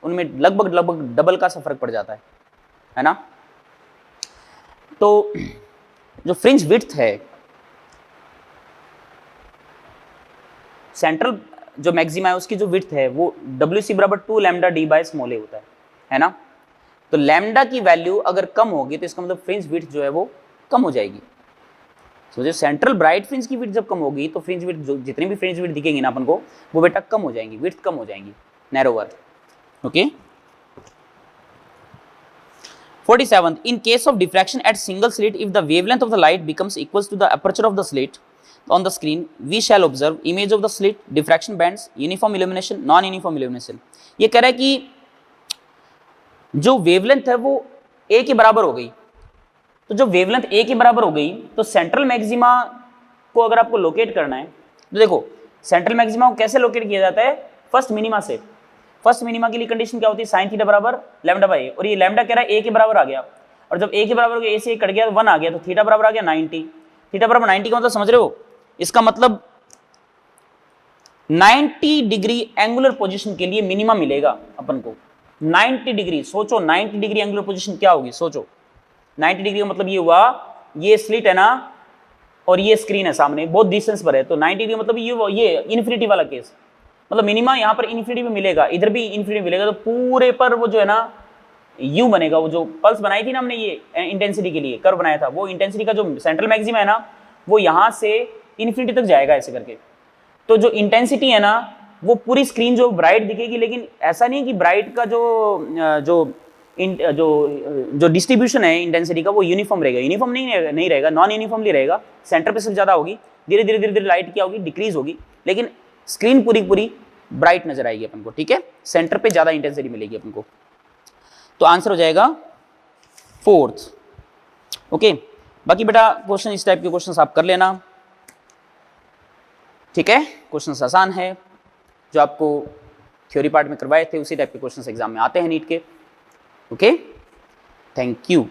उनमें लगभग डबल का सा फर्क पड़ जाता है ना। तो जो फ्रिंज विड्थ है, सेंट्रल जो मैक्सिमा है उसकी जो विड्थ है वो WC बराबर 2 लैम्डा डी बाय स्मॉल ए होता है ना। तो लैम्डा की वैल्यू अगर कम होगी तो इसका मतलब फ्रिंज विड्थ जो है वो कम हो जाएगी। तो जो सेंट्रल ब्राइट फ्रिंज की विड्थ जब कम होगी तो फ्रिंज विड्थ जो जितनी भी फ्रिंज विड्थ दिखेंगी ना अपन को, वो बेटा कम हो जाएंगी, विड्थ कम हो जाएंगी, narrower. Okay. 47 in case of diffraction at single slit, if the wavelength of the light becomes equals to the aperture of the slit on the screen, we shall observe image of the slit, diffraction bands, uniform illumination, non uniform illumination। ये कह रहा है कि जो wavelength है वो a के बराबर हो गई, तो जब वेवलेंथ a के बराबर हो गई तो सेंट्रल मैक्सिमा को अगर आपको लोकेट करना है, तो देखो सेंट्रल मैक्सिमा को कैसे लोकेट किया जाता है, फर्स्ट मिनिमा से। फर्स्ट मिनिमा के लिए कंडीशन क्या होती है, साइन थीटा बराबर लैम्डा बाई, और ये लैम्डा कह रहा है a के बराबर आ गया, और जब a के बराबर हो गया, a से कट गया 1 आ गया, तो थीटा बराबर आ गया 90। थीटा बराबर 90 का मतलब समझ रहे हो, इसका मतलब 90 डिग्री एंगुलर पोजीशन के लिए मिनिमा मिलेगा अपन को। 90 डिग्री, सोचो 90 डिग्री एंगुलर पोजीशन क्या होगी, सोचो 90 डिग्री का मतलब ये हुआ, ये स्लिट है ना और ये स्क्रीन है सामने, बहुत डिस्टेंस पर है, तो 90 डिग्री मतलब ये इन्फिनिटी वाला केस, मतलब मिनिमा यहाँ पर इन्फिनिटी में मिलेगा, इधर भी इन्फिनिटी मिलेगा, तो पूरे पर वो जो है ना यू बनेगा। वो जो पल्स बनाई थी ना हमने ये इंटेंसिटी के लिए कर्व बनाया था, वो इंटेंसिटी का जो सेंट्रल मैक्सिमा है ना वो यहाँ से इन्फिनिटी तक जाएगा ऐसे करके। तो जो इंटेंसिटी है ना वो पूरी स्क्रीन जो ब्राइट दिखेगी, लेकिन ऐसा नहीं है कि ब्राइट का जो डिस्ट्रीब्यूशन है इंटेंसिटी का वो यूनिफॉर्म रहेगा, यूनिफॉर्म नहीं रहेगा, नॉन यूनिफॉर्मली रहेगा। सेंटर पे सिर्फ ज़्यादा होगी, धीरे धीरे लाइट क्या होगी, डिक्रीज होगी, लेकिन स्क्रीन पूरी ब्राइट नजर आएगी अपन को। ठीक है, सेंटर पे ज़्यादा इंटेंसिटी मिलेगी अपन को। तो आंसर हो जाएगा 4th। ओके, बाकी बेटा क्वेश्चन इस टाइप के क्वेश्चन आप कर लेना। ठीक है, क्वेश्चन आसान है, जो आपको थ्योरी पार्ट में करवाए थे उसी टाइप के क्वेश्चन एग्जाम में आते हैं नीट के। Okay, thank you.